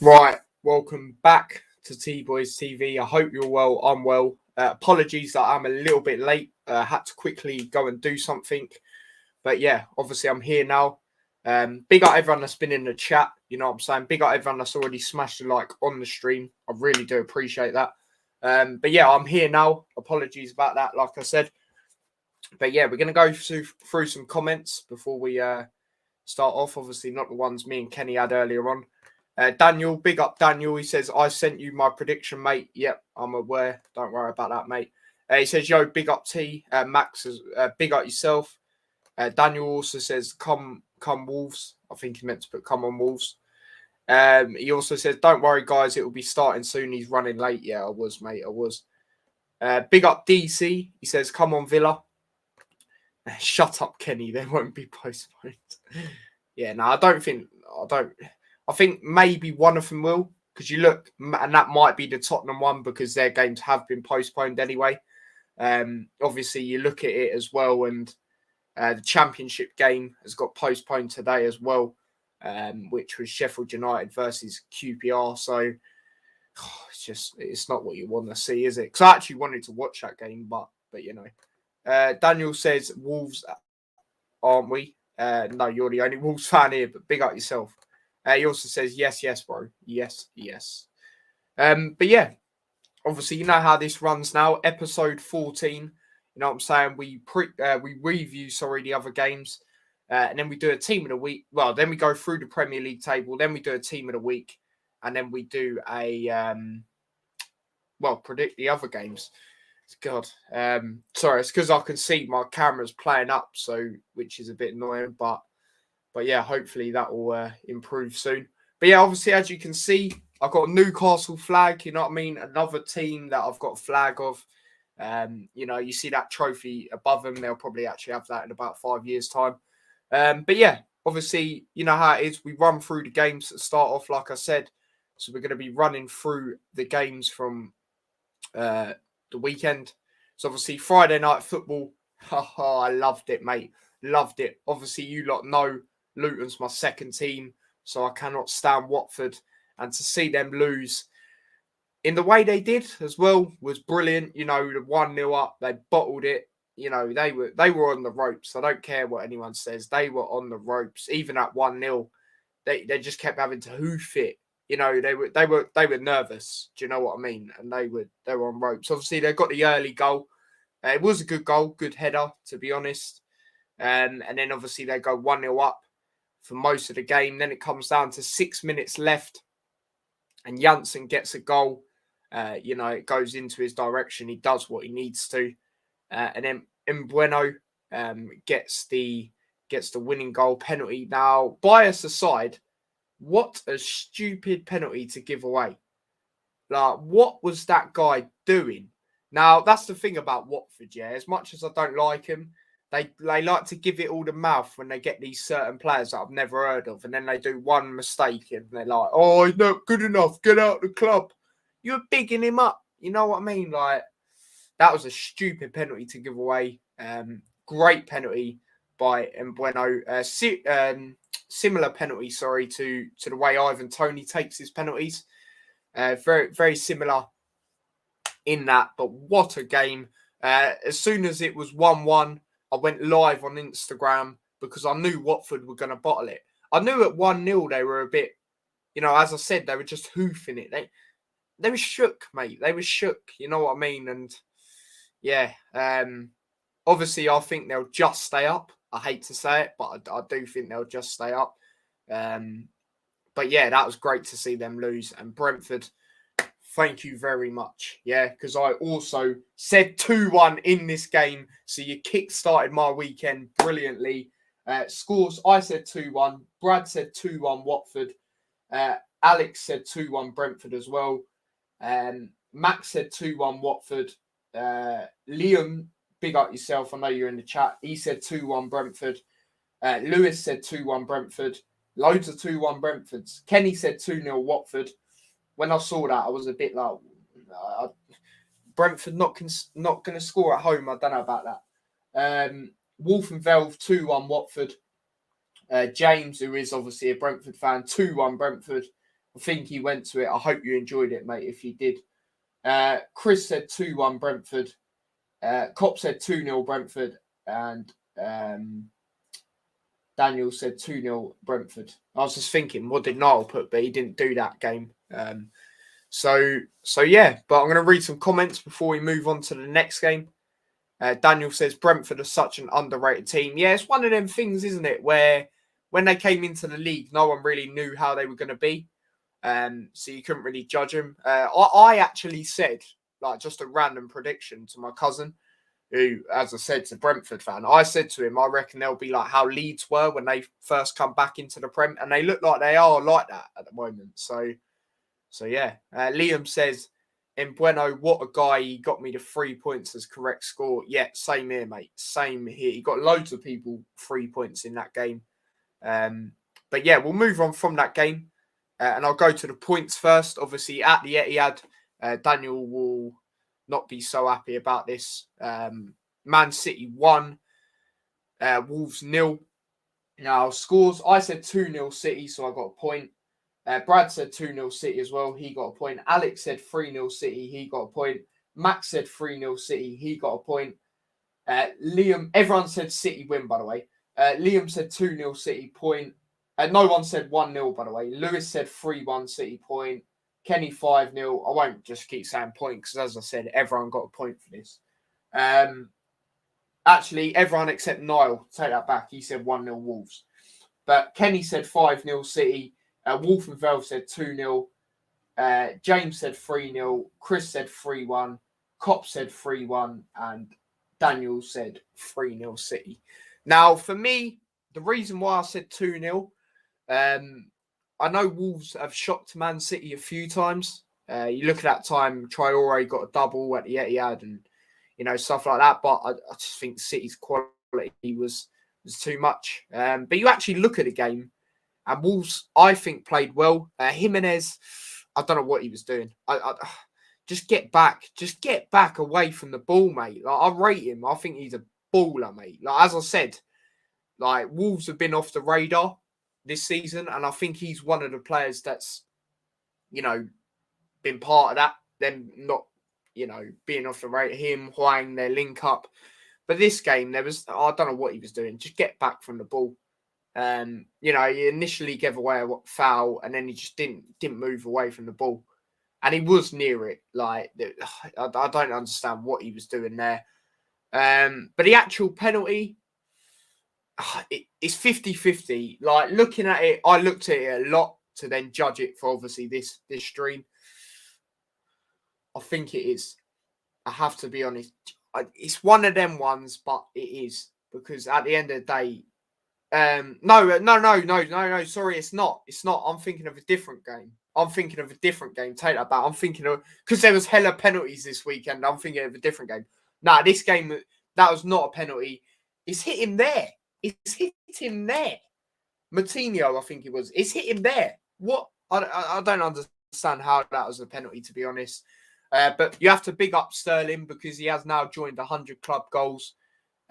Right, welcome back to T-Boys TV. I hope you're well. I'm well. Apologies that I'm a little bit late. Had to quickly go and do something. But yeah, obviously I'm here now. Big up everyone that's been in the chat. You know what I'm saying? Big up everyone that's already smashed a like on the stream. I really do appreciate that. But yeah, I'm here now. Apologies about that, like I said. But yeah, we're going to go through some comments before we start off. Obviously not the ones me and Kenny had earlier on. Daniel, big up Daniel. He says, I sent you my prediction, mate. Yep, I'm aware. Don't worry about that, mate. He says, yo, big up T. Max says, big up yourself. Daniel also says, come Wolves. I think he meant to put come on Wolves. He also says, don't worry, guys. It will be starting soon. He's running late. Yeah, I was, mate. I was. Big up DC. He says, come on Villa. Shut up, Kenny. They won't be postponed. Yeah, no, I think maybe one of them will, because you look, and that might be the Tottenham one because their games have been postponed anyway. Obviously, you look at it as well, and the Championship game has got postponed today as well, which was Sheffield United versus QPR. So it's not what you want to see, is it? Because I actually wanted to watch that game, but you know. Daniel says, Wolves, aren't we? No, you're the only Wolves fan here, but big up yourself. He also says, yes, bro. Yes. But yeah, obviously, you know how this runs now. Episode 14, you know what I'm saying? We review, the other games. And then we do a team of the week. Well, then we go through the Premier League table. Then we do a team of the week. And then we do predict the other games. God. Sorry, it's because I can see my camera's playing up, which is a bit annoying, but yeah, hopefully that will improve soon. But yeah, obviously, as you can see, I've got a Newcastle flag, you know what I mean? Another team that I've got a flag of. You know, you see that trophy above them. They'll probably actually have that in about 5 years' time. But yeah, obviously, you know how it is. We run through the games that start off, like I said. So we're going to be running through the games from the weekend. So obviously, Friday night football. I loved it, mate. Loved it. Obviously, you lot know Luton's my second team, so I cannot stand Watford. And to see them lose in the way they did as well was brilliant. You know, the 1-0 up, they bottled it. You know, they were on the ropes. I don't care what anyone says. They were on the ropes. Even at 1-0, they just kept having to hoof it. You know, they were nervous. Do you know what I mean? And they were on ropes. Obviously, they got the early goal. It was a good goal, good header, to be honest. And then obviously they go 1-0 up for most of the game. Then it comes down to 6 minutes left, and Janssen gets a goal. You know, it goes into his direction. He does what he needs to, and then Mbueno gets the winning goal penalty. Now, bias aside, what a stupid penalty to give away! Like, what was that guy doing? Now, that's the thing about Watford. Yeah, as much as I don't like him, they like to give it all the mouth when they get these certain players that I've never heard of. And then they do one mistake and they're like, oh, he's not good enough. Get out of the club. You're bigging him up. You know what I mean? Like, that was a stupid penalty to give away. Great penalty by Mbueno. Similar penalty, to the way Ivan Toney takes his penalties. Very, very similar in that. But what a game. As soon as it was 1-1, I went live on Instagram because I knew Watford were going to bottle it. I knew at 1-0 they were a bit, you know, as I said, they were just hoofing it. They were shook, mate. They were shook. You know what I mean? And yeah, obviously I think they'll just stay up. I hate to say it, but I do think they'll just stay up. But yeah, that was great to see them lose. And Brentford, thank you very much. Yeah, because I also said 2-1 in this game. So you kick-started my weekend brilliantly. Scores, I said 2-1. Brad said 2-1 Watford. Alex said 2-1 Brentford as well. Max said 2-1 Watford. Liam, big up yourself. I know you're in the chat. He said 2-1 Brentford. Lewis said 2-1 Brentford. Loads of 2-1 Brentfords. Kenny said 2-0 Watford. When I saw that, I was a bit like, Brentford not going to score at home. I don't know about that. Wolf and Velve 2-1 Watford. James, who is obviously a Brentford fan, 2-1 Brentford. I think he went to it. I hope you enjoyed it, mate, if you did. Chris said 2-1 Brentford. Cop said 2-0 Brentford. And Daniel said 2-0 Brentford. I was just thinking, what did Niall put? But he didn't do that game. So yeah, but I'm going to read some comments before we move on to the next game. Daniel says Brentford are such an underrated team. Yeah, it's one of them things, isn't it, where when they came into the league, no one really knew how they were going to be. So you couldn't really judge them. I actually said, like, just a random prediction to my cousin, who, as I said, is a Brentford fan. I said to him, I reckon they'll be like how Leeds were when they first come back into the Prem, and they look like they are like that at the moment. So yeah. Liam says, Bueno, what a guy. He got me the 3 points as correct score. Yeah, same here, mate. Same here. He got loads of people 3 points in that game. But yeah, we'll move on from that game. And I'll go to the points first. Obviously, at the Etihad, Daniel will not be so happy about this. Man City 1, Wolves 0. Now, scores, I said 2-0 City, so I got a point. Brad said 2-0 City as well. He got a point. Alex said 3-0 City. He got a point. Max said 3-0 City. He got a point. Liam, everyone said City win, by the way. Liam said 2-0 City, point. No one said 1-0, by the way. Lewis said 3-1 City, point. Kenny 5-0. I won't just keep saying point because, as I said, everyone got a point for this. Actually, everyone except Niall, take that back. He said 1-0 Wolves. But Kenny said 5-0 City. Wolf and Velv said 2-0. James said 3-0. Chris said 3-1. Cop said 3-1. And Daniel said 3-0 City. Now, for me, the reason why I said 2-0, I know Wolves have shocked Man City a few times. You look at that time, Traore got a double at the Etihad and, you know, stuff like that. But I just think City's quality was too much. But you actually look at the game, and Wolves, I think, played well. Jimenez, I don't know what he was doing. I just get back. Just get back away from the ball, mate. Like, I rate him. I think he's a baller, mate. Like, as I said, like, Wolves have been off the radar this season, and I think he's one of the players that's, you know, been part of that. Them not, you know, being off the radar. Him, Huang, their link up. But this game, I don't know what he was doing. Just get back from the ball. You know, he initially gave away a foul, and then he just didn't move away from the ball, and he was near it. Like, I don't understand what he was doing there. But the actual penalty, it's 50-50. Like, looking at it, I looked at it a lot to then judge it for obviously this stream. I think it is. I have to be honest. It's one of them ones, but it is, because at the end of the day. No. Sorry, it's not. It's not. I'm thinking of a different game. Take that back. I'm thinking of, because there was hella penalties this weekend. I'm thinking of a different game. Nah, this game, that was not a penalty. It's hit him there. Martinho, I think it was. It's hit him there. What? I don't understand how that was a penalty, to be honest. But you have to big up Sterling, because he has now joined 100 club goals.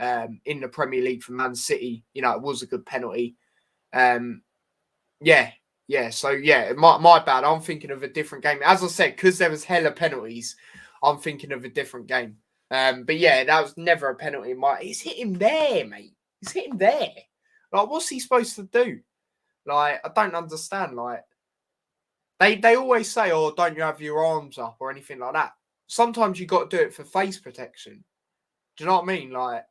In the Premier League for Man City. You know, it was a good penalty. Yeah. So, yeah, my bad. I'm thinking of a different game. As I said, because there was hella penalties, I'm thinking of a different game. But, yeah, that was never a penalty. He's hit him there, mate. He's hit him there. Like, what's he supposed to do? Like, I don't understand. Like, they always say, oh, don't you have your arms up or anything like that. Sometimes you got to do it for face protection. Do you know what I mean? Like,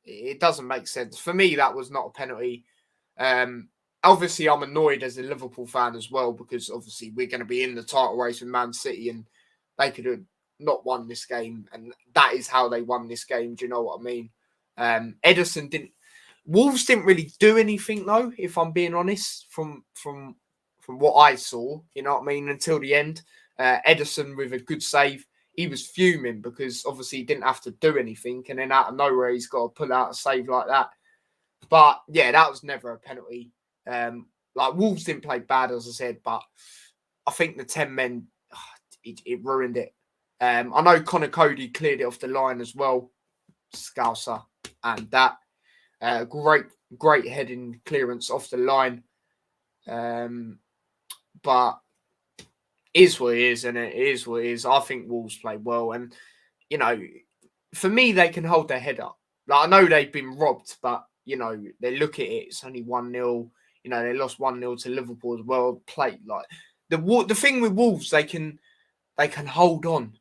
it doesn't make sense. For me, that was not a penalty. Obviously, I'm annoyed as a Liverpool fan as well, because obviously we're going to be in the title race with Man City, and they could have not won this game. And that is how they won this game. Do you know what I mean? Ederson didn't. Wolves didn't really do anything, though, if I'm being honest, from what I saw. You know what I mean? Until the end. Ederson with a good save. He was fuming because obviously he didn't have to do anything, and then out of nowhere he's got to pull out a save like that. But yeah, that was never a penalty. Like, Wolves didn't play bad, as I said, but I think the 10 men, it ruined it. I know Connor Cody cleared it off the line as well, Scouser, and that great heading clearance off the line. But is what it is, and it is what it is. I think Wolves played well, and you know, for me, they can hold their head up. Like, I know they've been robbed, but you know, they look at it. It's only 1-0. You know, they lost 1-0 to Liverpool as well. Played like the thing with Wolves, they can hold on.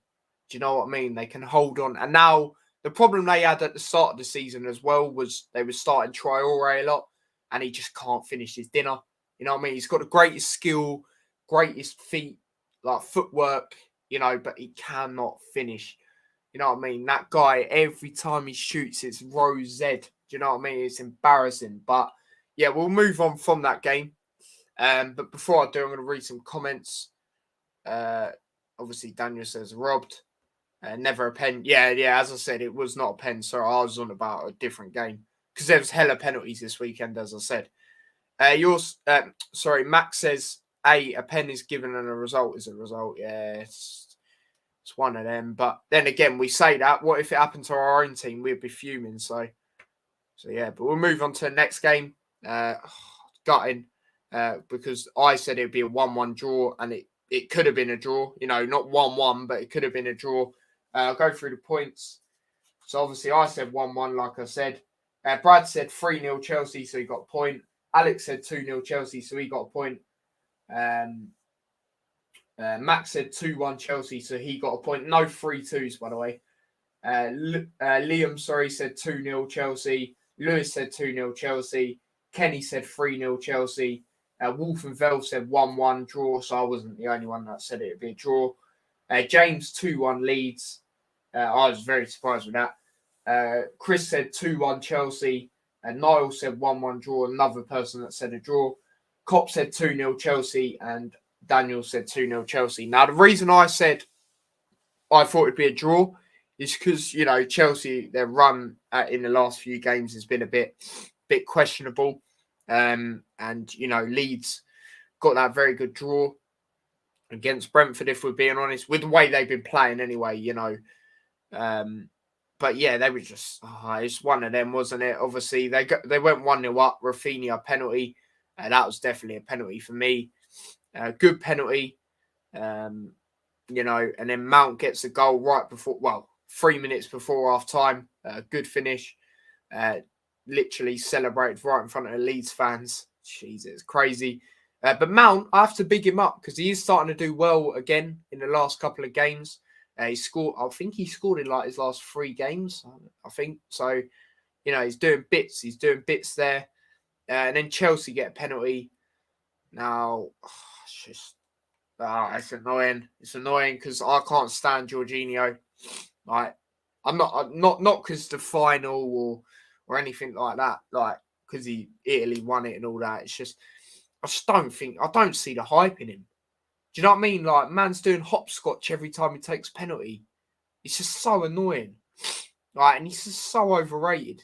Do you know what I mean? They can hold on. And now the problem they had at the start of the season as well was they were starting Traore a lot, and he just can't finish his dinner. You know what I mean? He's got the greatest skill, greatest feet, like footwork, you know, but he cannot finish. You know what I mean? That guy, every time he shoots, it's Rose Z. Do you know what I mean? It's embarrassing. But yeah, we'll move on from that game. But before I do, I'm going to read some comments. Obviously, Daniel says robbed. Never a pen. Yeah. As I said, it was not a pen. So I was on about a different game because there was hella penalties this weekend, as I said. Max says a pen is given and a result is a result. Yeah, it's one of them. But then again, we say that. What if it happened to our own team? We'd be fuming. So yeah. But we'll move on to the next game. Gutting because I said it'd be a 1-1 draw, and it could have been a draw. You know, not 1-1, but it could have been a draw. I'll go through the points. So obviously I said 1-1, like I said. Brad said 3-0 Chelsea, so he got a point. Alex said 2-0 Chelsea, so he got a point. Max said 2-1 Chelsea, so he got a point. No 3-2s, by the way. Liam, said 2-0 Chelsea. Lewis said 2-0 Chelsea. Kenny said 3-0 Chelsea. Wolf and Vel said 1-1 draw, so I wasn't the only one that said it would be a draw. James 2-1 Leeds. I was very surprised with that. Chris said 2-1 Chelsea. Niall said 1-1 draw. Another person that said a draw. Cop said 2-0 Chelsea. And Daniel said 2-0 Chelsea. Now, the reason I said I thought it'd be a draw is because, you know, Chelsea, their run in the last few games has been a bit questionable. And, you know, Leeds got that very good draw against Brentford, if we're being honest, with the way they've been playing anyway, you know. But yeah, they were just, it's one of them, wasn't it? Obviously, they went 1-0 up, Rafinha penalty. That was definitely a penalty for me. Good penalty, you know, and then Mount gets a goal right before, 3 minutes before half time. Good finish. Literally celebrated right in front of the Leeds fans. Jeez, it's crazy. But Mount, I have to big him up because he is starting to do well again in the last couple of games. He scored, I think he scored in like his last 3 games, I think. So, you know, he's doing bits. He's doing bits there. And then Chelsea get a penalty. Now, it's annoying. It's annoying because I can't stand Jorginho. Like, I'm not because the final or anything like that. Like, because Italy won it and all that. It's just, I don't see the hype in him. Do you know what I mean? Like, man's doing hopscotch every time he takes penalty. It's just so annoying. Like, and he's just so overrated.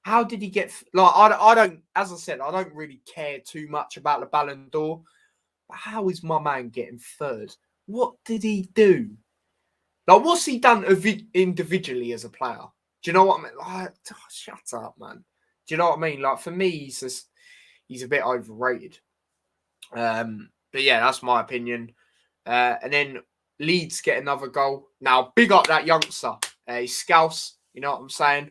How did he get... Like, I don't... As I said, I don't really care too much about the Ballon d'Or. But how is my man getting third? What did he do? Like, what's he done individually as a player? Do you know what I mean? Like, shut up, man. Do you know what I mean? Like, for me, he's a bit overrated. But yeah, that's my opinion. And then Leeds get another goal. Now, big up that youngster. He's Scouse. You know what I'm saying?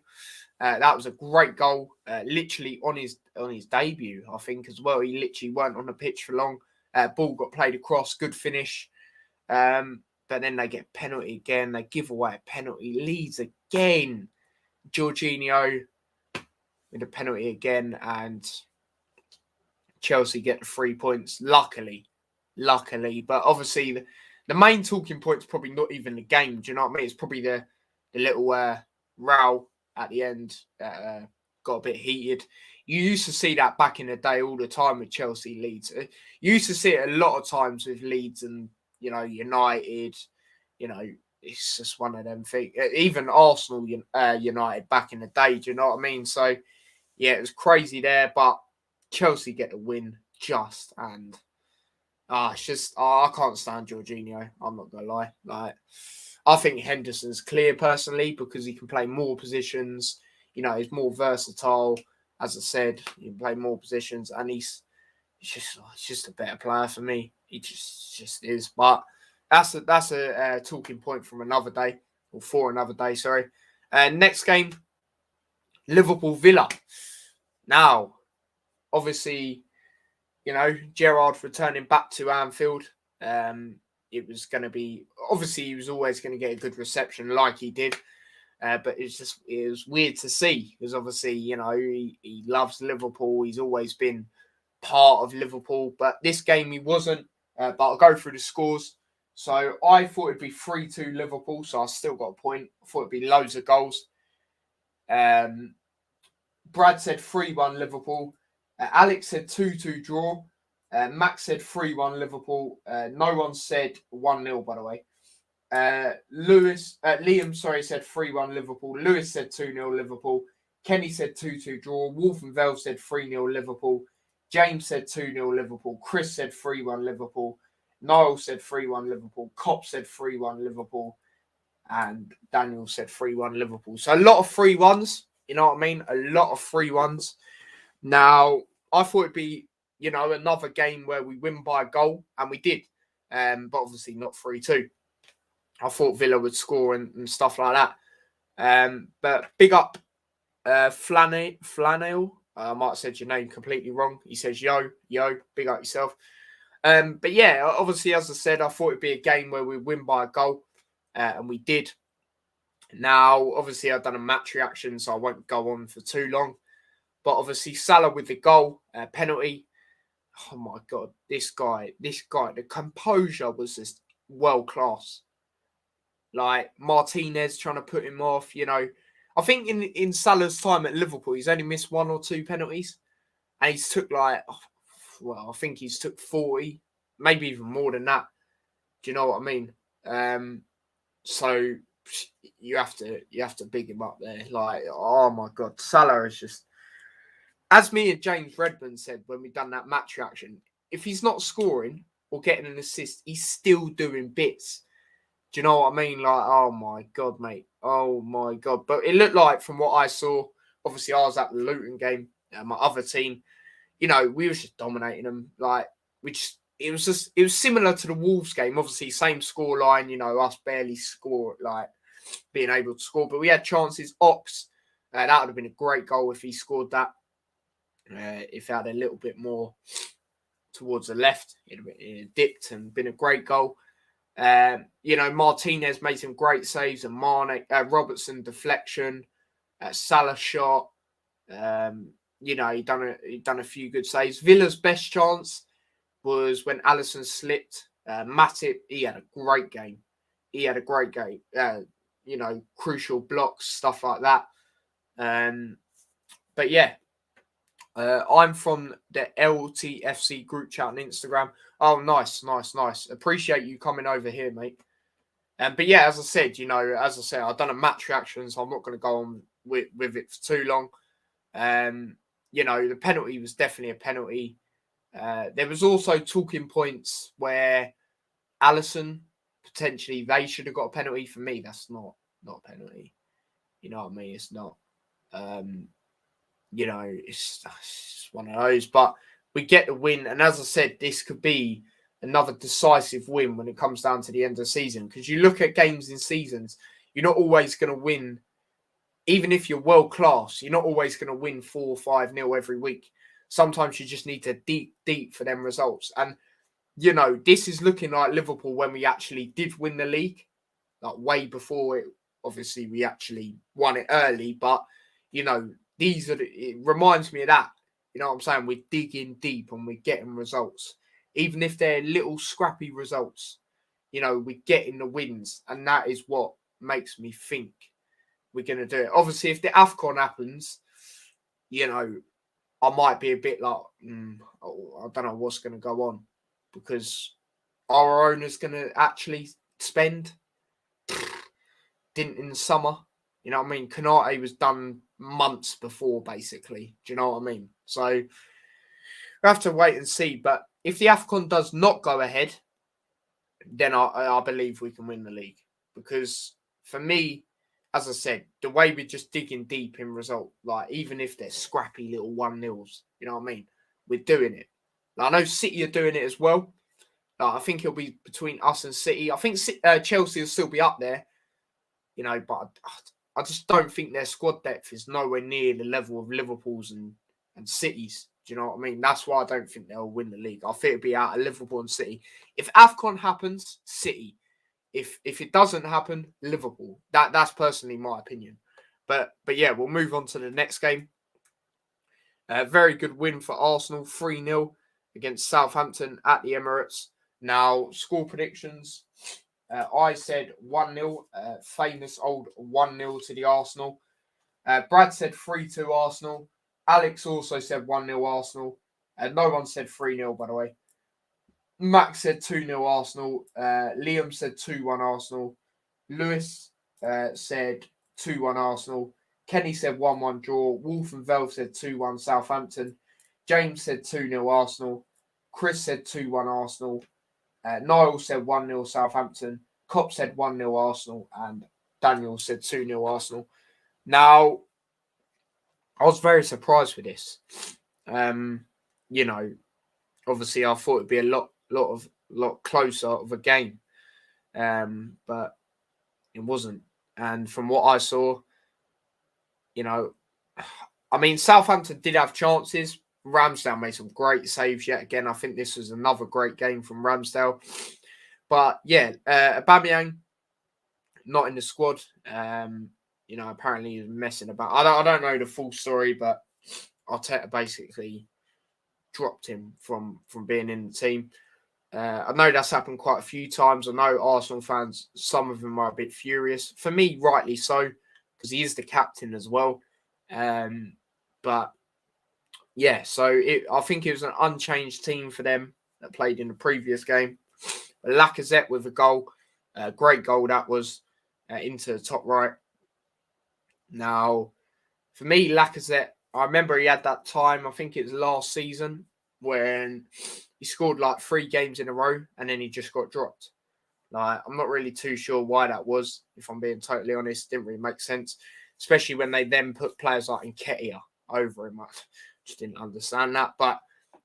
That was a great goal. Literally on his debut, I think, as well. He literally weren't on the pitch for long. Ball got played across. Good finish. But then they get a penalty again. They give away a penalty. Leeds again. Jorginho with a penalty again. And Chelsea get the 3 points. Luckily. But obviously, the main talking point is probably not even the game. Do you know what I mean? It's probably the little row at the end. Got a bit heated. You used to see that back in the day all the time with Chelsea Leeds. You used to see it a lot of times with Leeds and, you know, United. You know, it's just one of them things. Even Arsenal United back in the day, do you know what I mean? So, yeah, it was crazy there. But Chelsea get the win just. And it's just, I can't stand Jorginho. I'm not going to lie. Like, I think Henderson's clear personally because he can play more positions. You know, he's more versatile. As I said, he can play more positions, and he's just a better player for me. He just is. But that's a talking point from another day, or for another day, sorry. Next game, Liverpool Villa. Now, obviously, Gerrard returning back to Anfield. It was going to be, obviously, he was always going to get a good reception like he did. But it was weird to see because obviously, he loves Liverpool. He's always been part of Liverpool. But this game he wasn't. But I'll go through the scores. So I thought it'd be 3-2 Liverpool. So I still got a point. I thought it'd be loads of goals. Brad said 3-1 Liverpool. Alex said 2-2 draw. Max said 3-1 Liverpool. No one said 1-0, by the way. Liam, said 3-1 Liverpool. Lewis said 2-0 Liverpool. Kenny said 2-2 draw. Wolf and Velv said 3-0 Liverpool. James said 2-0 Liverpool. Chris said 3-1 Liverpool. Niall said 3-1 Liverpool. Cop said 3-1 Liverpool. And Daniel said 3-1 Liverpool. So a lot of 3-1s. You know what I mean? A lot of 3-1s. Now, I thought it'd be, another game where we win by a goal. And we did. But obviously not 3-2. I thought Villa would score and stuff like that. But big up Flannel. I might have said your name completely wrong. He says, yo, big up yourself. But yeah, obviously, as I said, I thought it'd be a game where we win by a goal. And we did. Now, obviously, I've done a match reaction, so I won't go on for too long. But obviously, Salah with the goal, penalty. Oh my God, this guy, the composure was just world class. Like Martinez trying to put him off, I think in Salah's time at Liverpool, he's only missed 1 or 2 penalties. And he's took I think he's took 40, maybe even more than that. Do you know what I mean? So you have to big him up there. Like, oh my God, Salah is just, as me and James Redmond said when we done that match reaction, if he's not scoring or getting an assist, he's still doing bits. Do you know what I mean? Like, oh my God, mate. Oh my God. But it looked like, from what I saw, obviously I was at the Luton game, my other team, we were just dominating them. Like, it was similar to the Wolves game. Obviously, same score line, us barely score, like, being able to score. But we had chances. Ox, that would have been a great goal if he scored that. If he had a little bit more towards the left, it'd have dipped and been a great goal. Martinez made some great saves, and Robertson deflection, Salah shot. He done a few good saves. Villa's best chance was when Alisson slipped. Matip, he had a great game. Crucial blocks, stuff like that. But yeah, I'm from the LTFC group chat on Instagram. Oh, nice. Appreciate you coming over here, mate. But yeah, as I said, I've done a match reaction, so I'm not going to go on with it for too long. The penalty was definitely a penalty. There was also talking points where Alisson, potentially, they should have got a penalty. For me, that's not a penalty. You know what I mean? It's not. It's one of those. But we get the win. And as I said, this could be another decisive win when it comes down to the end of the season. Because you look at games in seasons, you're not always going to win. Even if you're world class, you're not always going to win 4 or 5-0 every week. Sometimes you just need to deep for them results. And, this is looking like Liverpool when we actually did win the league. Like way before it. Obviously, we actually won it early. But, it reminds me of that. You know what I'm saying? We're digging deep and we're getting results. Even if they're little scrappy results, we're getting the wins. And that is what makes me think we're going to do it. Obviously, if the AFCON happens, I might be a bit like, I don't know what's going to go on. Because our owner's going to actually spend. Didn't in the summer. You know what I mean? Konate was done months before, basically. Do you know what I mean? So we have to wait and see. But if the AFCON does not go ahead, then I believe we can win the league. Because for me, as I said, the way we're just digging deep in result, like even if they're scrappy little 1-0s, you know what I mean? We're doing it. Like, I know City are doing it as well. I think it'll be between us and City. I think Chelsea will still be up there, but I just don't think their squad depth is nowhere near the level of Liverpool's and City's. Do you know what I mean? That's why I don't think they'll win the league. I think it'll be out of Liverpool and City. If AFCON happens, City. If it doesn't happen, Liverpool. That's personally my opinion. But yeah, we'll move on to the next game. Very good win for Arsenal, 3-0 against Southampton at the Emirates. Now, score predictions. I said 1-0, famous old 1-0 to the Arsenal. Brad said 3-2 Arsenal. Alex also said 1-0 Arsenal. No one said 3-0, by the way. Max said 2-0 Arsenal. Liam said 2-1 Arsenal. Lewis said 2-1 Arsenal. Kenny said 1-1 draw. Wolf and Velv said 2-1 Southampton. James said 2-0 Arsenal. Chris said 2-1 Arsenal. Niall said 1-0 Southampton. Cop said 1-0 Arsenal. And Daniel said 2-0 Arsenal. Now, I was very surprised with this. Obviously I thought it'd be a lot closer of a game. But it wasn't. And from what I saw, Southampton did have chances. Ramsdale made some great saves yet again. I think this was another great game from Ramsdale. But yeah, Aubameyang not in the squad. Apparently he's messing about. I don't know the full story, but Arteta basically dropped him from being in the team. I know that's happened quite a few times. I know Arsenal fans, some of them are a bit furious. For me, rightly so, because he is the captain as well. But yeah, I think it was an unchanged team for them that played in the previous game. Lacazette with a goal. Great goal that was into the top right. Now, for me, Lacazette, I remember he had that time, I think it was last season, when he scored like 3 games in a row and then he just got dropped. I'm not really too sure why that was, if I'm being totally honest. Didn't really make sense, especially when they then put players like Nketiah over him. I just didn't understand that. But,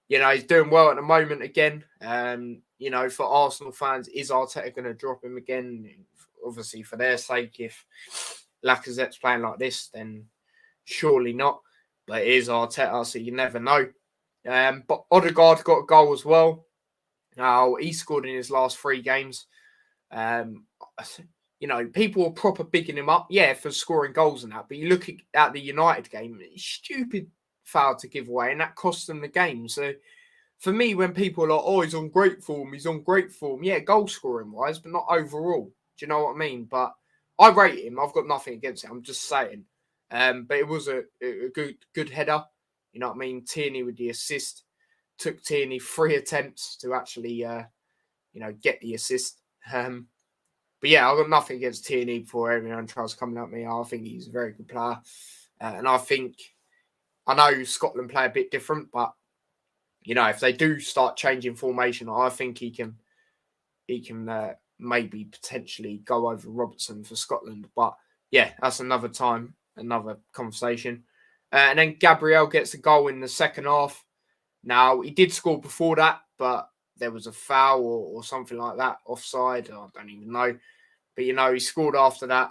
he's doing well at the moment again. For Arsenal fans, is Arteta going to drop him again? Obviously, for their sake, if Lacazette's playing like this, then surely not. But it is Arteta, so you never know. But Odegaard got a goal as well. Now, he scored in his last 3 games. People were proper bigging him up, for scoring goals and that. But you look at the United game, stupid foul to give away, and that cost them the game. So, for me, when people are like, oh, he's on great form, yeah, goal scoring wise, but not overall. Do you know what I mean? But I rate him. I've got nothing against it. I'm just saying. But it was a good header. You know what I mean? Tierney with the assist. Took Tierney 3 attempts to actually, get the assist. But yeah, I've got nothing against Tierney before everyone tries coming at me. I think he's a very good player. And I know Scotland play a bit different, but, if they do start changing formation, I think he can maybe potentially go over Robertson for Scotland. But yeah, that's another time, another conversation. And then Gabriel gets a goal in the second half. Now, he did score before that, but there was a foul or something like that, offside. I don't even know. But, he scored after that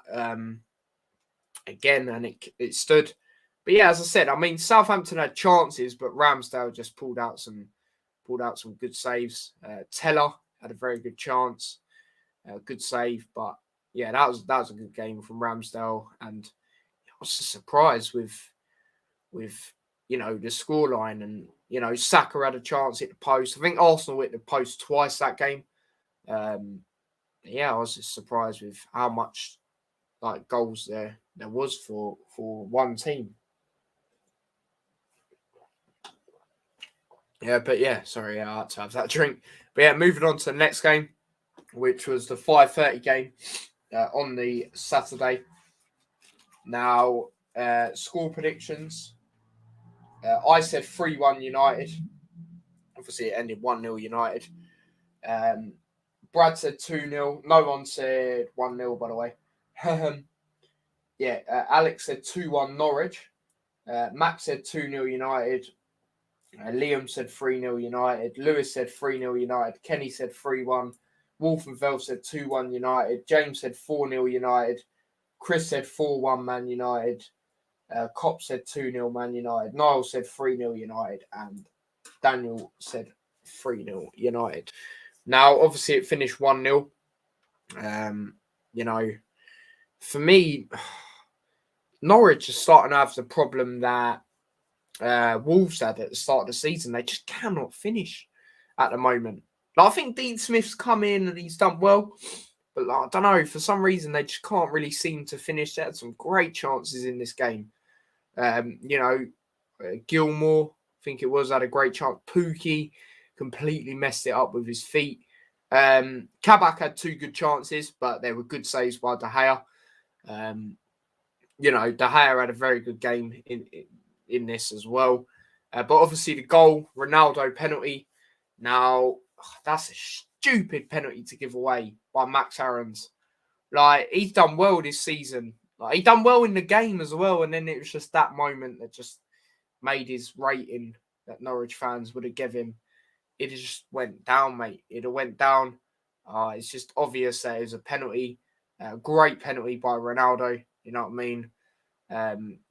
again, and it stood. But yeah, as I said, Southampton had chances, but Ramsdale just pulled out some good saves. Teller had a very good chance, good save. But yeah, that was a good game from Ramsdale, and I was just surprised with the scoreline, and Saka had a chance at the post. I think Arsenal hit the post twice that game. I was just surprised with how much goals there was for one team. Yeah, but yeah, sorry, I had to have that drink. But yeah, moving on to the next game, which was the 5:30 game on the Saturday. Now, score predictions. I said 3-1 United. Obviously, it ended 1-0 United. Brad said 2-0. No one said 1-0, by the way. Alex said 2-1 Norwich. Matt said 2-0 United. Liam said 3-0 United. Lewis said 3-0 United. Kenny said 3-1. Wolf and Vel said 2-1 United. James said 4-0 United. Chris said 4-1 Man United. Cop said 2-0 Man United. Niall said 3-0 United. And Daniel said 3-0 United. Now, obviously, it finished 1-0. For me, Norwich is starting to have the problem that Wolves had at the start of the season. They just cannot finish at the moment. I think Dean Smith's come in and he's done well, but I don't know, for some reason they just can't really seem to finish. They had some great chances in this game. Gilmore, I think it was, had a great chance. Pookie completely messed it up with his feet. Kabak had 2 good chances, but they were good saves by De Gea. De Gea had a very good game in this as well. But obviously the goal, Ronaldo penalty. Now, that's a stupid penalty to give away by Max Aarons. He's done well this season. He done well in the game as well. And then it was just that moment that just made his rating that Norwich fans would have given him. It just went down, mate. It went down. It's just obvious that it was a penalty. Great penalty by Ronaldo. You know what I mean?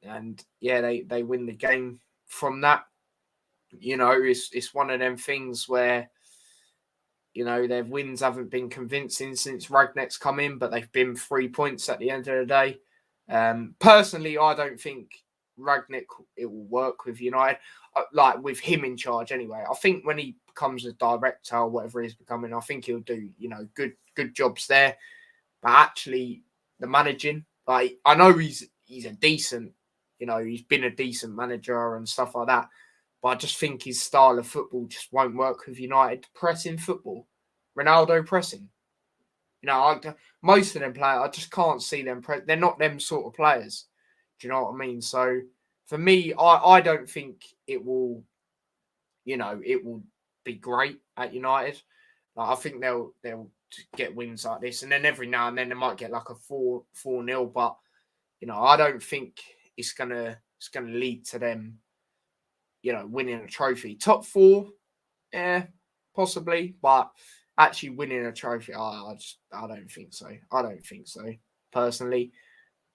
And yeah, they win the game from that. It's one of them things where, their wins haven't been convincing since Ragneck's come in, but they've been 3 points at the end of the day. Personally, I don't think Ragneck, it will work with United, with him in charge anyway. I think when he becomes a director or whatever he's becoming, I think he'll do, good jobs there. But actually, the managing, I know he's a decent, he's been a decent manager and stuff like that. But I just think his style of football just won't work with United pressing football. Ronaldo pressing. Most of them players, I just can't see them. They're not them sort of players. Do you know what I mean? So for me, I don't think it will, it will be great at United. I think they'll get wins like this, and then every now and then they might get like a 4-0. But I don't think it's gonna lead to them, winning a trophy. Top 4, yeah, possibly, but actually winning a trophy, I don't think so. I don't think so, personally.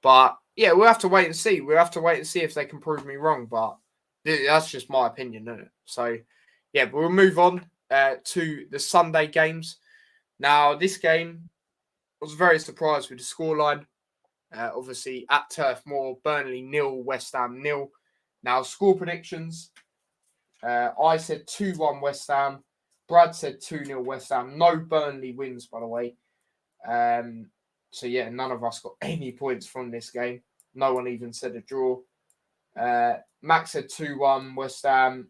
But yeah, we'll have to wait and see. We'll have to wait and see if they can prove me wrong. But that's just my opinion, isn't it? So yeah, but we'll move on to the Sunday games. Now, this game, I was very surprised with the scoreline. Obviously, at Turf Moor, Burnley 0, West Ham 0. Now, score predictions. I said 2-1 West Ham. Brad said 2-0 West Ham. No Burnley wins, by the way. So, yeah, none of us got any points from this game. No one even said a draw. Max said 2-1 West Ham.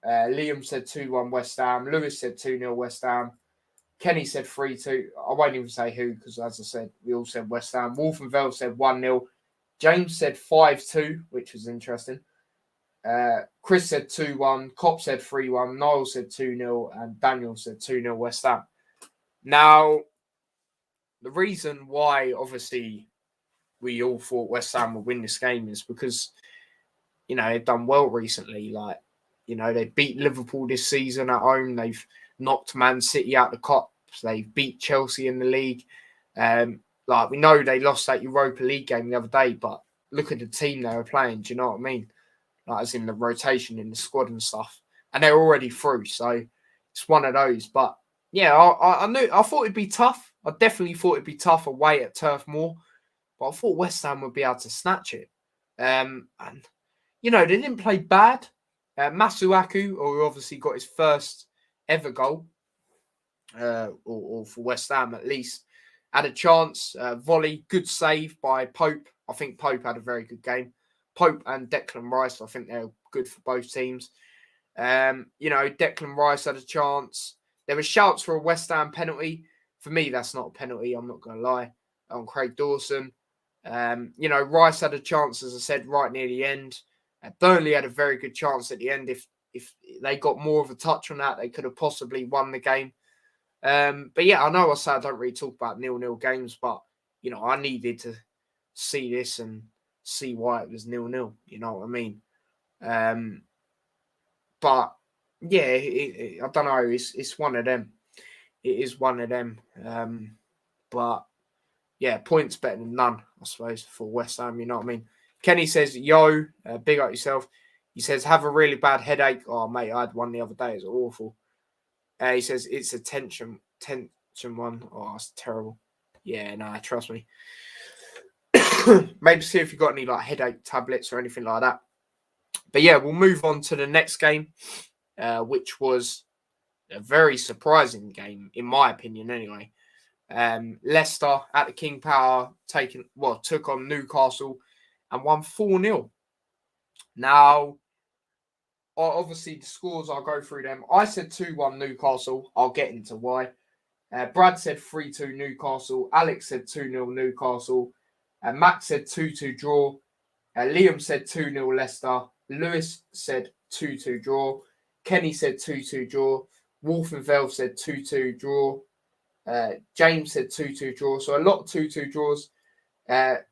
Liam said 2-1 West Ham. Lewis said 2-0 West Ham. Kenny said 3-2. I won't even say who, because as I said, we all said West Ham. Wolf and Vel said 1-0. James said 5-2, which was interesting. Chris said 2-1. Cop said 3-1. Niall said 2-0. And Daniel said 2-0 West Ham. Now, the reason why, obviously, we all thought West Ham would win this game is because, they've done well recently. They beat Liverpool this season at home. They've knocked Man City out the cups. They beat Chelsea in the league. We know they lost that Europa League game the other day, but look at the team they were playing. Do you know what I mean? As in the rotation in the squad and stuff. And they're already through, so it's one of those. But yeah, I thought it'd be tough. I definitely thought it'd be tough away at Turf Moor, but I thought West Ham would be able to snatch it. And they didn't play bad. Masuaku, who obviously got his first ever goal, or for West Ham at least, had a chance. Volley, good save by Pope. I think Pope had a very good game. Pope and Declan Rice, I think they're good for both teams. Declan Rice had a chance. There were shouts for a West Ham penalty. For me, that's not a penalty, I'm not going to lie, on Craig Dawson. Rice had a chance, as I said, right near the end. Burnley had a very good chance at the end. If they got more of a touch on that, they could have possibly won the game. But yeah, I know I say I don't really talk about 0-0 games, but, I needed to see this and see why it was 0-0. You know what I mean? But yeah, I don't know. It's one of them. It is one of them. But yeah, points better than none, I suppose, for West Ham. You know what I mean? Kenny says, "Yo, big up yourself." He says, "Have a really bad headache." Oh, mate, I had one the other day. It's awful. He says it's a tension one. Oh, it's terrible. Yeah, no, trust me. Maybe see if you've got any like headache tablets or anything like that. But yeah, we'll move on to the next game, which was a very surprising game, in my opinion, anyway. Leicester at the King Power took on Newcastle and won 4-0. Now, obviously, the scores, I'll go through them. I said 2-1 Newcastle. I'll get into why. Brad said 3-2 Newcastle. Alex said 2-0 Newcastle. Matt said 2-2 draw. Liam said 2-0 Leicester. Lewis said 2-2 draw. Kenny said 2-2 draw. Wolf and Velv said 2-2 draw. James said 2-2 draw. So a lot of 2-2 draws.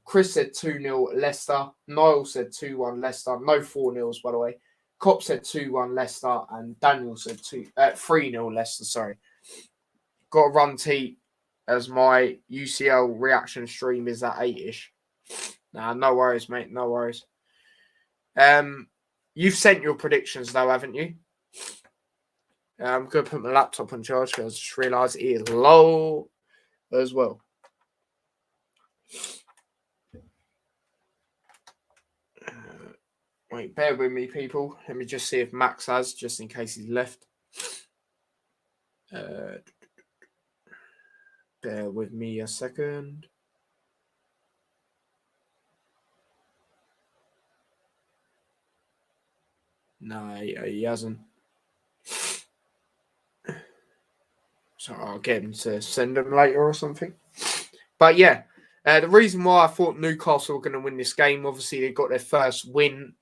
Chris said 2-0 Leicester. Niall said 2-1 Leicester. No 4-0s, by the way. Cop said 2-1 Leicester. And Daniel said 3-0 Leicester. Sorry. Got to run T as my UCL reaction stream is at 8-ish. Nah, no worries, mate. No worries. You've sent your predictions, though, haven't you? I'm going to put my laptop on charge because I just realised it is low as well. Wait, bear with me, people. Let me just see if Max has, just in case he's left. Bear with me a second. No, he hasn't. So I'll get him to send them later or something. But yeah, the reason why I thought Newcastle were going to win this game, obviously they got their first win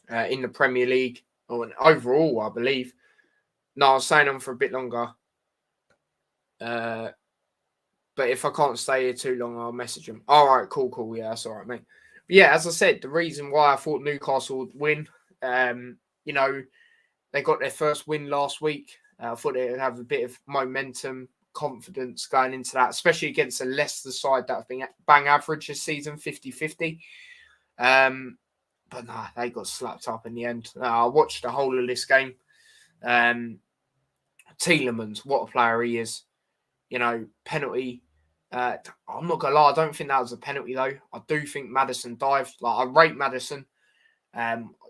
in the Premier League, or overall, I believe. No, I was saying them for a bit longer. But if I can't stay here too long, I'll message them. All right, cool. Yeah, that's all right, mate. But yeah, as I said, the reason why I thought Newcastle would win, you know, they got their first win last week. I thought they would have a bit of momentum, confidence going into that, especially against a Leicester side that have been bang average this season, 50-50. But nah, they got slapped up in the end. I watched the whole of this game. Tielemans, what a player he is. You know, penalty. I'm not going to lie, I don't think that was a penalty, though. I do think Maddison dived. Like, I rate Maddison.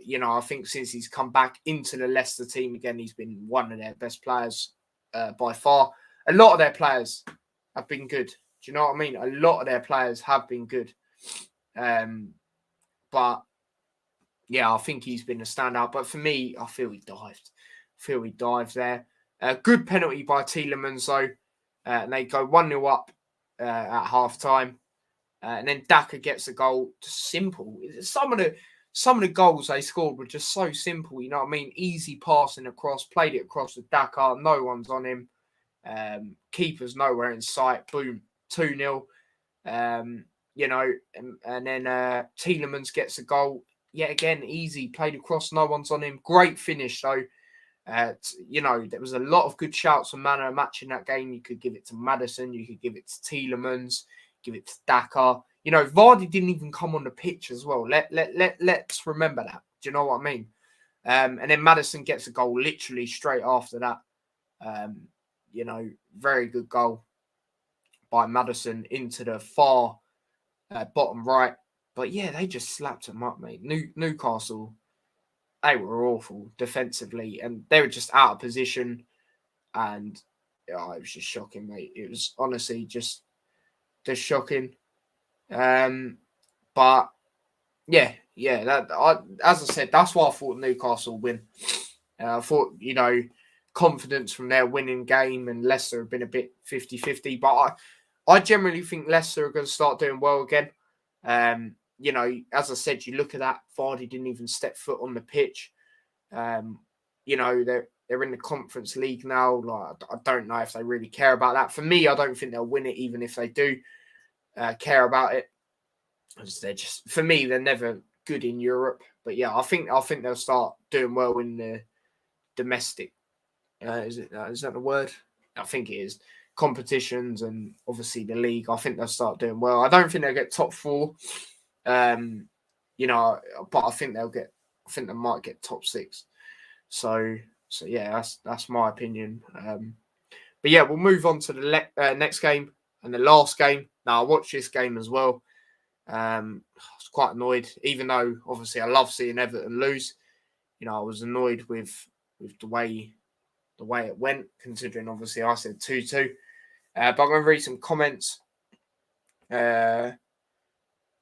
You know, I think since he's come back into the Leicester team again, he's been one of their best players by far. A lot of their players have been good. Do you know what I mean? A lot of their players have been good. But, yeah, I think he's been a standout. But for me, I feel he dived. There. Good penalty by Tielemans, though. And they go 1-0 up at half-time. And then Daka gets a goal. Just simple. Some of the goals they scored were just so simple, you know what I mean? Easy passing across, played it across with Dakar, no one's on him. Keeper's nowhere in sight, boom, 2-0. You know, and then Tielemans gets a goal. Yet again, easy, played across, no one's on him. Great finish, though. You know, there was a lot of good shouts on man of the match in that game. You could give it to Maddison, you could give it to Tielemans, give it to Dakar. You know, Vardy didn't even come on the pitch as well. Let's remember that. Do you know what I mean? And then Maddison gets a goal literally straight after that. You know, very good goal by Maddison into the far bottom right. But yeah, they just slapped them up, mate. Newcastle, they were awful defensively, and they were just out of position. And it was just shocking, mate. It was honestly just shocking. But yeah, as I said, that's why I thought Newcastle win. I thought, you know, confidence from their winning game, and Leicester have been a bit 50-50. But I generally think Leicester are going to start doing well again. You know, as I said, you look at that, Vardy didn't even step foot on the pitch. You know, they're in the Conference League now. Like, I don't know if they really care about that. For me, I don't think they'll win it, even if they do care about it. They're just, for me, they're never good in Europe. But yeah, I think they'll start doing well in domestic. Is that the word? I think it is. Competitions and obviously the league. I think they'll start doing well. I don't think they'll get top 4. But I think they'll get. I think they might get top 6. So yeah, that's my opinion. But yeah, we'll move on to the next game and the last game. Now, I watched this game as well. I was quite annoyed, even though obviously I love seeing Everton lose. I was annoyed with the way it went, considering obviously I said 2-2. But I'm going to read some comments.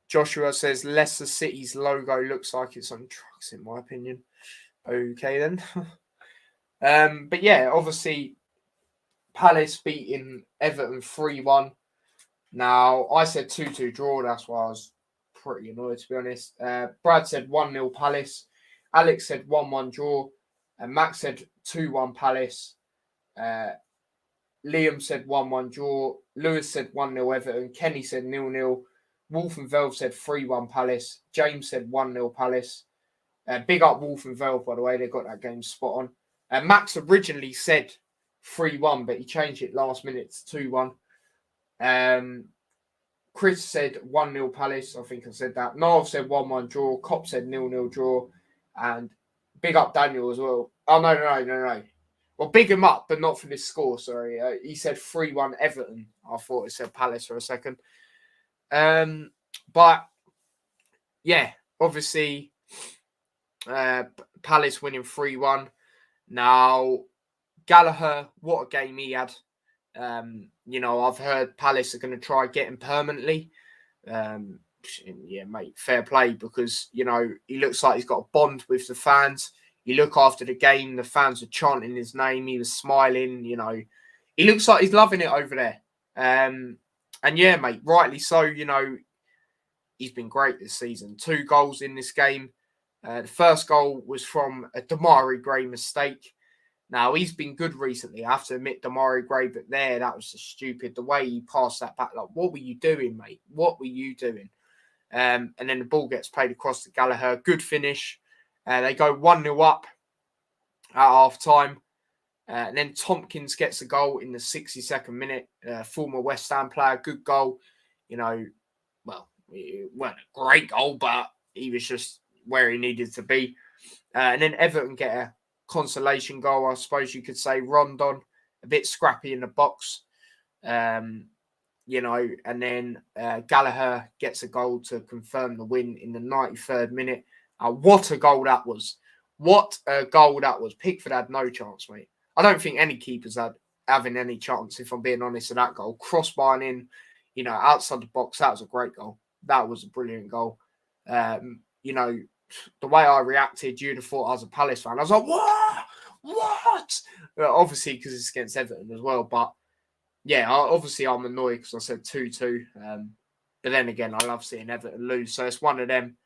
Joshua says Leicester City's logo looks like it's on trucks, in my opinion. Okay then. But yeah, obviously Palace beating Everton 3-1. Now, I said 2-2 draw. That's why I was pretty annoyed, to be honest. Brad said 1-0 Palace. Alex said 1-1 draw. And Max said 2-1 Palace. Liam said 1-1 draw. Lewis said 1-0 Everton. Kenny said 0-0. Wolf and Velv said 3-1 Palace. James said 1-0 Palace. Big up Wolf and Velv, by the way. They got that game spot on. Max originally said 3-1, but he changed it last minute to 2-1. Chris said 1-0 Palace. I think I said that. Niall said 1-1 draw. Cop said 0-0 draw. And big up Daniel as well. Oh, no. Well, big him up, but not for this score, sorry. He said 3-1 Everton. I thought it said Palace for a second. But, yeah, obviously, Palace winning 3-1. Now, Gallagher, what a game he had. I've heard Palace are going to try get him permanently. Yeah, mate, fair play, because, he looks like he's got a bond with the fans. You look after the game, the fans were chanting his name. He was smiling, He looks like he's loving it over there. And yeah, mate, rightly so. He's been great this season. 2 goals in this game. The first goal was from a Damari Gray mistake. Now, he's been good recently. I have to admit, Damari Gray, but that was just stupid. The way he passed that back, like, what were you doing, mate? What were you doing? And then the ball gets played across to Gallagher. Good finish. They go 1-0 up at half-time. And then Tompkins gets a goal in the 62nd minute. Former West Ham player, good goal. Well, it wasn't a great goal, but he was just where he needed to be. And then Everton get a consolation goal, I suppose you could say. Rondon, a bit scrappy in the box. And then Gallagher gets a goal to confirm the win in the 93rd minute. What a goal that was. What a goal that was. Pickford had no chance, mate. I don't think any keepers having any chance, if I'm being honest, of that goal. Crossbar in, outside the box. That was a great goal. That was a brilliant goal. The way I reacted, you'd have thought I was a Palace fan. I was like, what? Well, obviously, because it's against Everton as well. But, yeah, I'm annoyed because I said 2-2. But then again, I love seeing Everton lose. So it's one of them.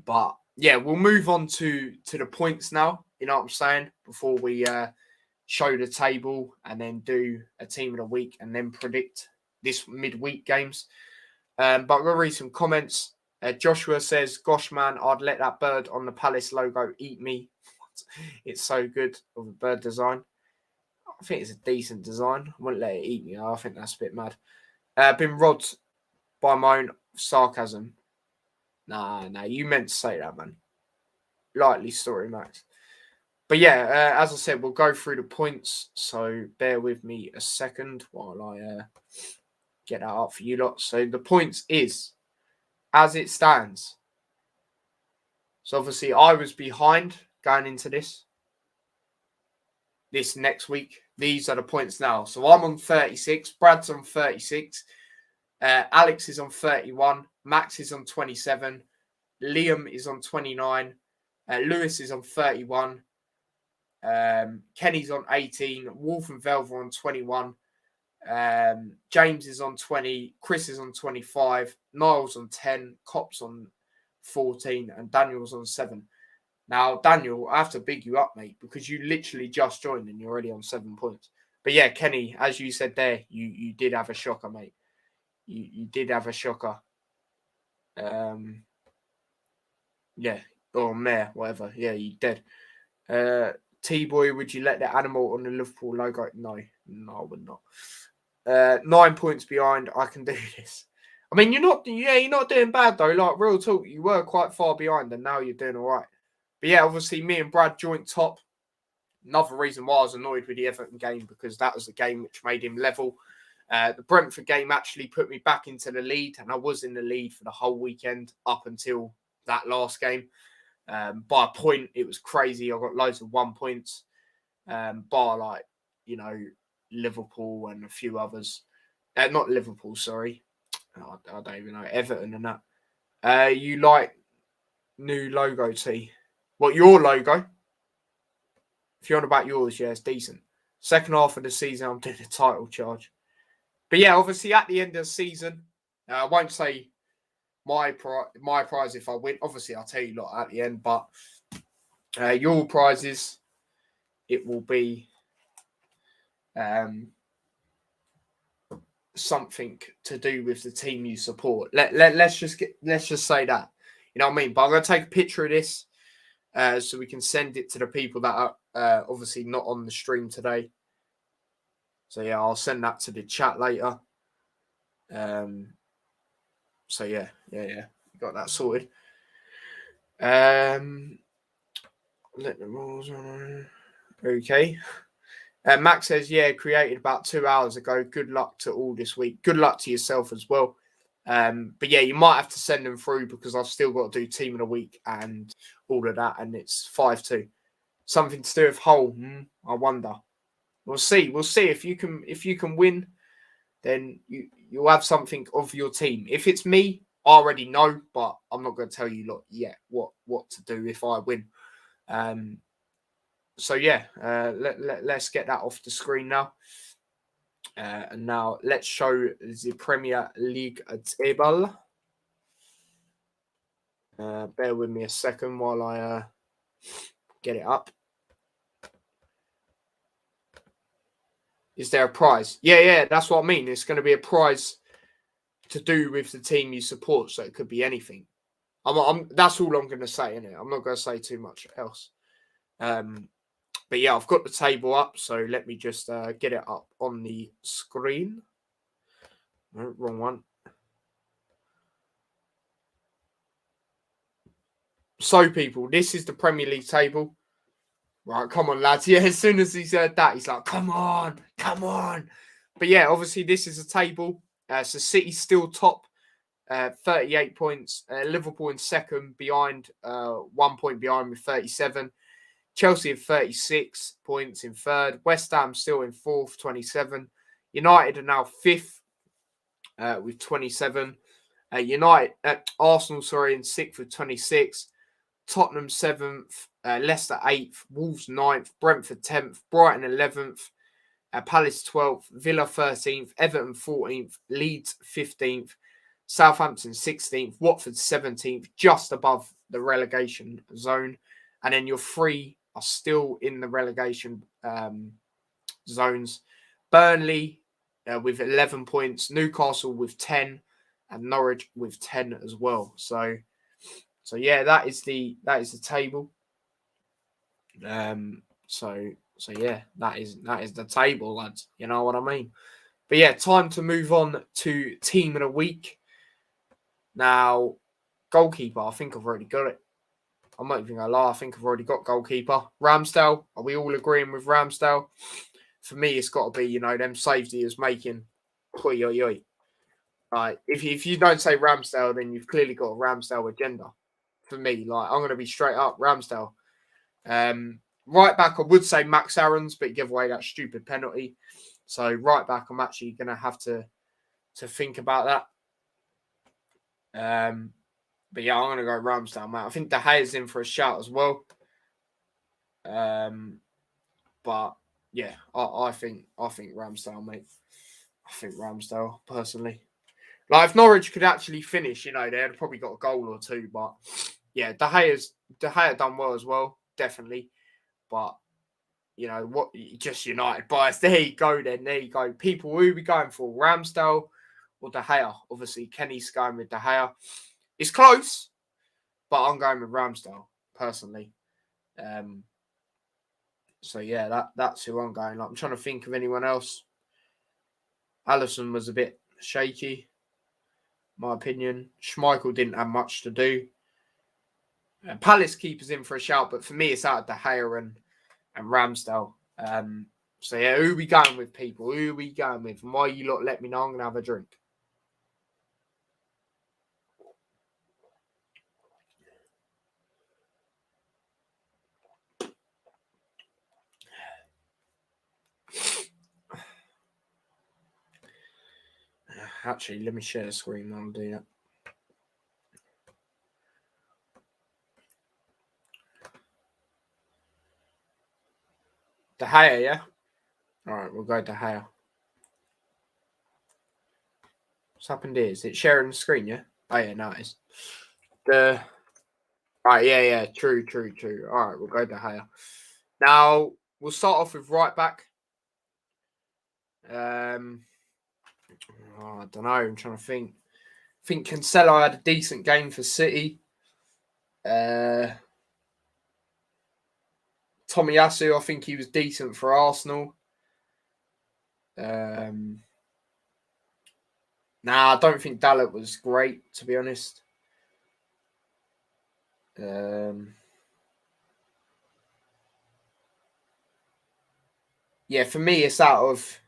But, yeah, we'll move on to the points now. You know what I'm saying? Before we show the table and then do a team of the week and then predict this midweek games. But I'm going to read some comments. Joshua says, gosh, man, I'd let that bird on the Palace logo eat me. It's so good of a bird design. I think it's a decent design. I wouldn't let it eat me. I think that's a bit mad. Been robbed by my own sarcasm. Nah, you meant to say that, man. Likely story, Max. But yeah, as I said, we'll go through the points. So bear with me a second while I get that up for you lot. So the points is, as it stands. So obviously I was behind going into this next week. These are the points now. So I'm on 36. Brad's on 36. Alex is on 31. Max is on 27. Liam is on 29. Lewis is on 31. Kenny's on 18. Wolf and Velva on 21. James is on 20. Chris is on 25. Niall's on 10. Cop's on 14. And Daniel's on 7. Now, Daniel, I have to big you up, mate, because you literally just joined and you're already on 7 points. But yeah, Kenny, as you said there, you did have a shocker, mate. You did have a shocker. Yeah, or mare, whatever. Yeah, you did. T-Boy, would you let the animal on the Liverpool logo? No, I would not. 9 points behind. I can do this. I mean, you're not doing bad though. Like, real talk, you were quite far behind, and now you're doing all right. But yeah, obviously, me and Brad joint top. Another reason why I was annoyed with the Everton game, because that was the game which made him level. The Brentford game actually put me back into the lead, and I was in the lead for the whole weekend up until that last game. By a point, it was crazy. I got loads of 1 points, bar like, Liverpool and a few others. Not Liverpool, sorry. I don't even know. Everton and that. You like new logo, T? What, your logo? If you're on about yours, yeah, it's decent. Second half of the season, I'm doing a title charge. But yeah, obviously at the end of the season, I won't say my prize if I win. Obviously, I'll tell you lot at the end, but your prizes, it will be something to do with the team you support. Let's just say that. You know what I mean? But I'm going to take a picture of this so we can send it to the people that are obviously not on the stream today. So yeah, I'll send that to the chat later. So yeah, got that sorted. Let the rules on. Okay. Max says, yeah, created about 2 hours ago. Good luck to all this week. Good luck to yourself as well. But yeah, you might have to send them through because I've still got to do team of the week and all of that, and it's 5-2. Something to do with Hull. I wonder. We'll see. If you can win, then you'll have something of your team. If it's me, I already know, but I'm not going to tell you lot yet what to do if I win. So yeah, let's get that off the screen now. And now let's show the Premier League table. Bear with me a second while I get it up. Is there a prize? Yeah, that's what I mean. It's going to be a prize to do with the team you support, so it could be anything. That's all I'm going to say, innit? I'm not going to say too much else. But yeah, I've got the table up, so let me just get it up on the screen. No, wrong one. So, people, this is the Premier League table. Right, come on, lads. Yeah, as soon as he said that, he's like, come on. But yeah, obviously, this is a table. So, City's still top, 38 points. Liverpool in second, behind, 1 point behind with 37. Chelsea have 36 points in third. West Ham still in fourth, 27. United are now fifth with 27. Arsenal, in sixth with 26. Tottenham 7th, Leicester 8th, Wolves 9th, Brentford 10th, Brighton 11th, Palace 12th, Villa 13th, Everton 14th, Leeds 15th, Southampton 16th, Watford 17th, just above the relegation zone. And then your three are still in the relegation zones. Burnley with 11 points, Newcastle with 10, and Norwich with 10 as well. So yeah, that is the table. So yeah, that is the table, lads. You know what I mean? But yeah, time to move on to team of the week. Now, goalkeeper, I think I've already got it. I'm not even gonna lie, I think I've already got goalkeeper. Ramsdale, are we all agreeing with Ramsdale? For me, it's got to be, them saves he is making. Oi. If you don't say Ramsdale, then you've clearly got a Ramsdale agenda. For me, I'm going to be straight up Ramsdale. Right back, I would say Max Aarons, but he gave away that stupid penalty. So right back, I'm actually going to have to think about that. But yeah, I'm going to go Ramsdale, mate. I think De Gea's in for a shout as well. But yeah, I think Ramsdale, mate. I think Ramsdale, personally. If Norwich could actually finish, they'd have probably got a goal or two. But yeah, De Gea done well as well, definitely. But what? Just United bias. There you go. People, who are we going for? Ramsdale or De Gea? Obviously, Kenny's going with De Gea. It's close, but I'm going with Ramsdale personally. So yeah, that's who I'm going. Like, I'm trying to think of anyone else. Alisson was a bit shaky, my opinion. Schmeichel didn't have much to do. Palace keepers in for a shout, but for me, it's out of De Gea and Ramsdale. So yeah, who are we going with, people? Who are we going with? And while you lot let me know, I'm going to have a drink. Actually, let me share the screen while I'm doing that. De Gea, yeah? All right, we'll go De Gea. What's happened here? Is it sharing the screen, yeah? Oh, yeah, no, it is. Right, yeah, true. All right, we'll go De Gea. Now, we'll start off with right back. I don't know. I'm trying to think. I think Cancelo had a decent game for City. Tomiyasu, I think he was decent for Arsenal. I don't think Dalot was great, to be honest. Yeah, for me, it's out of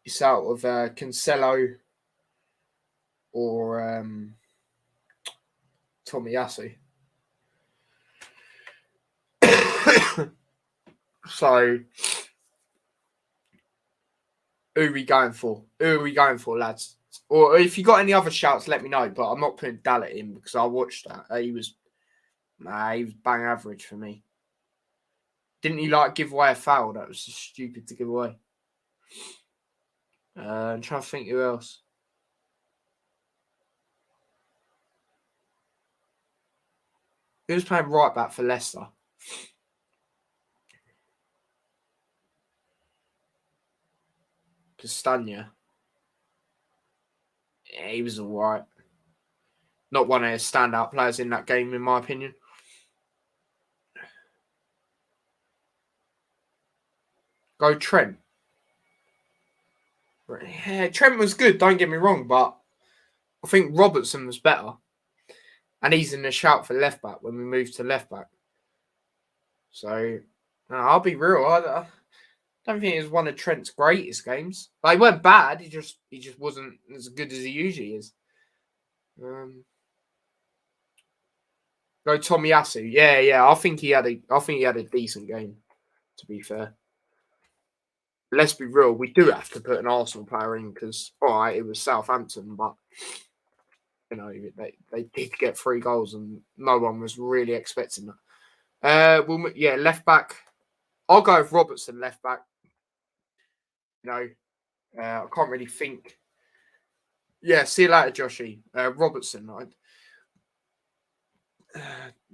Cancelo or Tomiyasu. So, who are we going for? Who are we going for, lads? Or if you got any other shouts, let me know. But I'm not putting Dalot in because I watched that. He was bang average for me. Didn't he give away a foul? That was just stupid to give away. I'm trying to think who else. Who was playing right back for Leicester? Castagna. Yeah, he was all right. Not one of his standout players in that game, in my opinion. Go Trent. Yeah, Trent was good, don't get me wrong, but I think Robertson was better. And he's in the shout for left back when we move to left back. So, I'll be real. I don't think it was one of Trent's greatest games. He weren't bad. He just wasn't as good as he usually is. Go Tomiyasu. Yeah. I think he had a decent game, to be fair. Let's be real, we do have to put an Arsenal player in because, all right, it was Southampton, but they did get 3 goals and no one was really expecting that. Left back. I'll go with Robertson left back. I can't really think. Yeah, see you later, Joshy. Robertson.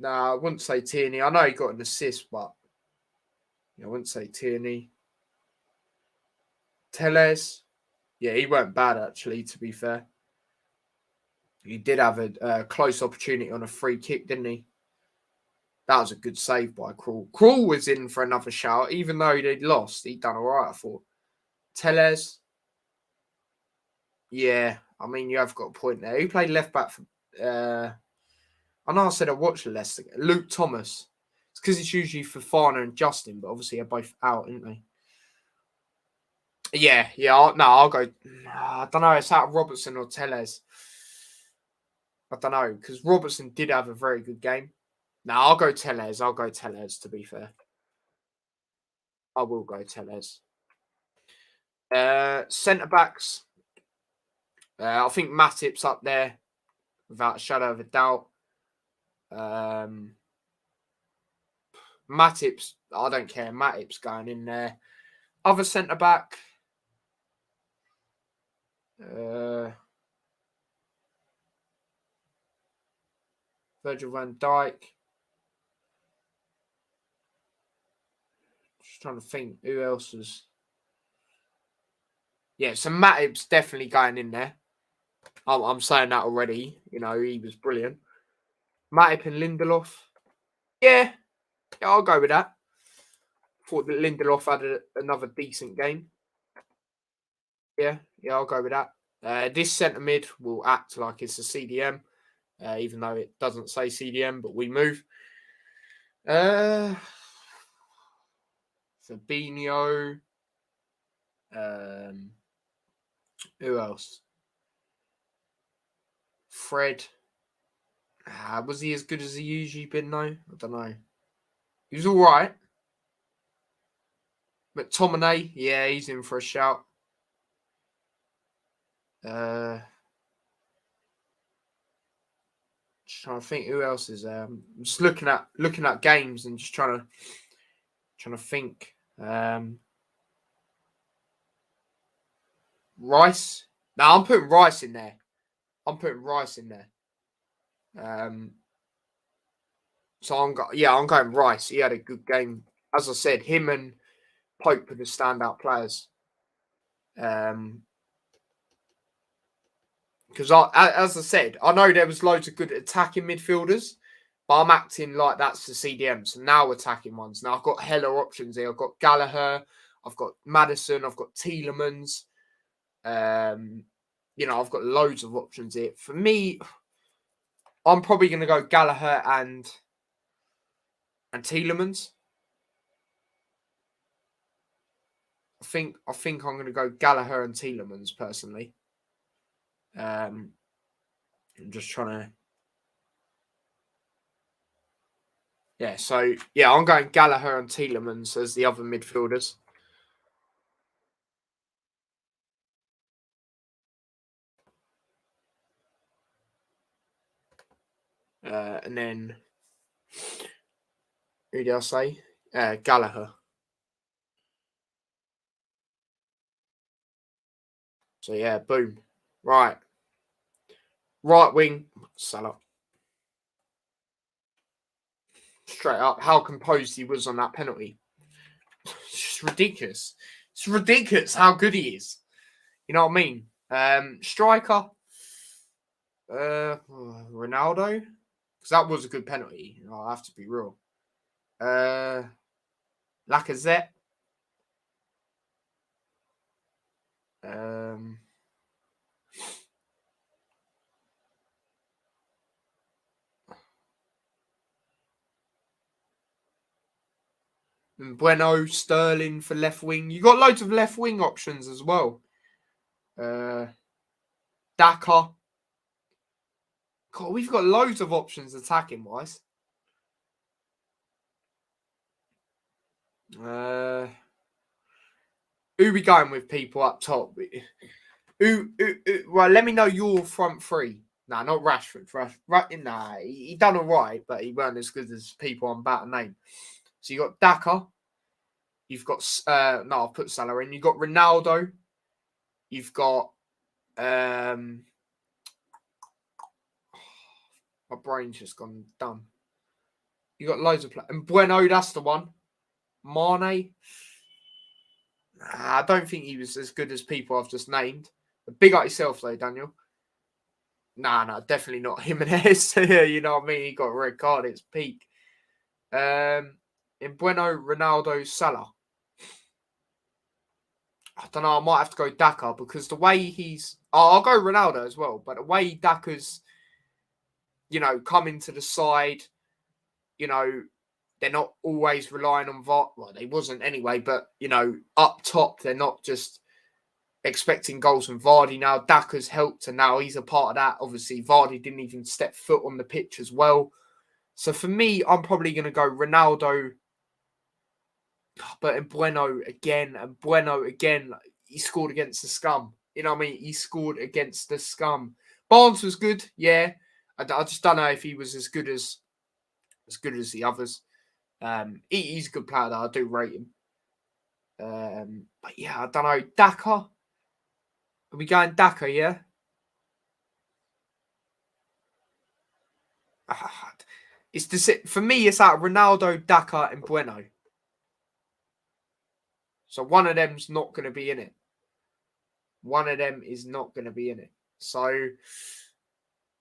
I wouldn't say Tierney. I know he got an assist, but I wouldn't say Tierney. Telles. Yeah, he weren't bad, actually, to be fair. He did have a close opportunity on a free kick, didn't he? That was a good save by Krul. Krul was in for another shout, even though they'd lost. He'd done all right, I thought. Telles. Yeah, I mean, you have got a point there. Who played left back for... I know I said I watched Leicester. Luke Thomas. It's because it's usually Fofana and Justin, but obviously they're both out, aren't they? Yeah. I'll go... I don't know. It's out of Robertson or Telles. I don't know, because Robertson did have a very good game. I'll go Telles. To be fair. I will go Telles. Centre-backs. I think Matip's up there, without a shadow of a doubt. Matip's, I don't care. Matip's going in there. Other centre-back. Virgil van Dijk. Just trying to think who else was. Yeah, so Matip's definitely going in there. I'm saying that already. He was brilliant. Matip and Lindelof. Yeah, I'll go with that. Thought that Lindelof had another decent game. Yeah, I'll go with that. This centre mid will act like it's a CDM, even though it doesn't say CDM, but we move. Fabinho. Who else? Fred. Was he as good as he usually been, though? I don't know. He was all right. McTominay, yeah, he's in for a shout. Just trying to think who else is there. I'm just looking at games and just trying to think. Rice. No, I'm putting Rice in there. So I'm going Rice. He had a good game. As I said, him and Pope were the standout players. Because as I said, I know there was loads of good attacking midfielders, but I'm acting like that's the CDM. So now attacking ones. Now I've got hella options here. I've got Gallagher, I've got Maddison, I've got Tielemans. I've got loads of options here. For me, I'm probably going to go Gallagher and Tielemans. I think I'm going to go Gallagher and Tielemans personally. I'm just trying to. Yeah, so I'm going Gallagher and Tielemans as the other midfielders. And then who did I say? Gallagher. So yeah, boom. Right wing, Salah. Straight up, how composed he was on that penalty. It's just ridiculous. It's ridiculous how good he is. You know what I mean? Striker, Ronaldo, because that was a good penalty. I have to be real. Lacazette. Bueno, Sterling for left wing. You got loads of left wing options as well. Daka. God, we've got loads of options attacking wise. Who we going with, people up top? Well, let me know your front three. Nah, not Rashford. Nah, he done all right, but he weren't as good as people I'm about to name. So you got Daka. You've got I'll put Salah in. You've got Ronaldo. You've got my brain's just gone dumb. You got loads of players. And Bueno, that's the one. Mane. I don't think he was as good as people I've just named. Big up yourself though, Daniel. Nah, definitely not Jimenez. You know what I mean? He got a red card. It's peak. In Bueno, Ronaldo, Salah. I don't know. I might have to go Daka because the way he's. I'll go Ronaldo as well, but the way Daka's, coming to the side, they're not always relying on VAR. Well, they wasn't anyway, but, up top, they're not just expecting goals from Vardy. Now, Daka's helped, and now he's a part of that. Obviously, Vardy didn't even step foot on the pitch as well. So for me, I'm probably going to go Ronaldo. But in Bueno again, he scored against the scum. You know what I mean? He scored against the scum. Barnes was good, yeah. I just don't know if he was as good as the others. He's a good player, though. I do rate him. But yeah, I don't know. Daka? Are we going Daka, yeah? For me, it's like Ronaldo, Daka, and Bueno. So one of them's not going to be in it. One of them is not going to be in it. So,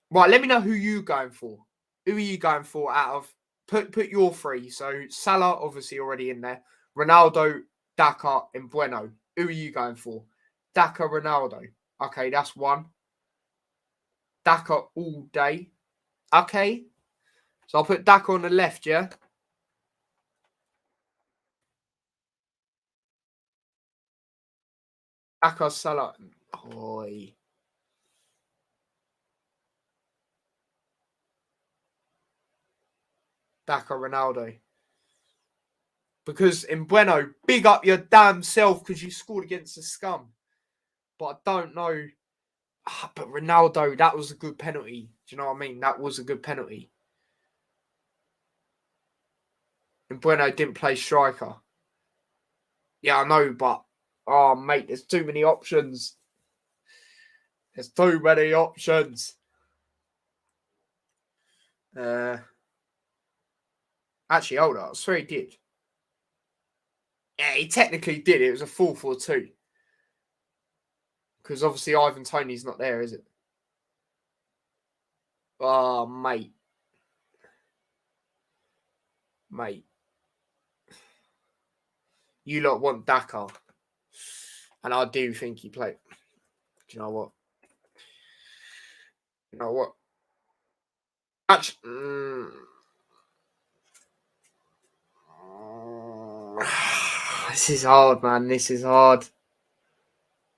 right, let me know who you're going for. Who are you going for out of... Put your three. So Salah, obviously, already in there. Ronaldo, Daka, and Bueno. Who are you going for? Daka, Ronaldo. Okay, that's one. Daka all day. Okay. So I'll put Daka on the left, yeah? Daka, Salah. Oi. Daka, Ronaldo. Because in Bueno, big up your damn self because you scored against the scum. But I don't know. But Ronaldo, that was a good penalty. Do you know what I mean? That was a good penalty. And Bueno didn't play striker. Yeah, I know, but oh mate, there's too many options. There's too many options. Actually, hold on. I swear he did. Yeah, he technically did. It was a 4-4-2. Because obviously Ivan Toney's not there, is it? Oh, mate. Mate. You lot want Daka. And I do think he played. Do you know what? You know what? Actually, this is hard, man. This is hard.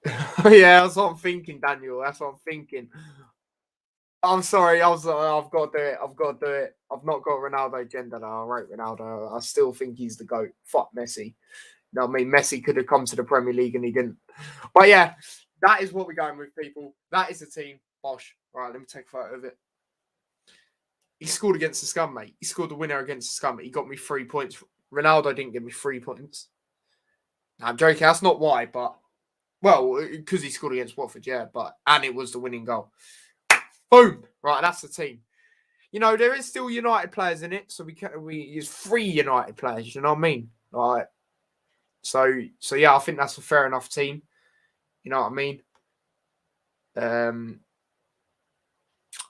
Yeah, that's what I'm thinking, Daniel. That's what I'm thinking. I'm sorry. I've got to do it. I've got to do it. I've not got Ronaldo agenda now. I rate Ronaldo. I still think he's the GOAT. Fuck Messi. You know what I mean? Messi could have come to the Premier League and he didn't. But yeah, that is what we're going with, people. That is the team. Bosh. All right, let me take a photo of it. He scored against the scum, mate. He scored the winner against the scum. He got me 3 points. Ronaldo didn't give me 3 points. No, I'm joking. That's not why, but well, because he scored against Watford, yeah. And it was the winning goal. Boom. Right, that's the team. You know, there is still United players in it, so we use 3 United players. You know what I mean? Right. So yeah, I think that's a fair enough team. You know what I mean?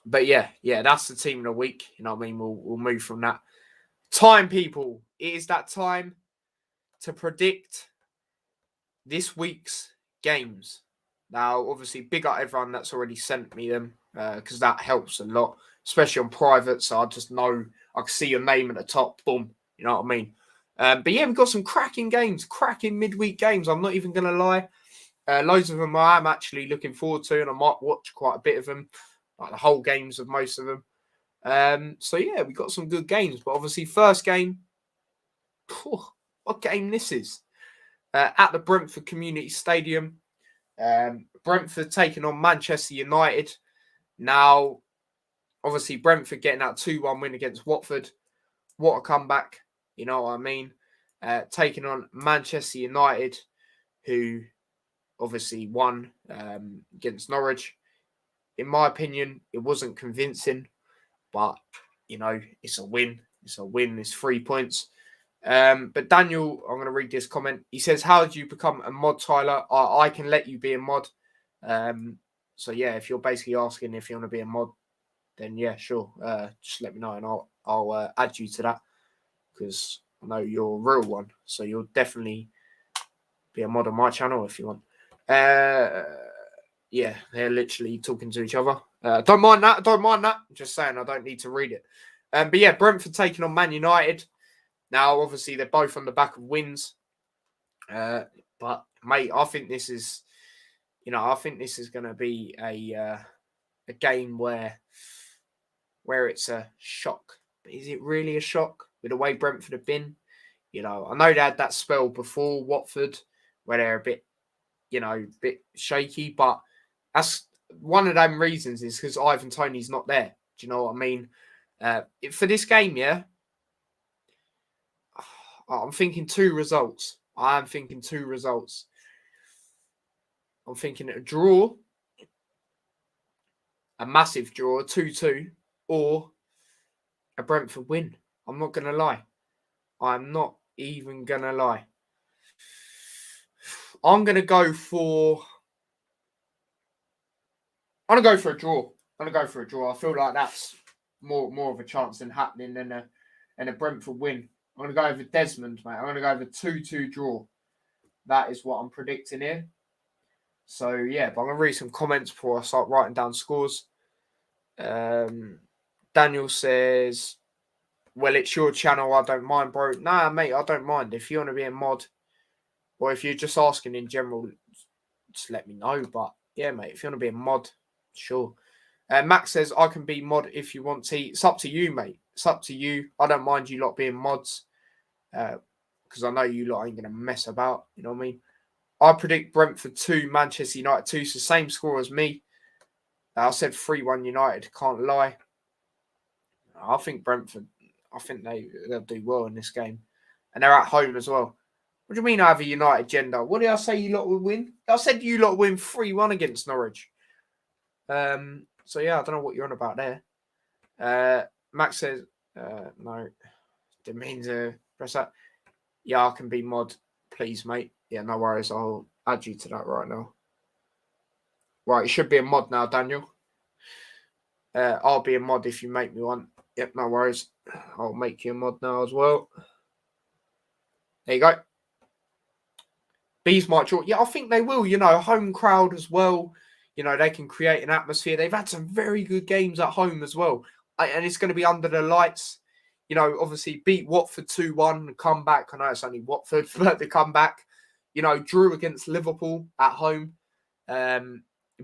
But yeah, that's the team of the week. You know what I mean? We'll move from that. Time, people. It is that time to predict this week's games. Now, obviously, big up everyone that's already sent me them because that helps a lot, especially on private. So I just know I can see your name at the top. Boom. You know what I mean? But yeah, we've got some cracking games, cracking midweek games. I'm not even going to lie. Loads of them I am actually looking forward to, and I might watch quite a bit of them, like the whole games of most of them. So yeah, we got some good games. But obviously, first game, what game this is? At the Brentford Community Stadium. Brentford taking on Manchester United. Now, obviously, Brentford getting that 2-1 win against Watford. What a comeback. You know what I mean? Taking on Manchester United, who obviously won against Norwich. In my opinion, it wasn't convincing, but, you know, it's a win. It's a win. It's 3 points. But Daniel, I'm going to read this comment. He says, how did you become a mod, Tyler? I can let you be a mod. So, yeah, if you're basically asking if you want to be a mod, then, yeah, sure. Just let me know and I'll add you to that because I know you're a real one. So you'll definitely be a mod on my channel if you want. Yeah, they're literally talking to each other. Don't mind that. I'm just saying I don't need to read it. But, yeah, Brentford taking on Man United. Now, obviously, they're both on the back of wins. But, mate, I think this is, going to be a game where it's a shock. But is it really a shock with the way Brentford have been? You know, I know they had that spell before Watford where they're a bit shaky, but that's one of them reasons is because Ivan Toney's not there. Do you know what I mean? For this game, yeah, I'm thinking 2 results. I'm thinking a draw, a massive draw, 2-2, or a Brentford win. I'm not going to lie. I'm not even going to lie. I'm going to go for a draw. I feel like that's more of a chance than happening than a Brentford win. I'm going to go over Desmond, mate. I'm going to go over 2-2 draw. That is what I'm predicting here. So, yeah, but I'm going to read some comments before I start writing down scores. Daniel says, well, it's your channel. I don't mind, bro. Nah, mate, I don't mind. If you want to be a mod, or if you're just asking in general, just let me know. But, yeah, mate, if you want to be a mod, sure. Max says, I can be mod if you want to. It's up to you, mate. It's up to you. I don't mind you lot being mods. Because I know you lot ain't going to mess about. You know what I mean? I predict Brentford 2, Manchester United 2. It's the same score as me. I said 3-1 United. Can't lie. I think Brentford, I think they'll do well in this game. And they're at home as well. What do you mean I have a United agenda? What did I say you lot would win? I said you lot win 3-1 against Norwich. So, yeah, I don't know what you're on about there. Max says, no, didn't mean to press that. Yeah, I can be mod, please, mate. Yeah, no worries. I'll add you to that right now. Right, it should be a mod now, Daniel. I'll be a mod if you make me one. Yep, no worries. I'll make you a mod now as well. There you go. Bees might draw. Yeah, I think they will. You know, home crowd as well. You know, they can create an atmosphere. They've had some very good games at home as well. And it's going to be under the lights. You know, obviously beat Watford 2-1, come back. I know it's only Watford, but the comeback. You know, drew against Liverpool at home.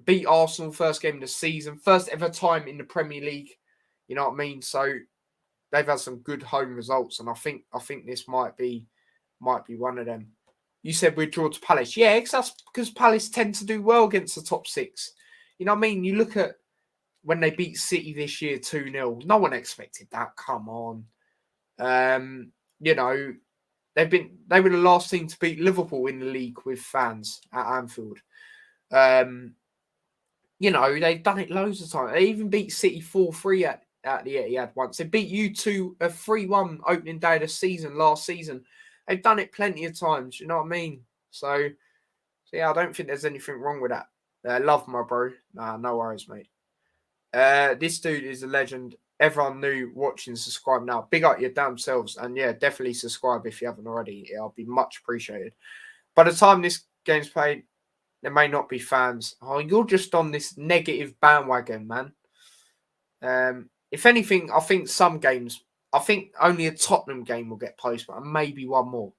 Beat Arsenal first game of the season. First ever time in the Premier League. You know what I mean? So they've had some good home results. And I think this might be one of them. You said we'd draw to Palace. Yeah, that's because Palace tend to do well against the top six. You know what I mean? You look at when they beat City this year 2-0. No one expected that. Come on. You know, they were the last team to beat Liverpool in the league with fans at Anfield. You know, they've done it loads of times. They even beat City 4-3 at the Etihad once. They beat you 3-1 opening day of the season last season. They've done it plenty of times, you know what I mean? So yeah, I don't think there's anything wrong with that. Love my bro. Nah, no worries, mate. This dude is a legend. Everyone new, watching, subscribe now. Big up your damn selves. And yeah, definitely subscribe if you haven't already. I'll be much appreciated. By the time this game's played, there may not be fans. Oh, you're just on this negative bandwagon, man. If anything, I think some games, I think only a Tottenham game will get postponed, and maybe one more.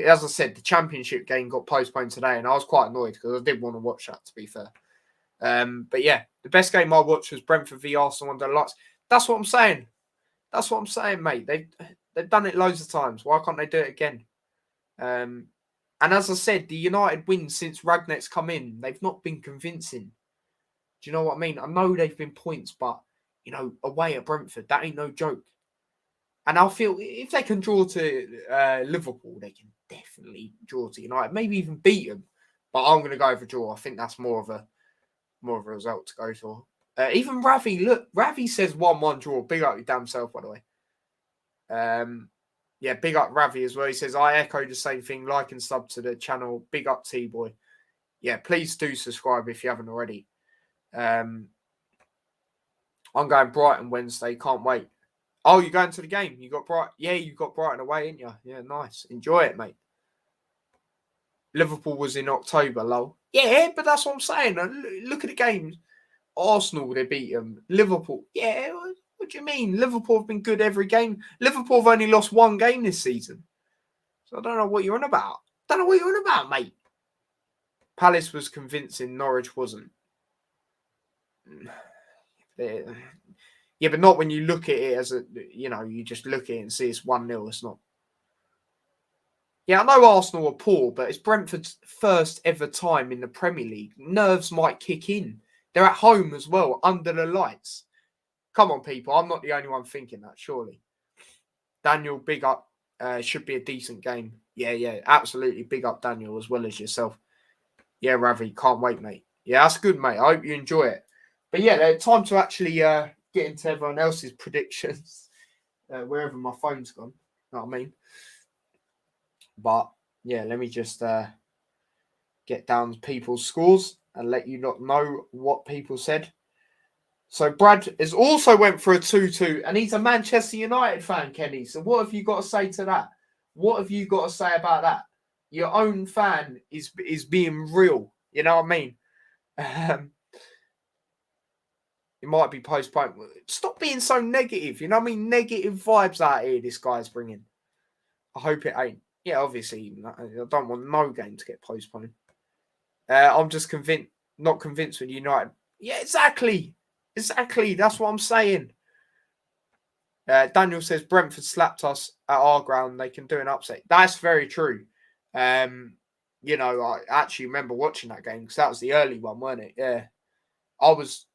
As I said, the Championship game got postponed today, and I was quite annoyed because I did want to watch that, to be fair. But yeah, the best game I watched was Brentford v Arsenal under the lights. That's what I'm saying. That's what I'm saying, mate. They've done it loads of times. Why can't they do it again? And as I said, the United wins since Ragnet's come in, they've not been convincing. Do you know what I mean? I know they've been points, but, you know, away at Brentford, that ain't no joke. And I feel if they can draw to Liverpool, they can definitely draw to United, maybe even beat them. But I'm going to go for draw. I think that's more of a result to go for. Even Ravi, look, Ravi says 1-1 draw. Big up your damn self, by the way. Yeah, big up Ravi as well. He says, I echo the same thing. Like and sub to the channel. Big up T-Boy. Yeah, please do subscribe if you haven't already. I'm going Brighton Wednesday. Can't wait. Oh, you're going to the game? You got Brighton? Yeah, you got Brighton away, ain't you? Yeah, nice. Enjoy it, mate. Liverpool was in October, lol. Yeah, but that's what I'm saying. Look at the games. Arsenal, they beat them. Liverpool, yeah. What do you mean? Liverpool have been good every game. Liverpool have only lost one game this season. So I don't know what you're on about. Mate. Palace was convincing. Norwich wasn't. Yeah, but not when you look at it as you just look at it and see it's 1-0. It's not. Yeah, I know Arsenal are poor, but it's Brentford's first ever time in the Premier League. Nerves might kick in. They're at home as well, under the lights. Come on, people. I'm not the only one thinking that, surely. Daniel, big up. Should be a decent game. Yeah, absolutely. Big up, Daniel, as well as yourself. Yeah, Ravi, can't wait, mate. Yeah, that's good, mate. I hope you enjoy it. But yeah, time to actually get into everyone else's predictions. Wherever my phone's gone. You know what I mean? But yeah, let me just get down people's scores and let you not know what people said. So Brad has also went for a 2-2, and he's a Manchester United fan, Kenny. So what have you got to say to that? What have you got to say about that? Your own fan is being real. You know what I mean? It might be postponed. Stop being so negative. You know what I mean? Negative vibes out here this guy's bringing. I hope it ain't. Yeah, obviously, I don't want no game to get postponed. I'm just not convinced with United. Yeah, exactly. Exactly. That's what I'm saying. Daniel says Brentford slapped us at our ground. They can do an upset. That's very true. You know, I actually remember watching that game because that was the early one, wasn't it? Yeah. I was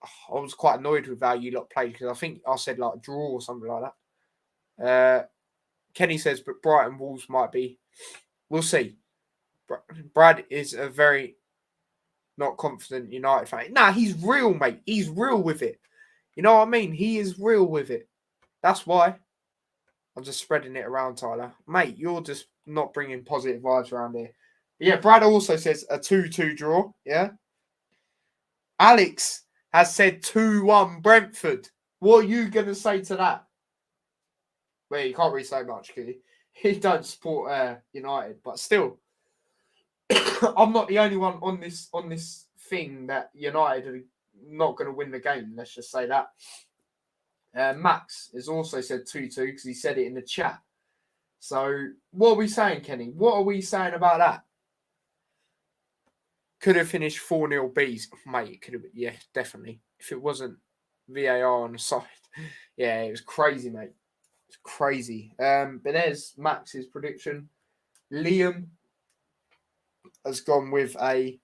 quite annoyed with how you lot played because I think I said like a draw or something like that. Kenny says, but Brighton Wolves might be. We'll see. Brad is a very not confident United fan. Nah, he's real, mate. He's real with it. You know what I mean? He is real with it. That's why I'm just spreading it around, Tyler. Mate, you're just not bringing positive vibes around here. But yeah, Brad also says a 2-2 draw. Yeah. Alex has said 2-1 Brentford. What are you going to say to that? Well, you can't really say much, can you? He don't support United, but still, I'm not the only one on this thing that United are not going to win the game. Let's just say that. Max has also said 2-2 because he said it in the chat. So, what are we saying, Kenny? What are we saying about that? Could have finished 4-0 Bs. Mate, it could have been. Yeah, definitely. If it wasn't VAR on the side. Yeah, it was crazy, mate. It's crazy. But there's Max's prediction. Liam has gone with a...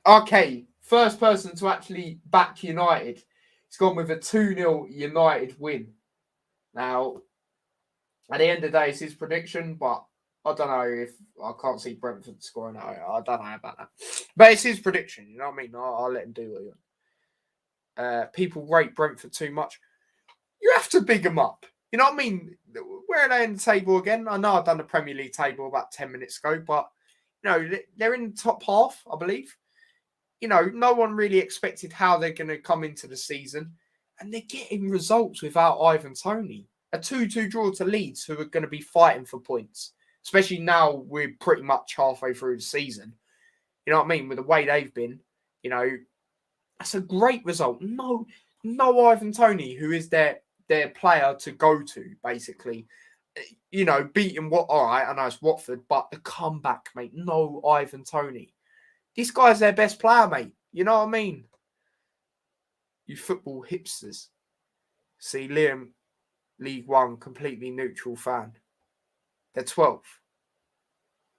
Okay, first person to actually back United. He's gone with a 2-0 United win. Now, at the end of the day, it's his prediction, but I don't know if I can't see Brentford scoring. I don't know about that. But it's his prediction, you know what I mean? I'll let him do what he wants. People rate Brentford too much. You have to big them up. You know what I mean? Where are they in the table again? I know I've done the Premier League table about 10 minutes ago, but, you know, they're in the top half, I believe. You know, no one really expected how they're going to come into the season. And they're getting results without Ivan Toney. A 2-2 draw to Leeds, who are going to be fighting for points. Especially now we're pretty much halfway through the season. You know what I mean? With the way they've been, you know, that's a great result. No Ivan Toney, who is their player to go to, basically. You know, beating all right, I know it's Watford, but the comeback, mate. No Ivan Toney. This guy's their best player, mate. You know what I mean? You football hipsters. See, Liam, League One, completely neutral fan. They're 12th.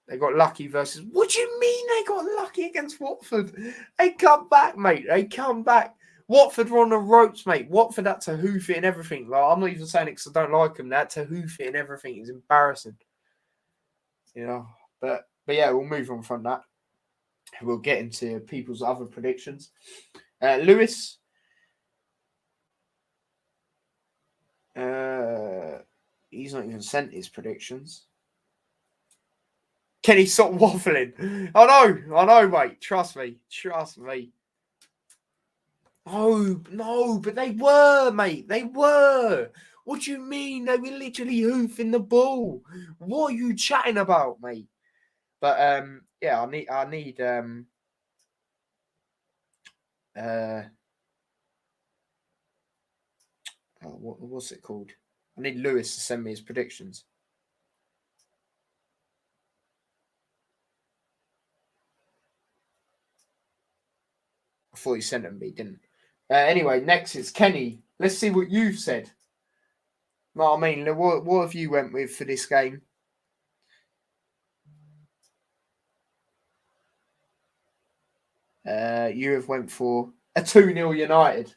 They got lucky versus... What do you mean they got lucky against Watford? They come back, mate. They come back. Watford were on the ropes, mate. Watford had to hoof it and everything. Like, I'm not even saying it because I don't like them. They had to hoof it and everything. It's embarrassing. You know? But yeah, we'll move on from that. We'll get into people's other predictions. Lewis... he's not even sent his predictions. Kenny stop waffling. I know, mate. Trust me. No, but they were, mate. They were. What do you mean? They were literally hoofing the ball. What are you chatting about, mate? But yeah, I need what's it called? I need Lewis to send me his predictions. I thought he sent them, but he didn't. Anyway, next is Kenny. Let's see what you've said. No, I mean, what have you went with for this game? You have went for a 2-0 United.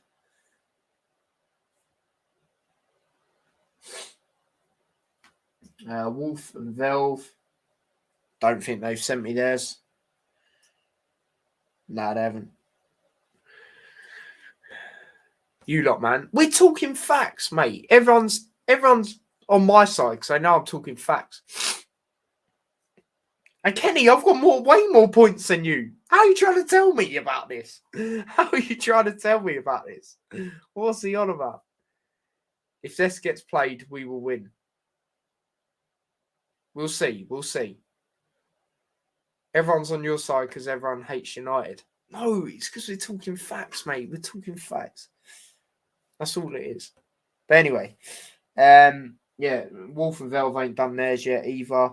Wolf and Velve. Don't think they've sent me theirs. No, they haven't. You lot, man. We're talking facts, mate. Everyone's on my side because I know I'm talking facts. And Kenny, I've got way more points than you. How are you trying to tell me about this? How are you trying to tell me about this? What's he on about? If this gets played, we will win. We'll see. We'll see. Everyone's on your side because everyone hates United. No, it's because we're talking facts, mate. We're talking facts. That's all it is. But anyway, yeah, Wolf and Velve ain't done theirs yet either.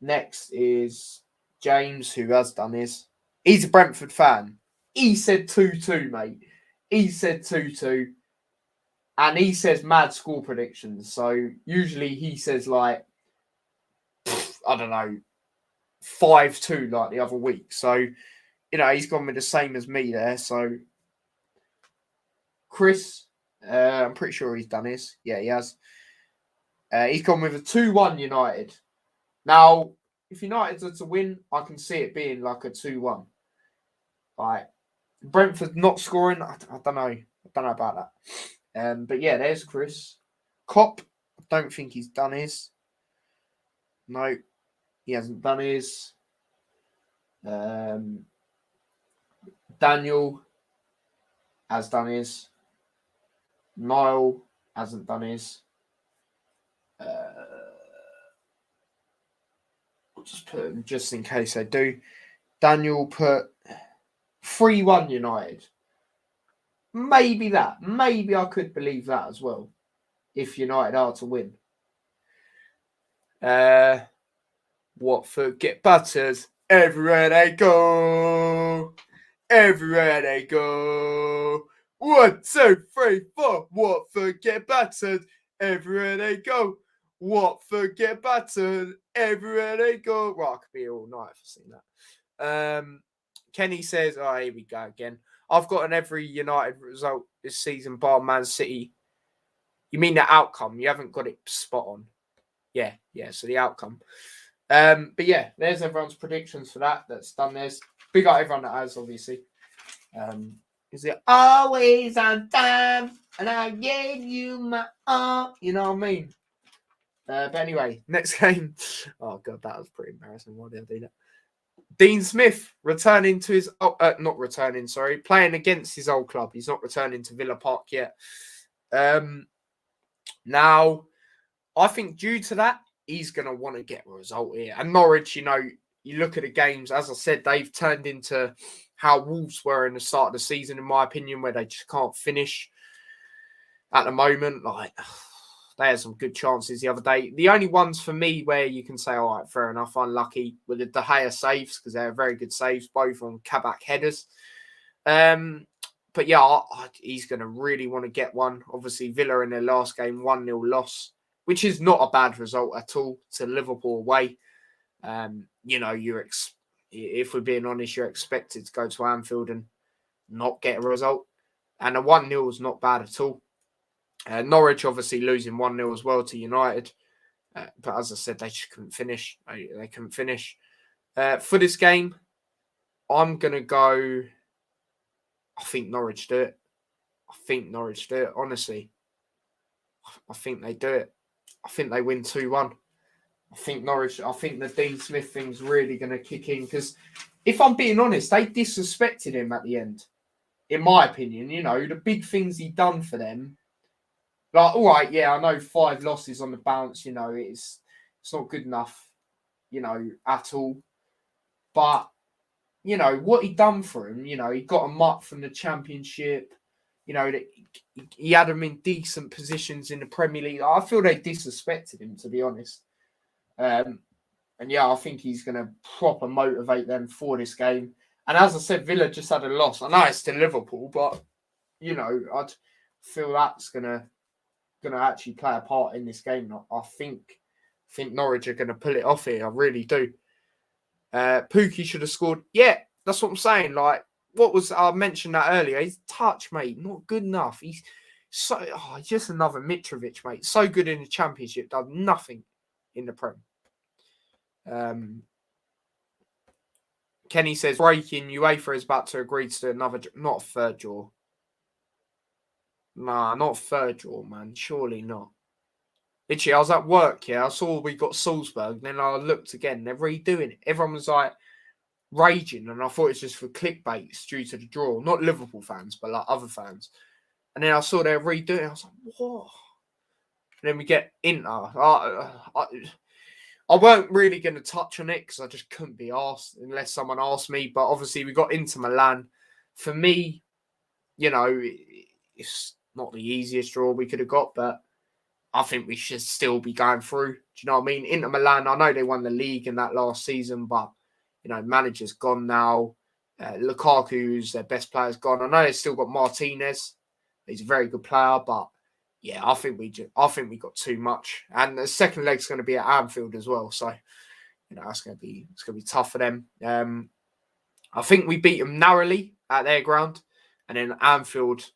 Next is James, who has done his. He's a Brentford fan. He said 2-2, mate. He said 2-2. And he says mad score predictions. So usually he says like, I don't know, 5-2 like the other week. So, you know, he's gone with the same as me there. So Chris, I'm pretty sure he's done his. Yeah, he has. He's gone with a 2-1 United. Now, if United are to win, I can see it being like a 2-1. Like, Brentford not scoring, I don't know. I don't know about that. But yeah, there's Chris. Cop, I don't think he's done his. No, he hasn't done his. Daniel has done his. Niall hasn't done his. I'll just put him just in case I do. Daniel put 3-1 United. Maybe that. Maybe I could believe that as well. If United are to win. Watford get battered. Everywhere they go. Everywhere they go. 1, 2, 3, 4. Watford get battered. Everywhere they go. Watford get battered. Everywhere they go. Well, I could be all night for seeing that. Kenny says, oh, here we go again. I've got an every United result this season, bar Man City. You mean the outcome? You haven't got it spot on. Yeah. So the outcome. But yeah, there's everyone's predictions for that. That's done. There's big up everyone that has, obviously. Is it always on time? And I gave you my all. You know what I mean? But anyway, next game. Oh god, that was pretty embarrassing. Why did I do that? Dean Smith returning to his playing against his old club. He's not returning to Villa Park yet. Now, I think due to that, he's going to want to get a result here. And Norwich, you know, you look at the games, as I said, they've turned into how Wolves were in the start of the season, in my opinion, where they just can't finish at the moment. Like, they had some good chances the other day. The only ones for me where you can say, all right, fair enough, unlucky, were the De Gea saves, because they're very good saves, both on Kabak headers. But yeah, he's going to really want to get one. Obviously, Villa in their last game, 1-0 loss, which is not a bad result at all to Liverpool away. You know, if we're being honest, you're expected to go to Anfield and not get a result. And a 1-0 is not bad at all. Norwich obviously losing 1-0 as well to United. But as I said, they just couldn't finish. They couldn't finish. For this game, I'm going to go... I think Norwich do it. Honestly. I think they do it. I think they win 2-1. I think the Dean Smith thing's really going to kick in. Because if I'm being honest, they disrespected him at the end. In my opinion, you know, the big things he done for them. Like, all right, yeah, I know 5 losses on the bounce, you know, it's not good enough, you know, at all. But, you know, what he done for him, you know, he got him up from the Championship. You know, he had him in decent positions in the Premier League. I feel they disrespected him, to be honest. And yeah, I think he's going to proper motivate them for this game. And as I said, Villa just had a loss. I know it's to Liverpool, but, you know, I'd feel that's going to actually play a part in this game. I think Norwich are going to pull it off here. I really do. Pookie should have scored. Yeah, that's what I'm saying. Like, I mentioned that earlier. His touch, mate, not good enough. He's just another Mitrovic, mate. So good in the Championship, does nothing in the Prem. Kenny says, breaking, UEFA is about to agree to another, not a third draw. Nah, not a third draw, man. Surely not. Literally, I was at work, I saw we got Salzburg, then I looked again, they're redoing it. Everyone was like raging, and I thought it's just for clickbait, it's due to the draw. Not Liverpool fans, but like other fans. And then I saw they're redoing it, I was like, what? And then we get Inter. I weren't really going to touch on it because I just couldn't be asked unless someone asked me. But obviously, we got Inter Milan. For me, it's not the easiest draw we could have got, but I think we should still be going through. Do you know what I mean? Inter Milan, I know they won the league in that last season, but, manager's gone now. Lukaku's their best player's gone. I know they've still got Martinez. He's a very good player, but yeah, I think we got too much. And the second leg's going to be at Anfield as well, so it's going to be tough for them. I think we beat them narrowly at their ground, and then Anfield,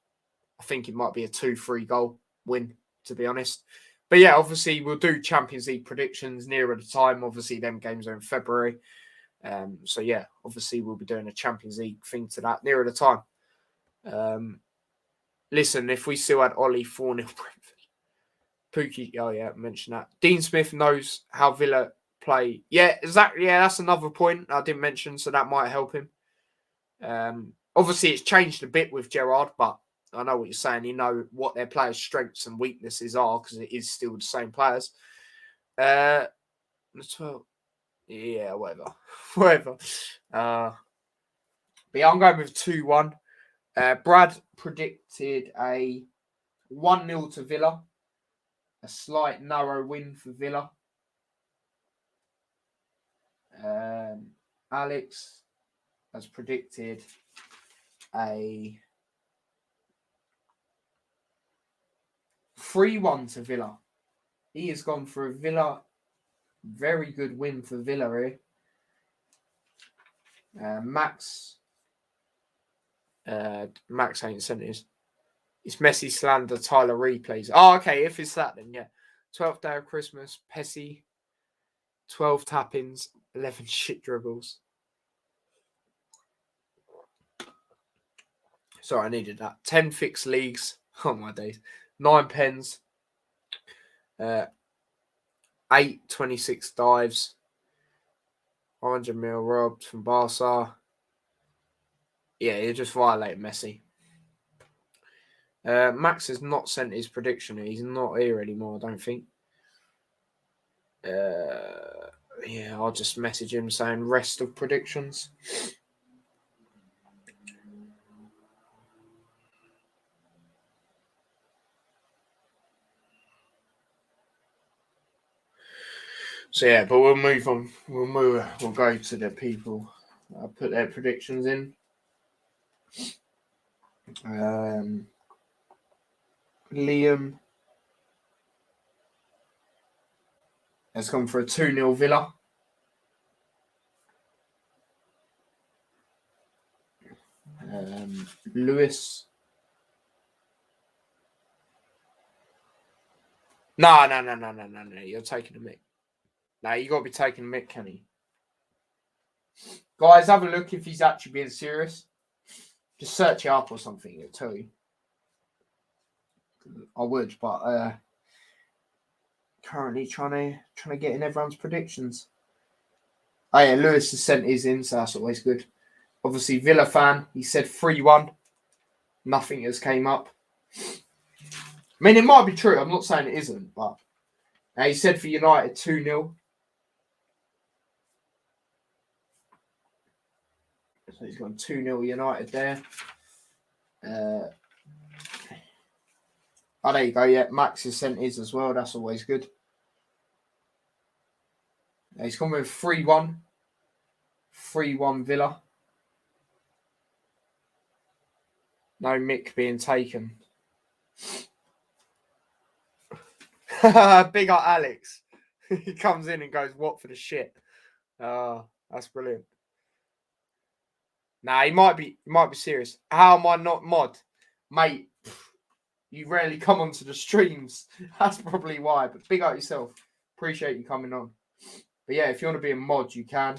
I think it might be a 2-3 goal win, to be honest. But yeah, obviously we'll do Champions League predictions nearer the time. Obviously, them games are in February. So yeah, obviously we'll be doing a Champions League thing to that nearer the time. Listen, if we still had Ollie 4-0 Pookie, oh yeah, I mentioned that. Dean Smith knows how Villa play. Yeah, exactly. Yeah, that's another point I didn't mention, so that might help him. Obviously, it's changed a bit with Gerrard, but I know what you're saying. You know what their players' strengths and weaknesses are because it is still the same players. 12. Yeah, whatever. But yeah, I'm going with 2-1. Brad predicted a 1-0 to Villa. A slight narrow win for Villa. Alex has predicted a 3-1 to Villa. He has gone for a Villa. Very good win for Villa here. Max ain't sent his. It's Messi slander, Tyler replays. Oh, okay. If it's that, then yeah. 12th day of Christmas, Pessy, 12 tap-ins, 11 shit dribbles. Sorry, I needed that. 10 fixed leagues. Oh, my days. 9 pens. 8 26 dives. 100 mil robbed from Barca. Yeah, you just violate Messi. Max has not sent his prediction. He's not here anymore, I don't think. Yeah, I'll just message him saying rest of predictions. So yeah, but we'll move on. We'll go to the people. I'll put their predictions in. Liam has gone for a 2-0 Villa. Lewis. No. You're taking a mick. No, you got to be taking a mick, Kenny. Guys, have a look if he's actually being serious. Just search it up or something, it'll tell you. I would, but currently trying to get in everyone's predictions. Oh yeah, Lewis has sent his in, so that's always good. Obviously, Villa fan, he said 3-1. Nothing has came up. I mean, it might be true. I'm not saying it isn't, but he said for United 2-0. So he's gone 2-0 United there. Oh, there you go. Yeah, Max has sent his as well. That's always good. He's gone with 3-1. 3-1 Villa. No Mick being taken. Big up Alex. He comes in and goes, what for the shit? That's brilliant. Nah, he might be serious. How am I not mod? Mate, you rarely come onto the streams. That's probably why. But big up yourself. Appreciate you coming on. But yeah, if you want to be a mod, you can.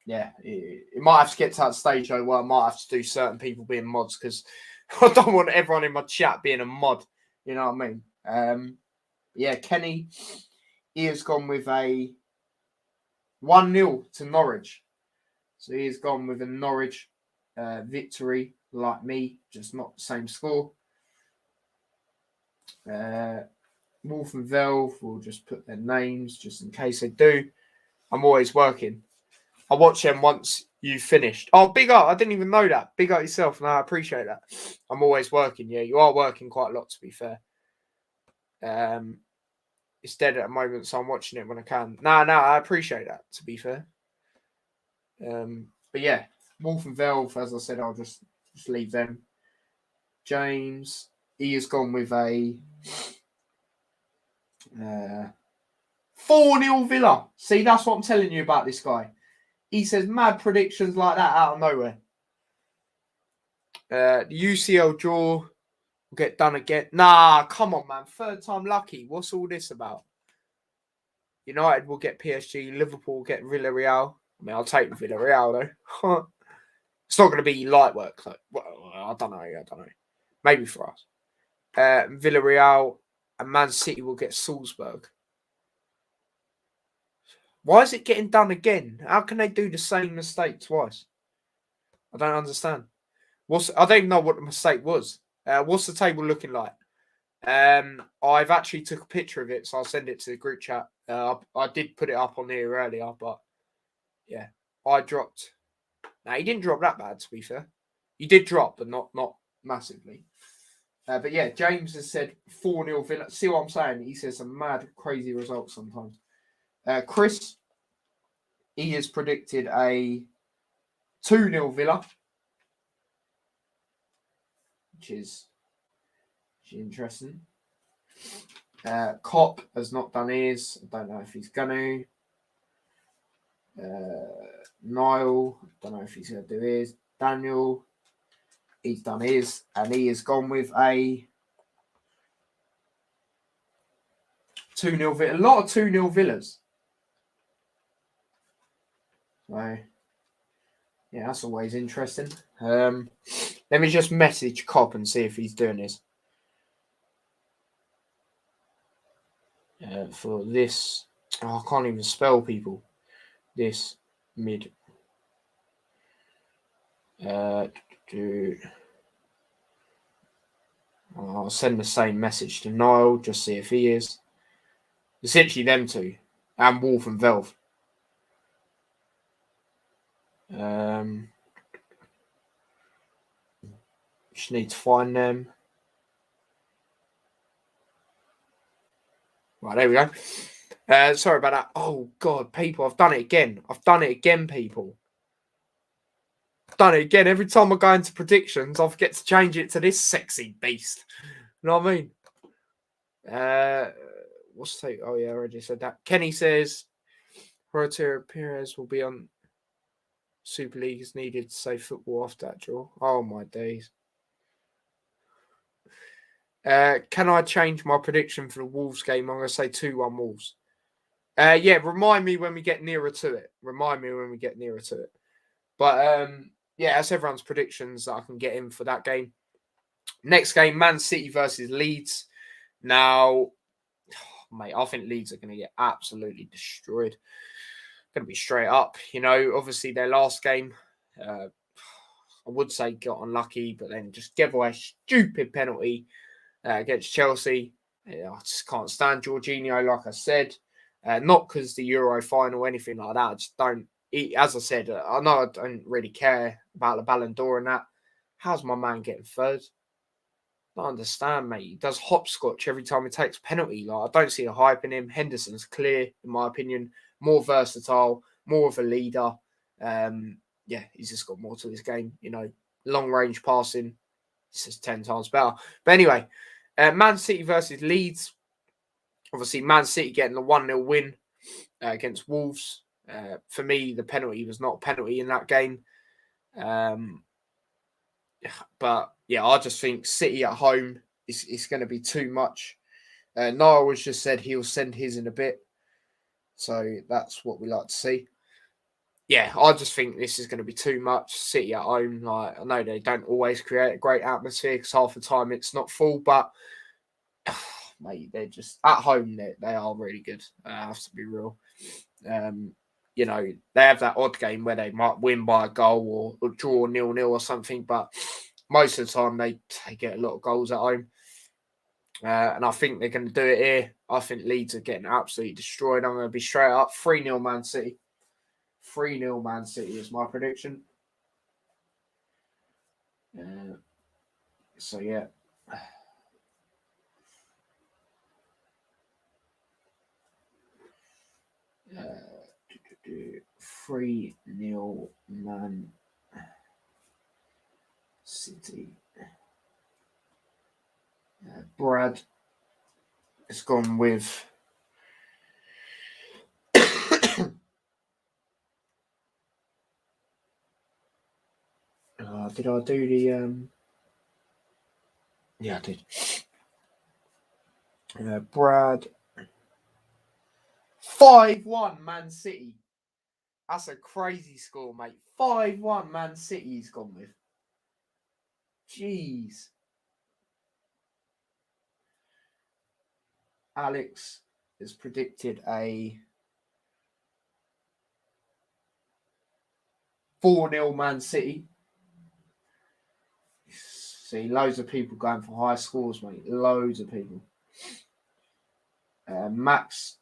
Yeah, it might have to get to that stage though where I might have to do certain people being mods because I don't want everyone in my chat being a mod. You know what I mean? Yeah, Kenny, he has gone with a 1-0 to Norwich. So he has gone with a Norwich victory, like me, just not the same score. Wolf and Velv will just put their names just in case they do. I'm always working. I watch them once you finished. Oh, big up. I didn't even know that. Big up yourself. No, I appreciate that. I'm always working. Yeah, you are working quite a lot, to be fair. It's dead at the moment, so I'm watching it when I can. No, I appreciate that, to be fair. But yeah, Wolf and Velv, as I said, I'll just leave them. James, he has gone with a 4-0 Villa. See, that's what I'm telling you about this guy. He says mad predictions like that out of nowhere. The UCL draw will get done again. Nah, come on, man. Third time lucky. What's all this about? United will get PSG. Liverpool will get Villarreal. I mean, I'll take Villarreal, though. It's not going to be light work, though. Well, I don't know. Maybe for us. Villarreal and Man City will get Salzburg. Why is it getting done again? How can they do the same mistake twice? I don't understand. I don't even know what the mistake was. What's the table looking like? I've actually took a picture of it, so I'll send it to the group chat. I did put it up on here earlier, but yeah, I dropped. Now, he didn't drop that bad, to be fair. He did drop, but not massively. But yeah, James has said 4-0 Villa. See what I'm saying? He says some mad, crazy results sometimes. Chris, he has predicted a 2-0 Villa, which is interesting. Cop has not done his. I don't know if he's going to. Niall, I don't know if he's going to do his. Daniel, he's done his. And he has gone with a 2-0 Villa. A lot of 2-0 Villas. So, yeah, that's always interesting. Let me just message Cop and see if he's doing this. For this, I can't even spell people. This mid. I'll send the same message to Niall, just see if he is. Essentially them two. And Wolf and Velv. Just need to find them. Right, there we go. Sorry about that. Oh, God, people, I've done it again. People. I've done it again. Every time I go into predictions, I forget to change it to this sexy beast. You know what I mean? What's the take? Oh, yeah, I already said that. Kenny says, Rotero Perez will be on Super League is needed to save football after that draw. Oh, my days. Can I change my prediction for the Wolves game? I'm going to say 2-1 Wolves. Yeah, remind me when we get nearer to it. But, yeah, that's everyone's predictions that I can get in for that game. Next game, Man City versus Leeds. Now, mate, I think Leeds are going to get absolutely destroyed. Going to be straight up. Obviously their last game, I would say got unlucky, but then just gave away a stupid penalty against Chelsea. I just can't stand Jorginho, like I said. Not because the Euro final or anything like that. I just don't. As I said, I know I don't really care about the Ballon d'Or and that. How's my man getting third? I don't understand, mate. He does hopscotch every time he takes penalty. Like, I don't see a hype in him. Henderson's clear, in my opinion. More versatile, more of a leader. Yeah, he's just got more to his game. Long range passing. It's just 10 times better. But anyway, Man City versus Leeds. Obviously, Man City getting the 1-0 win against Wolves. For me, the penalty was not a penalty in that game. But, yeah, I just think City at home is going to be too much. Niall has just said he'll send his in a bit. So that's what we like to see. Yeah, I just think this is going to be too much. City at home, like, I know they don't always create a great atmosphere because half the time it's not full, but mate, they're just at home. They are really good. I have to be real. You know, they have that odd game where they might win by a goal or draw 0-0 or something, but most of the time they get a lot of goals at home. And I think they're going to do it here. I think Leeds are getting absolutely destroyed. I'm going to be straight up 3-0 Man City. 3-0 Man City is my prediction. So, yeah. 3-0 Man City. Brad has gone with did I do the yeah, I did. Brad 5-1 Man City. That's a crazy score, mate. 5-1 Man City he's gone with. Jeez. Alex has predicted a 4-0 Man City. See, loads of people going for high scores, mate. Loads of people. Max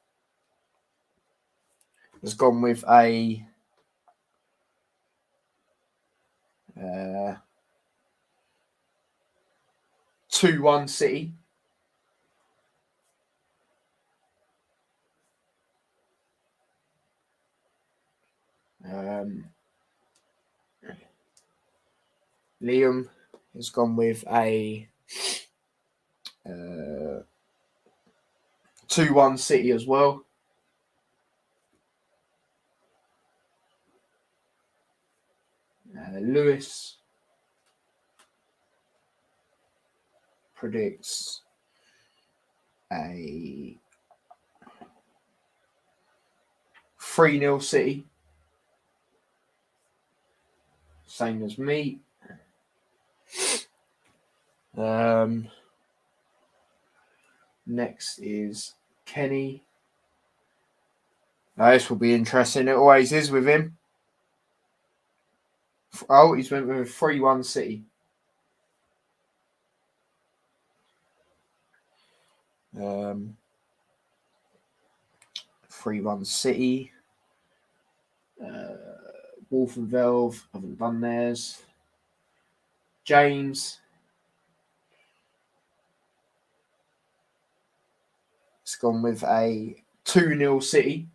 has gone with a 2-1 City. Liam has gone with a 2-1 City as well. Lewis predicts a 3-0 City. Same as me. Next is Kenny. This will be interesting. It always is with him. Oh, he's went with a 3-1 City. 3-1 City. Wolf and Velve haven't done theirs. James. It's gone with a 2-0 City.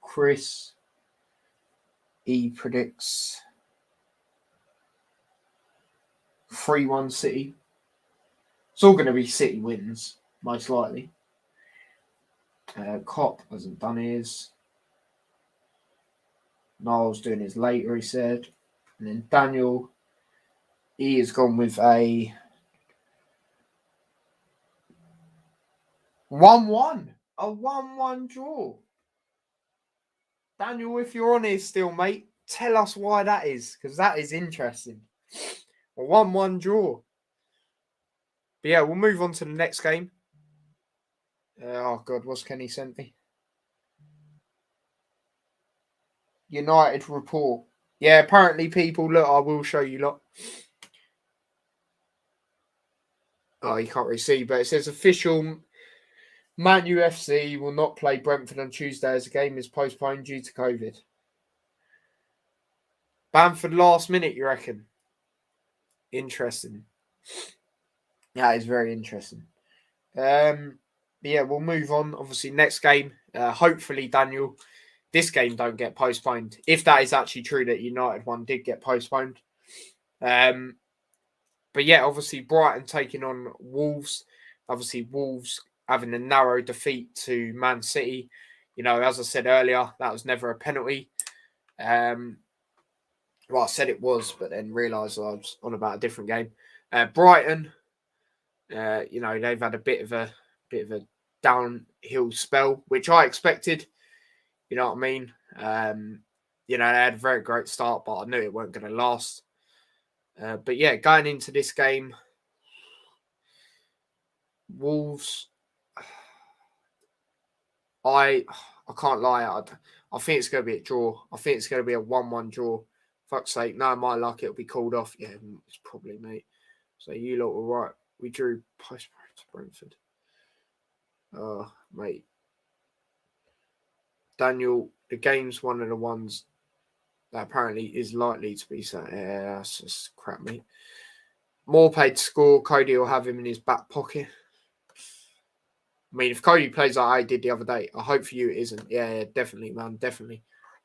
Chris. He predicts 3-1 City. It's all going to be City wins, most likely. Cop hasn't done his. Niall's doing his later, he said. And then Daniel, he has gone with a 1-1. A 1-1 draw. Daniel, if you're on here still, mate, tell us why that is, because that is interesting. A 1-1 draw. But yeah, we'll move on to the next game. Oh, God, what's Kenny sent me? United report. Yeah, apparently, people, look, I will show you lot. Oh, you can't really see, but it says official Man UFC will not play Brentford on Tuesday as the game is postponed due to COVID. Bamford last minute, you reckon? Interesting. That is very interesting. Yeah, we'll move on. Obviously, next game. Hopefully, Daniel, this game don't get postponed. If that is actually true that United one did get postponed. But yeah, obviously Brighton taking on Wolves. Obviously, Wolves having a narrow defeat to Man City. You know, as I said earlier, that was never a penalty. Well, I said it was, but then realised I was on about a different game. Brighton, you know, they've had a bit of a downhill spell, which I expected. You know what I mean? they had a very great start, but I knew it weren't going to last. But yeah, going into this game, Wolves, I can't lie, I think it's going to be a draw. I think it's going to be a 1-1 draw. Fuck's sake, no, my luck, it'll be called off. Yeah, it's probably, mate. So you lot were right. We drew post to Brentford. Oh, mate. Daniel, the game's one of the ones that apparently is likely to be so. Yeah, that's just crap, mate. More paid to score. Cody will have him in his back pocket. I mean, if Cody plays like I did the other day, I hope for you it isn't. Yeah, definitely, man, definitely.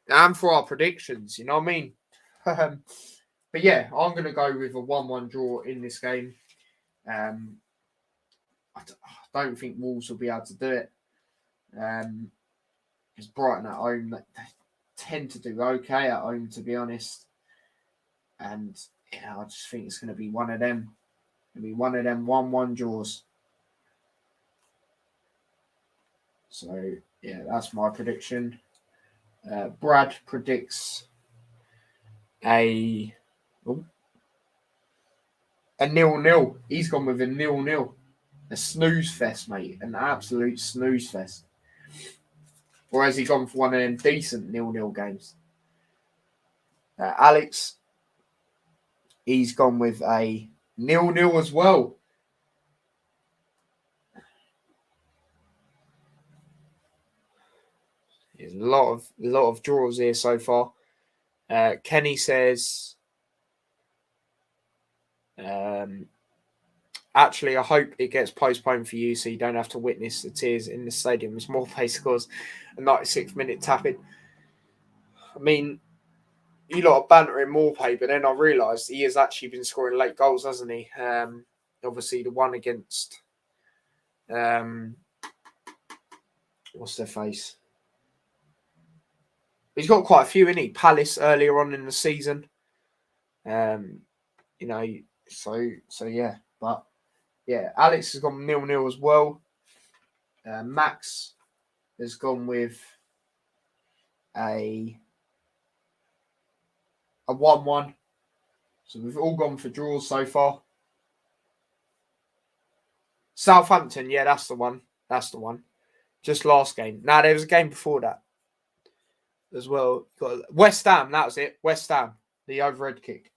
And for our predictions, you know what I mean? But yeah, I'm going to go with a 1-1 draw in this game. I don't think Wolves will be able to do it. Because Brighton at home, they tend to do okay at home, to be honest. And yeah, I just think it's going to be one of them. It'll be one of them 1-1 draws. So yeah, that's my prediction. Brad predicts a 0-0. He's gone with a 0-0. A snooze fest, mate. An absolute snooze fest. Or has he gone for one of them decent 0-0 games? Alex, he's gone with a 0-0 as well. There's a lot of draws here so far. Kenny says, actually, I hope it gets postponed for you so you don't have to witness the tears in the stadium as Morpay scores a 96th minute tapping. I mean, you lot are bantering Morpay, but then I realised he has actually been scoring late goals, hasn't he? Obviously, the one against what's their face? He's got quite a few, isn't he? Palace earlier on in the season. So yeah. But yeah, Alex has gone 0-0 as well. Max has gone with a 1-1. So we've all gone for draws so far. Southampton, yeah, that's the one. That's the one. Just last game. Now, there was a game before that as well. Got West Ham, that was it. West Ham, the overhead kick.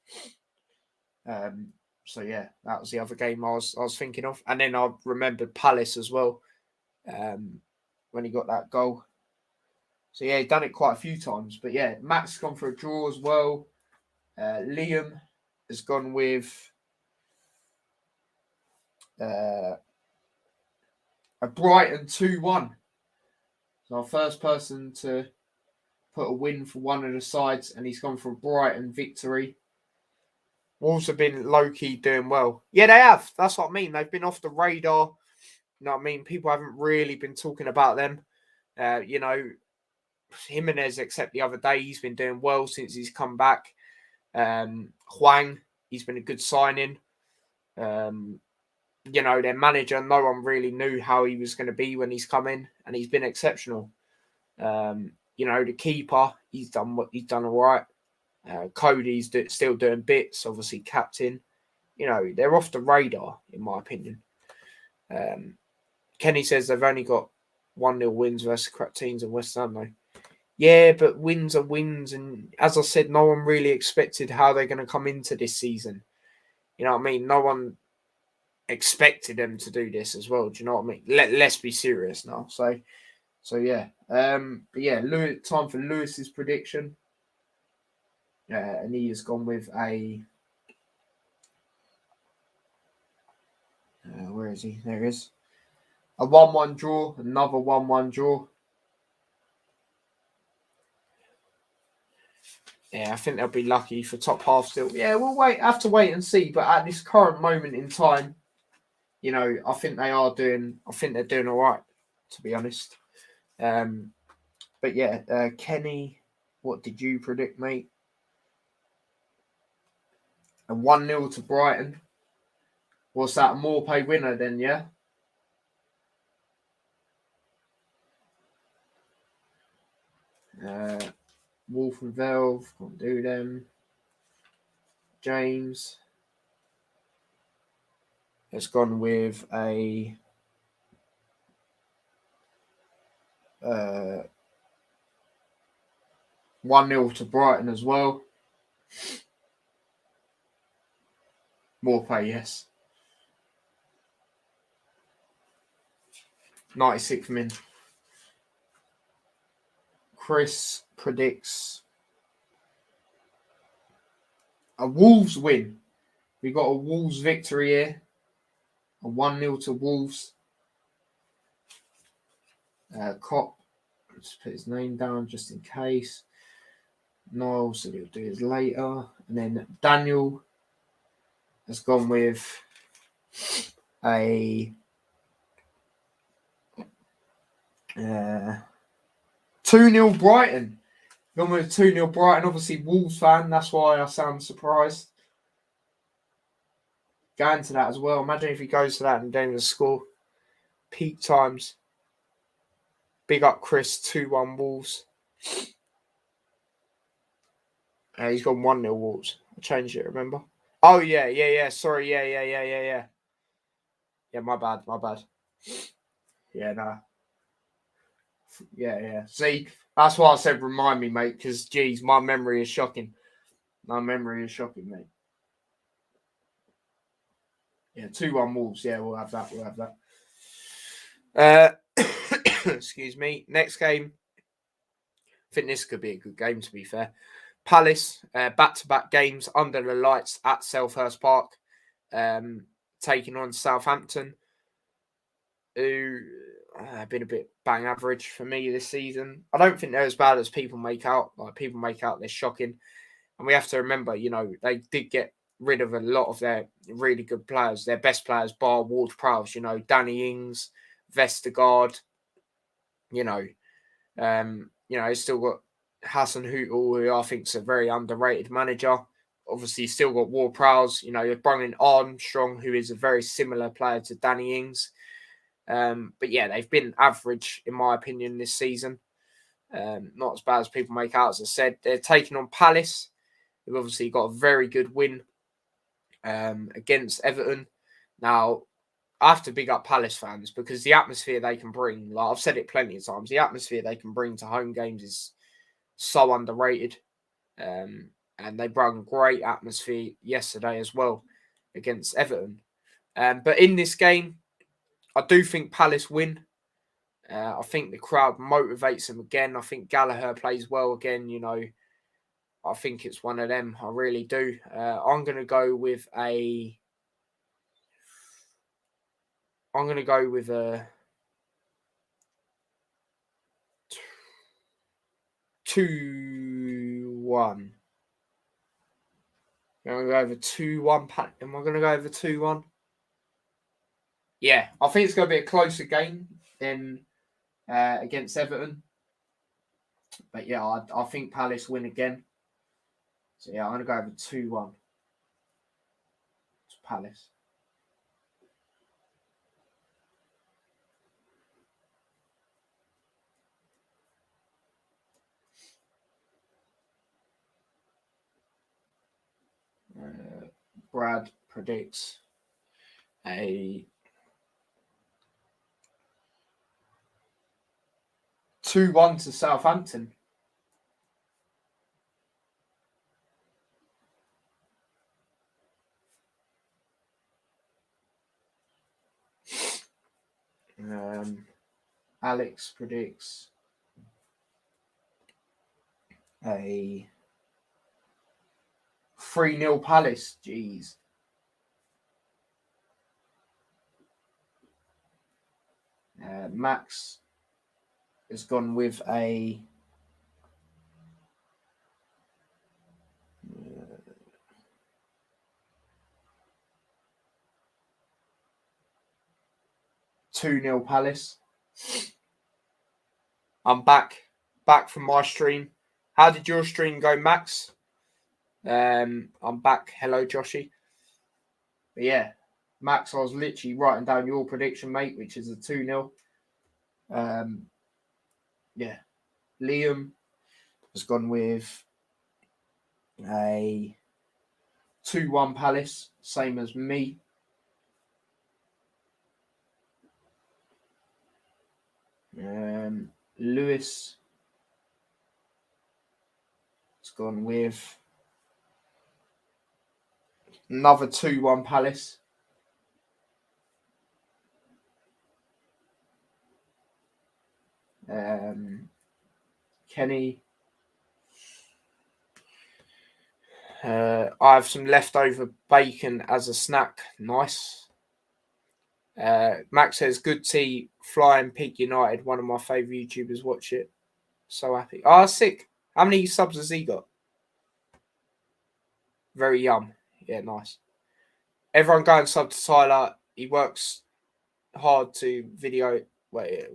So yeah, that was the other game I was thinking of. And then I remembered Palace as well. When he got that goal. So yeah, he's done it quite a few times. But yeah, Matt's gone for a draw as well. Liam has gone with a Brighton 2-1. So our first person to put a win for one of the sides, and he's gone for a Brighton victory. Wolves have been low-key doing well. Yeah, they have. That's what I mean. They've been off the radar. You know what I mean? People haven't really been talking about them. Jimenez, except the other day, he's been doing well since he's come back. Hwang, he's been a good signing. Their manager, no one really knew how he was going to be when he's come in, and he's been exceptional. The keeper, he's done all right. Cody's still doing bits, obviously captain. They're off the radar, in my opinion. Kenny says they've only got 1-0 wins versus crap teams in West Ham, though. Yeah, but wins are wins. And as I said, no one really expected how they're going to come into this season. You know what I mean? No one expected them to do this as well. Do you know what I mean? Let's be serious now. So yeah. But yeah, time for Lewis's prediction. And he has gone with a... where is he? There he is. A 1-1 draw. Another 1-1 draw. Yeah, I think they'll be lucky for top half still. Yeah, we'll have to wait and see. But at this current moment in time, I think they're doing all right, to be honest. But yeah, Kenny, what did you predict, mate? A 1-0 to Brighton. What's that, a Morpay winner then, yeah? Wolf and Velve, can't do them. James has gone with a 1-0 to Brighton as well. More play, yes. 96th minute. Chris predicts a Wolves win. We got a Wolves victory here. A 1-0 to Wolves. Cop, let's put his name down just in case. Niall said he'll do his later. And then Daniel has gone with a 2-0 Brighton. Gone with 2-0 Brighton. Obviously, Wolves fan. That's why I sound surprised. Going to that as well. Imagine if he goes to that and then the score. Peak times. Big up Chris, 2-1 Wolves. He's gone 1-0 Wolves. I changed it, remember? Oh, yeah. Sorry, yeah. Yeah, my bad. Yeah, nah. Yeah. See, that's why I said remind me, mate, because, geez, my memory is shocking. Mate. Yeah, 2-1 Wolves. Yeah, we'll have that. Excuse me. Next game. I think this could be a good game, to be fair. Palace, back-to-back games under the lights at Selhurst Park, taking on Southampton, who have been a bit bang average for me this season. I don't think they're as bad as people make out. Like, people make out they're shocking. And we have to remember, they did get rid of a lot of their really good players, their best players, bar Ward-Prowse, Danny Ings, Vestergaard, he's still got Hassan Hootel, who I think is a very underrated manager. Obviously, he's still got Ward-Prowse. You're bringing Armstrong, who is a very similar player to Danny Ings. But yeah, they've been average, in my opinion, this season. Not as bad as people make out, as I said. They're taking on Palace, who've obviously got a very good win against Everton. Now, I have to big up Palace fans because the atmosphere they can bring, like I've said it plenty of times, the atmosphere they can bring to home games is so underrated. And they brought a great atmosphere yesterday as well against Everton. But in this game, I do think Palace win. I think the crowd motivates them again. I think Gallagher plays well again. I think it's one of them. I really do. I'm going to go with a 2-1. I'm going to go over 2-1. Am I going to go over 2-1? Yeah, I think it's going to be a closer game than against Everton. But yeah, I think Palace win again. So yeah, I'm going to go over 2-1 to Palace. Brad predicts a 2-1 to Southampton. Alex predicts a 3-0 Palace. Jeez. Max has gone with a 2-0 Palace. I'm back from my stream. How did your stream go, Max? I'm back. Hello, Joshy. But yeah, Max, I was literally writing down your prediction, mate, which is a 2-0. Yeah. Liam has gone with a 2-1 Palace, same as me. Lewis has gone with another 2-1 Palace. Kenny, I have some leftover bacon as a snack. Nice. Max says, good tea, Flying Pig United. One of my favourite YouTubers watch it. So happy. Oh, sick. How many subs has he got? Very young. Yeah, nice. Everyone go and sub to Tyler. He works hard to video. Wait.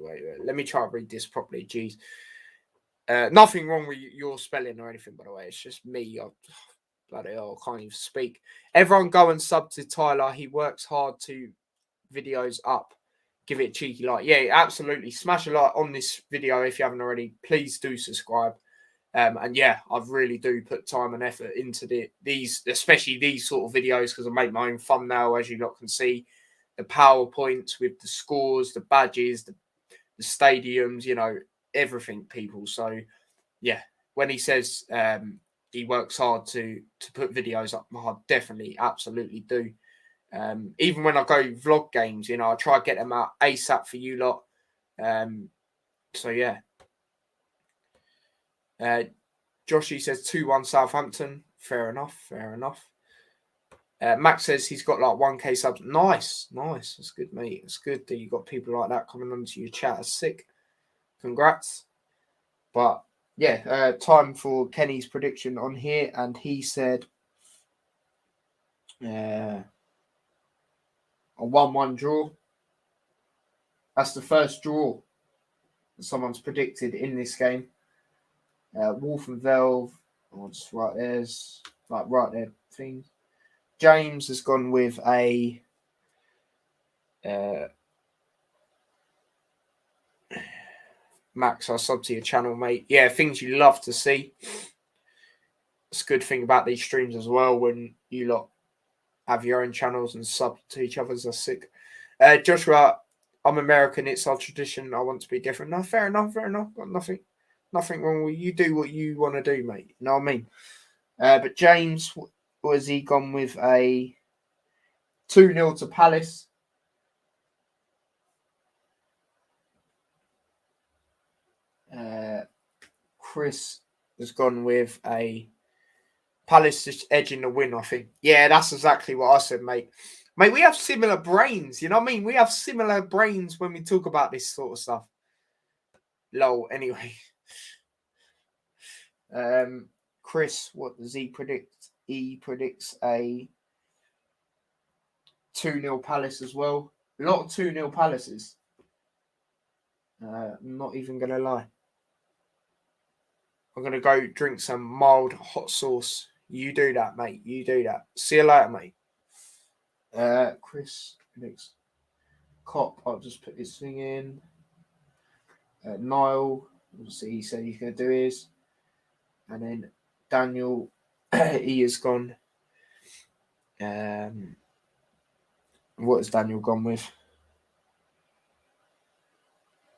Let me try to read this properly. Jeez. Nothing wrong with your spelling or anything, by the way. It's just me. Bloody hell, I can't even speak. Everyone go and sub to Tyler. He works hard to videos up. Give it a cheeky like. Yeah, absolutely. Smash a like on this video if you haven't already. Please do subscribe. And yeah, I really do put time and effort into these, especially these sort of videos, because I make my own thumbnail, as you lot can see. The PowerPoints with the scores, the badges, the stadiums, you know, everything, people. So yeah, when he says he works hard to put videos up, I definitely, absolutely do. Even when I go vlog games, you know, I try to get them out ASAP for you lot. So yeah. Joshy says 2-1 Southampton. Fair enough. Max says he's got like 1k subs. Nice. That's good, mate. It's good that you got people like that coming onto your chat. That's sick. Congrats. But yeah, time for Kenny's prediction on here, and he said a 1-1 draw. That's the first draw that someone's predicted in this game. Wolf and Velve, I'll just write theirs, like right there things. James has gone with a Max, I'll sub to your channel, mate. Yeah, things you love to see. It's a good thing about these streams as well, when you lot have your own channels and sub to each other's. Are sick. Joshua, I'm American. It's our tradition. I want to be different. No, fair enough. Got nothing wrong with you. Do what you want to do, mate. You know what I mean? But James, was he gone with a 2-0 to Palace? Chris has gone with a Palace just edging the win, I think. Yeah, that's exactly what I said, mate. Mate, we have similar brains, you know what I mean? We have similar brains when we talk about this sort of stuff. Lol, anyway. Chris, what does he predict? He predicts a 2-0 Palace as well. A lot of 2-0 Palaces. I'm not even going to lie. I'm going to go drink some mild hot sauce. You do that, mate. You do that. See you later, mate. Chris predicts Cop. I'll just put this thing in. Niall, obviously, he said he's going to do his. And then Daniel, he has gone. What has Daniel gone with?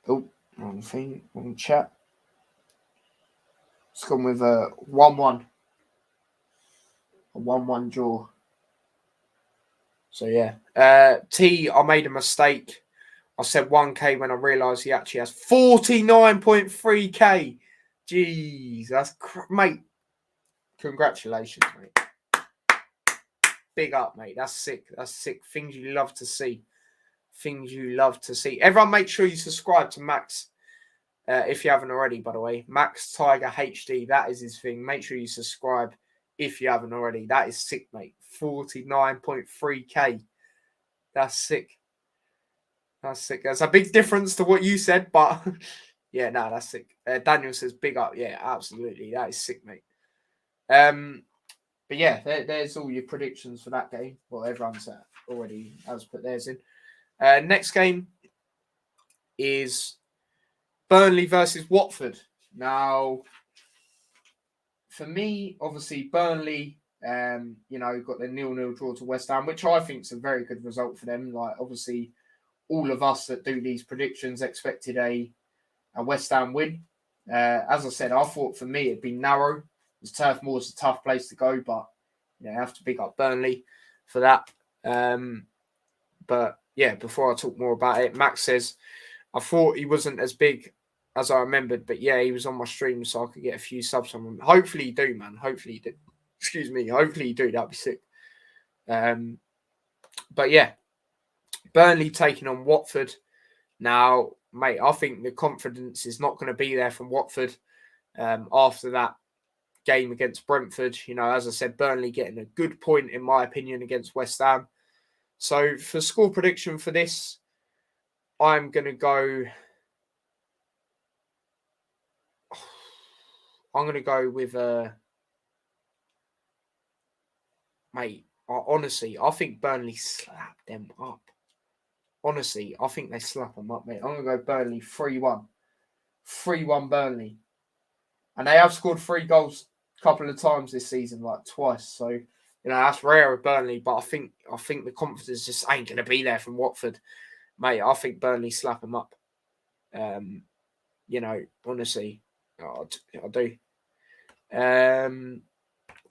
Oh, wrong thing, wrong chat. It's gone with a 1-1. A 1-1 draw. So yeah. T, I made a mistake. I said 1k when I realised he actually has 49.3k. Jeez, that's mate. Congratulations, mate. Big up, mate. That's sick. Things you love to see. Everyone, make sure you subscribe to Max. If you haven't already, by the way. Max Tiger HD. That is his thing. Make sure you subscribe if you haven't already. That is sick, mate. 49.3k. That's sick. That's a big difference to what you said, but yeah, no, that's sick. Daniel says big up. Yeah, absolutely. That is sick, mate. But yeah, there's all your predictions for that game. Well, everyone's already has put theirs in. Next game is Burnley versus Watford. Now, for me, obviously, Burnley, got the 0-0 draw to West Ham, which I think is a very good result for them. Like, obviously, all of us that do these predictions expected a West Ham win. As I said, I thought for me it'd be narrow. Turf Moor's a tough place to go, but I have to pick up Burnley for that. But yeah, before I talk more about it, Max says, I thought he wasn't as big as I remembered, but yeah, he was on my stream so I could get a few subs from him. Hopefully you do, man. Hopefully you do. Excuse me. Hopefully you do. That'd be sick. But yeah, Burnley taking on Watford. Now, mate, I think the confidence is not going to be there from Watford after that game against Brentford. As I said, Burnley getting a good point, in my opinion, against West Ham. So for score prediction for this, I'm going to go... I'm going to go with... mate, honestly, I think Burnley slapped them up. Honestly, I think they slap them up, mate. I'm going to go Burnley 3-1. 3-1 Burnley. And they have scored 3 goals a couple of times this season, like twice. So, that's rare with Burnley. But I think the confidence just ain't going to be there from Watford. Mate, I think Burnley slap them up. Honestly, I do. Can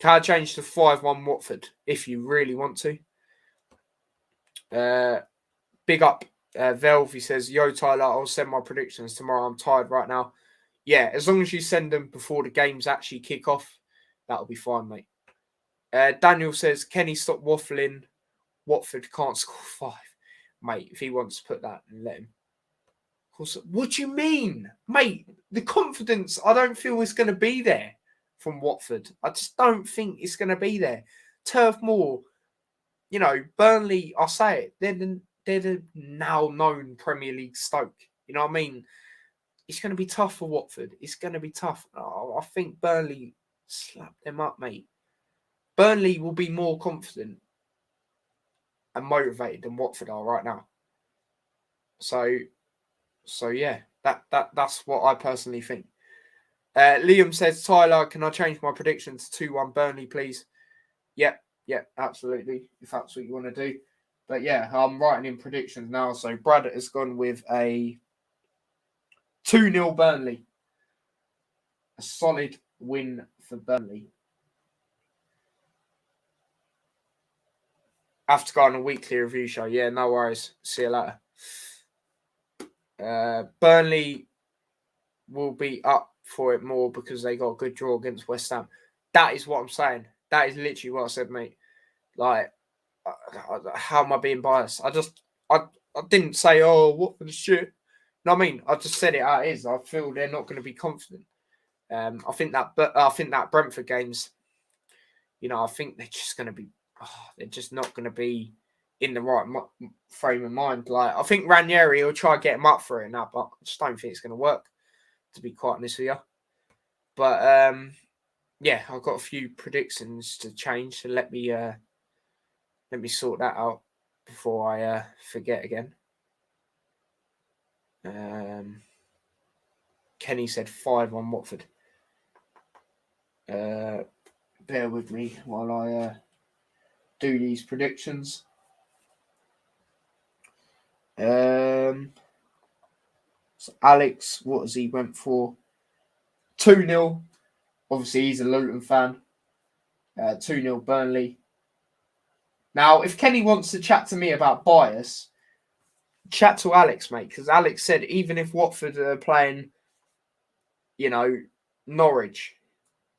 I change to 5-1 Watford if you really want to? Big up Velv. He says, yo, Tyler, I'll send my predictions tomorrow. I'm tired right now. Yeah, as long as you send them before the games actually kick off, that'll be fine, mate. Daniel says, Kenny, stop waffling. Watford can't score 5. Mate, if he wants to put that, then let him. Of course, what do you mean? Mate, the confidence, I don't feel is going to be there from Watford. I just don't think it's going to be there. Turf Moor, Burnley, I'll say it, they're the now known Premier League Stoke. You know what I mean? It's going to be tough for Watford. It's going to be tough. Oh, I think Burnley slap them up, mate. Burnley will be more confident and motivated than Watford are right now. So yeah, that's what I personally think. Liam says, Tyler, can I change my prediction to 2-1 Burnley, please? Yep, absolutely, if that's what you want to do. But yeah, I'm writing in predictions now. So Brad has gone with a 2-0 Burnley. A solid win for Burnley. I have to go on a weekly review show. Yeah, no worries. See you later. Burnley will be up for it more because they got a good draw against West Ham. That is what I'm saying. That is literally what I said, mate. Like, how am I being biased? I didn't say, oh, what for the shit. No, I mean, I just said it how it is. I feel they're not going to be confident. I think that Brentford game's, I think they're just going to be, they're just not going to be in the right frame of mind. Like, I think Ranieri will try to get him up for it now, but I just don't think it's going to work, to be quite honest with you. But yeah, I've got a few predictions to change, so let me sort that out before I forget again. Kenny said 5-1 Watford. Bear with me while I do these predictions. So Alex, what has he went for? 2-0. Obviously, he's a Luton fan. 2-0 Burnley. Now, if Kenny wants to chat to me about bias, chat to Alex, mate, because Alex said even if Watford are playing, Norwich,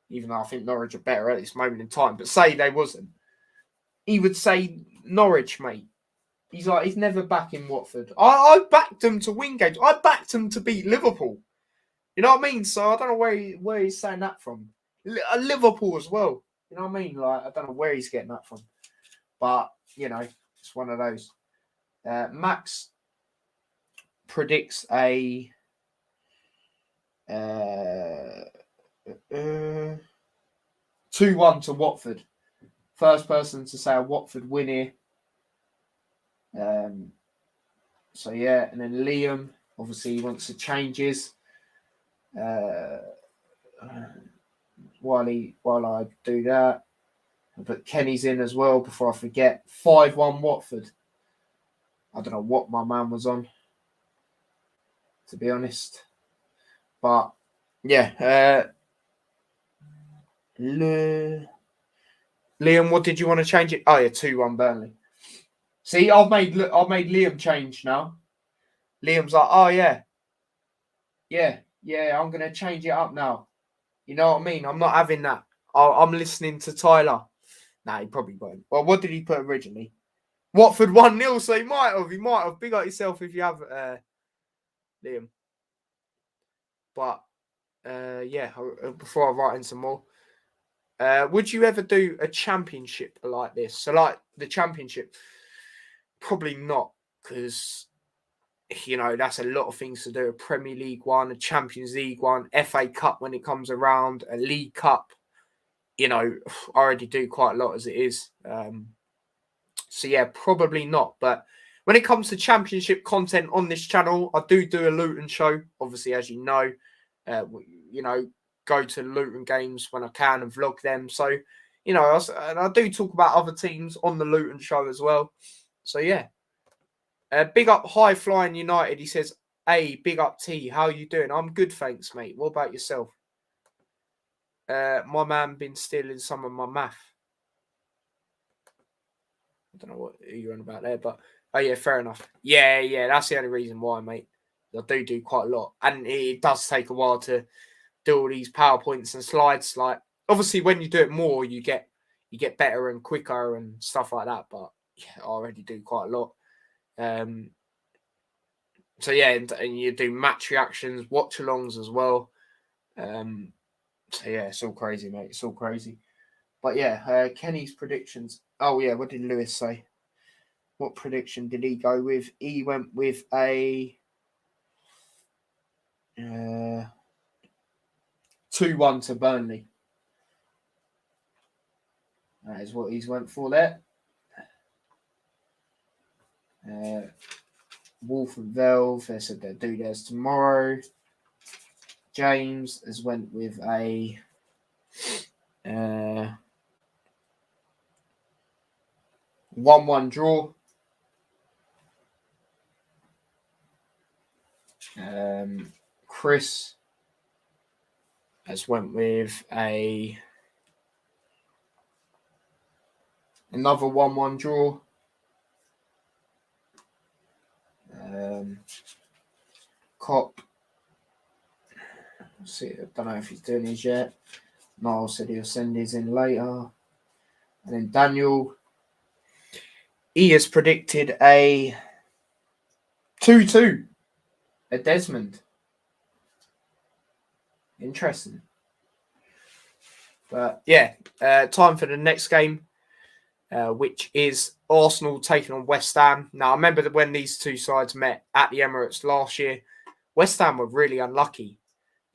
even though I think Norwich are better at this moment in time, but say they wasn't, he would say Norwich, mate. He's like, he's never backing Watford. I backed them to win games. I backed them to beat Liverpool. You know what I mean? So I don't know where he's saying that from. Liverpool as well. You know what I mean? Like, I don't know where he's getting that from. But, it's one of those. Max predicts a 2-1 to Watford. First person to say a Watford win here. So yeah, and then Liam, obviously he wants to change his. while I do that. I'll put Kenny's in as well before I forget. 5-1 Watford. I don't know what my man was on, to be honest. But yeah, Liam, what did you want to change it? Oh yeah, 2-1 Burnley. See, I've made Liam change now. Liam's like, oh yeah, I'm gonna change it up now. You know what I mean? I'm not having that. I'm listening to Tyler. Nah, he probably won't. Well, what did he put originally? Watford 1-0, so he might have. Big up yourself if you have, Liam. But yeah, before I write in some more, would you ever do a championship like this? So, like the championship, probably not, because that's a lot of things to do. A Premier League one, a Champions League one, FA Cup when it comes around, a League Cup. I already do quite a lot as it is. So yeah, probably not. But when it comes to championship content on this channel, I do a Luton show. Obviously, as you know, go to Luton games when I can and vlog them. So, and I do talk about other teams on the Luton show as well. So yeah, big up High Flying United. He says, "Hey, big up T. How you doing? I'm good, thanks, mate. What about yourself?" My man been stealing some of my math. I don't know what you're on about there, but oh yeah, fair enough. Yeah, that's the only reason why, mate. I do quite a lot, and it does take a while to do all these PowerPoints and slides. Like, obviously, when you do it more, you get better and quicker and stuff like that. But yeah, I already do quite a lot. So yeah, and you do match reactions, watch alongs as well. So yeah, it's all crazy, mate. It's all crazy. But yeah, Kenny's predictions. Oh yeah, what did Lewis say? What prediction did he go with? He went with a 2-1 to Burnley. That is what he's went for there. Wolf and Velve, they said they'll do theirs tomorrow. James has went with a 1-1 draw. Chris has went with another 1-1 draw. Cop. See, I don't know if he's doing his yet. Niall said he'll send his in later. And then Daniel, he has predicted a 2-2 at Desmond. Interesting. But yeah, time for the next game, which is Arsenal taking on West Ham. Now, I remember that when these two sides met at the Emirates last year, West Ham were really unlucky.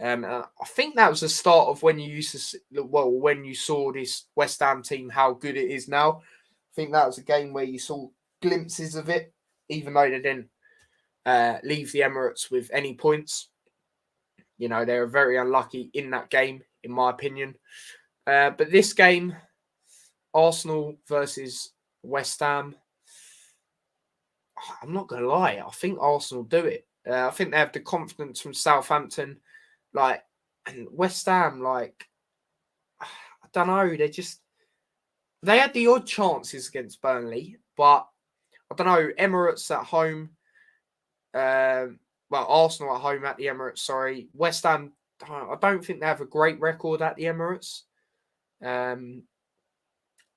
And I think that was the start of when you when you saw this West Ham team, how good it is now. I think that was a game where you saw glimpses of it, even though they didn't leave the Emirates with any points. They were very unlucky in that game, in my opinion. But this game, Arsenal versus West Ham, I'm not going to lie. I think Arsenal do it. I think they have the confidence from Southampton. And West Ham, I don't know. They had the odd chances against Burnley, but I don't know. Emirates at home. Arsenal at home at the Emirates, sorry. West Ham, I don't think they have a great record at the Emirates.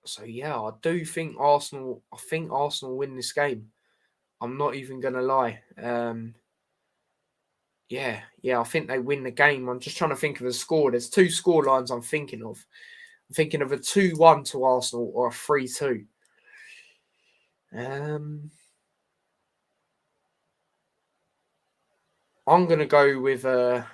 So yeah, I do think Arsenal. I think Arsenal win this game. I'm not even gonna lie. Yeah, I think they win the game. I'm just trying to think of a score. There's two score lines I'm thinking of. I'm thinking of a 2-1 to Arsenal or a 3-2. I'm gonna go with a.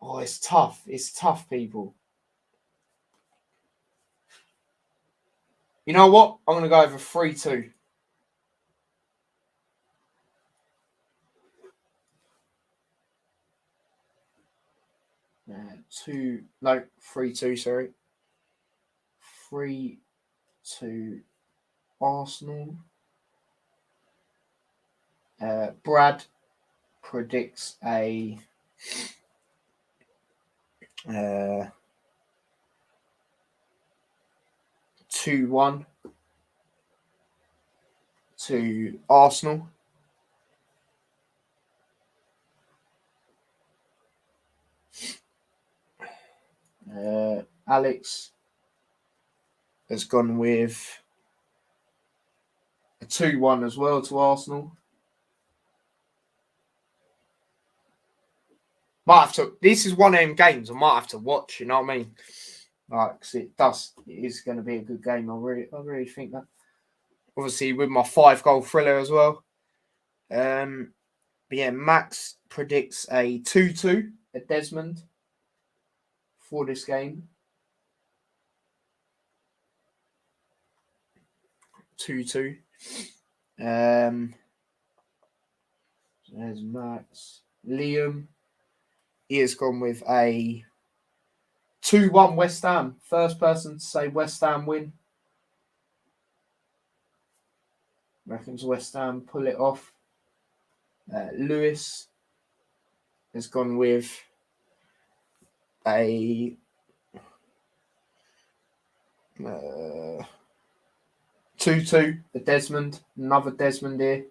Oh, it's tough. It's tough, people. You know what? I'm going to go over 3-2. 3-2, sorry. 3-2 Arsenal. Brad predicts a 2-1 to Arsenal. Alex has gone with a 2-1 as well to Arsenal. This is one of them games I might have to watch, you know what I mean? Like, 'cause it is going to be a good game. I really think that. Obviously, with my 5-goal thriller as well. But yeah, Max predicts a 2-2 at Desmond for this game. 2-2. There's Max. Liam. He has gone with a 2-1 West Ham. First person to say West Ham win. Reckons West Ham pull it off. Lewis has gone with a 2-2 for Desmond. Another Desmond here.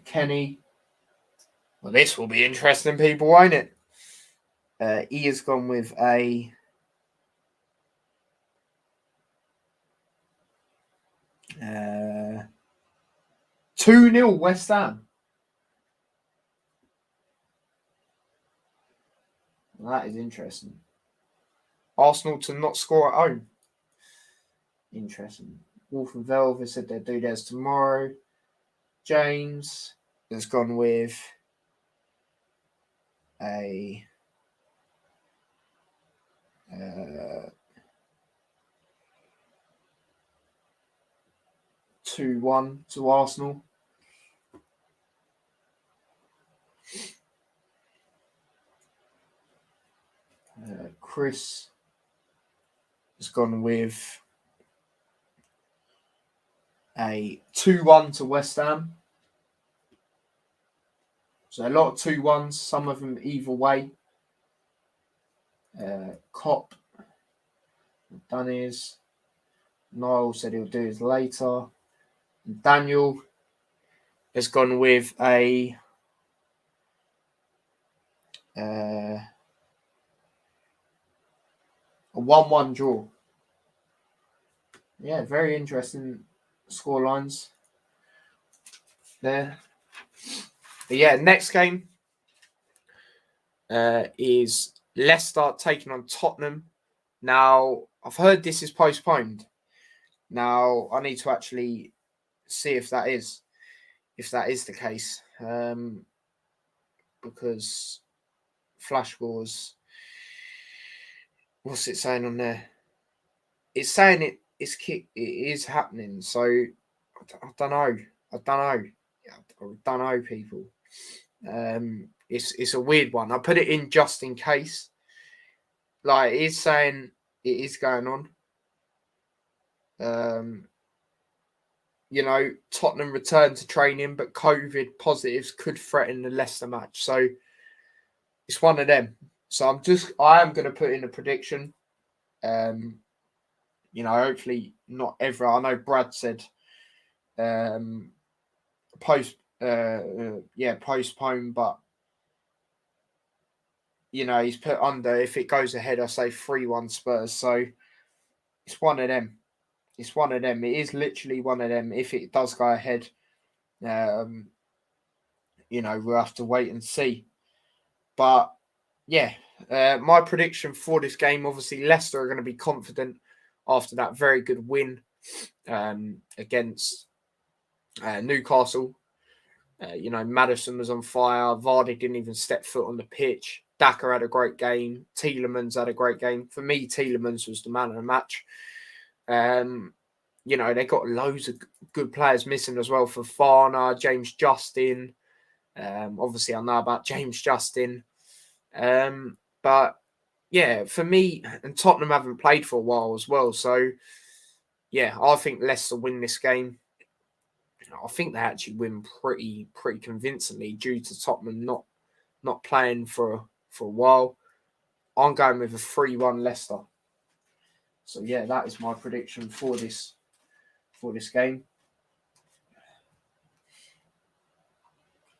Kenny. Well, this will be interesting, people, won't it? He has gone with a 2-0 West Ham. Well, that is interesting. Arsenal to not score at home. Interesting. Wolf and Velvet said they'll do theirs tomorrow. James has gone with a 2-1 to Arsenal. Chris has gone with a 2-1 to West Ham. So a lot of 2-1s, some of them either way. Cop done his. Niall said he'll do his later. And Daniel has gone with a 1-1 draw. Yeah, very interesting scorelines there. But yeah, next game is Leicester taking on Tottenham. Now, I've heard this is postponed. Now, I need to actually see if that is the case. Because Flash Wars, what's it saying on there? It's saying it is happening. So, I don't know. I don't know, people. It's a weird one. I put it in just in case. Like, it's saying it is going on. Tottenham returned to training, but COVID positives could threaten the Leicester match. So it's one of them. So I am going to put in a prediction. Hopefully not ever. I know Brad said postpone, but he's put under. If it goes ahead, I say 3-1 Spurs. So it's one of them. It's one of them. It is literally one of them. If it does go ahead, we'll have to wait and see. But yeah, my prediction for this game, obviously Leicester are going to be confident after that very good win against Newcastle. Maddison was on fire. Vardy didn't even step foot on the pitch. Daka had a great game. Tielemans had a great game. For me, Tielemans was the man of the match. They got loads of good players missing as well. Fofana, James Justin, Obviously, I know about James Justin. But yeah, for me, and Tottenham haven't played for a while as well. So yeah, I think Leicester win this game. I think they actually win pretty convincingly due to Tottenham not playing for a while. I'm going with a 3-1 Leicester. So yeah, that is my prediction for this game.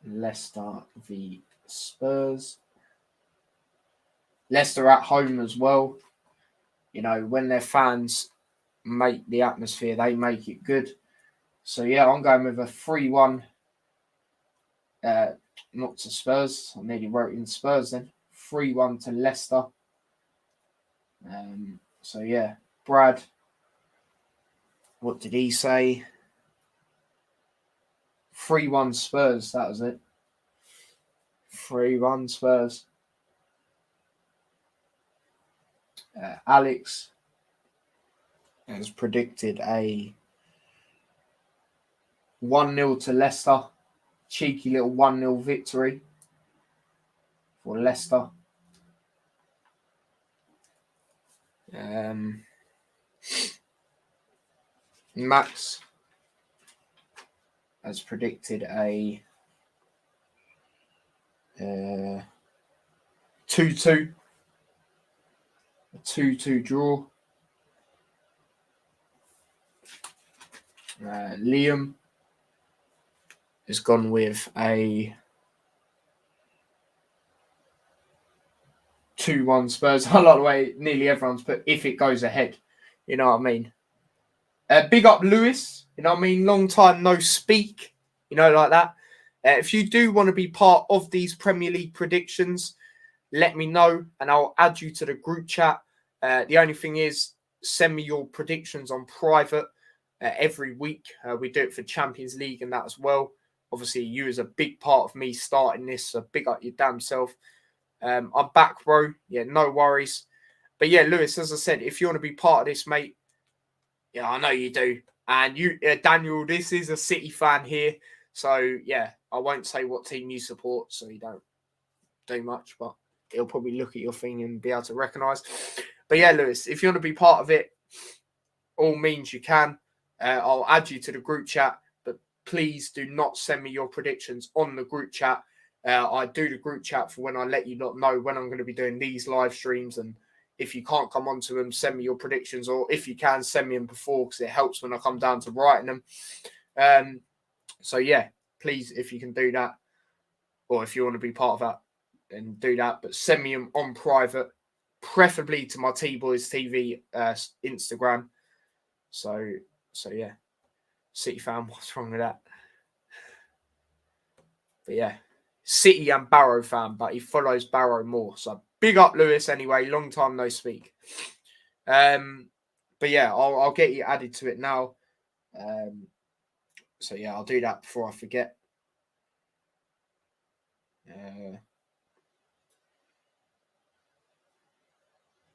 Leicester v Spurs. Leicester at home as well. You know, when their fans make the atmosphere, they make it good. So yeah, I'm going with a 3-1. Not to Spurs. I nearly wrote in Spurs then. 3-1 to Leicester. So yeah, Brad, what did he say? 3-1 Spurs, that was it. 3-1 Spurs. Alex has predicted a 1-0 to Leicester. Cheeky little 1-0 victory for Leicester. Max has predicted a 2-2. A 2-2 draw. Liam has gone with a 2-1 Spurs. I like the way nearly everyone's put if it goes ahead. You know what I mean? Big up Lewis. You know what I mean? Long time no speak. You know, like that. If you do want to be part of these Premier League predictions, let me know and I'll add you to the group chat. The only thing is, send me your predictions on private every week. We do it for Champions League and that as well. Obviously, you is a big part of me starting this, so big up your damn self. I'm back, bro. Yeah, no worries. But yeah, Lewis, as I said, if you want to be part of this, mate, yeah, I know you do. And you, Daniel, this is a City fan here. So yeah, I won't say what team you support, so you don't do much, but he'll probably look at your thing and be able to recognise. But yeah, Lewis, if you want to be part of it, all means you can. I'll add you to the group chat, but please do not send me your predictions on the group chat. I do the group chat for when I let you not know when I'm going to be doing these live streams. And if you can't come onto them, send me your predictions, or if you can, send me them before because it helps when I come down to writing them. So yeah, please, if you can do that, or if you want to be part of that, then do that. But send me them on private, preferably to my T-Boys TV Instagram. So yeah, City fan, what's wrong with that? But yeah, City and Barrow fan, but he follows Barrow more. So big up Lewis anyway, long time no speak. But yeah, I'll get you added to it now. So yeah, I'll do that before I forget.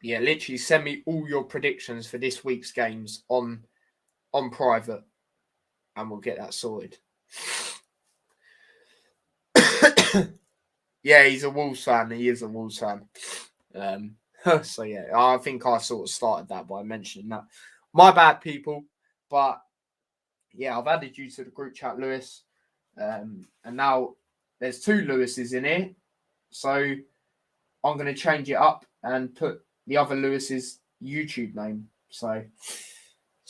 Yeah, literally send me all your predictions for this week's games on private and we'll get that sorted. Yeah, he's a Wolves fan. He is a Wolves fan. So yeah, I think I sort of started that by mentioning that. My bad, people. But yeah, I've added you to the group chat, Lewis. And now there's 2 Lewises in here. So I'm going to change it up and put the other Lewis's YouTube name. So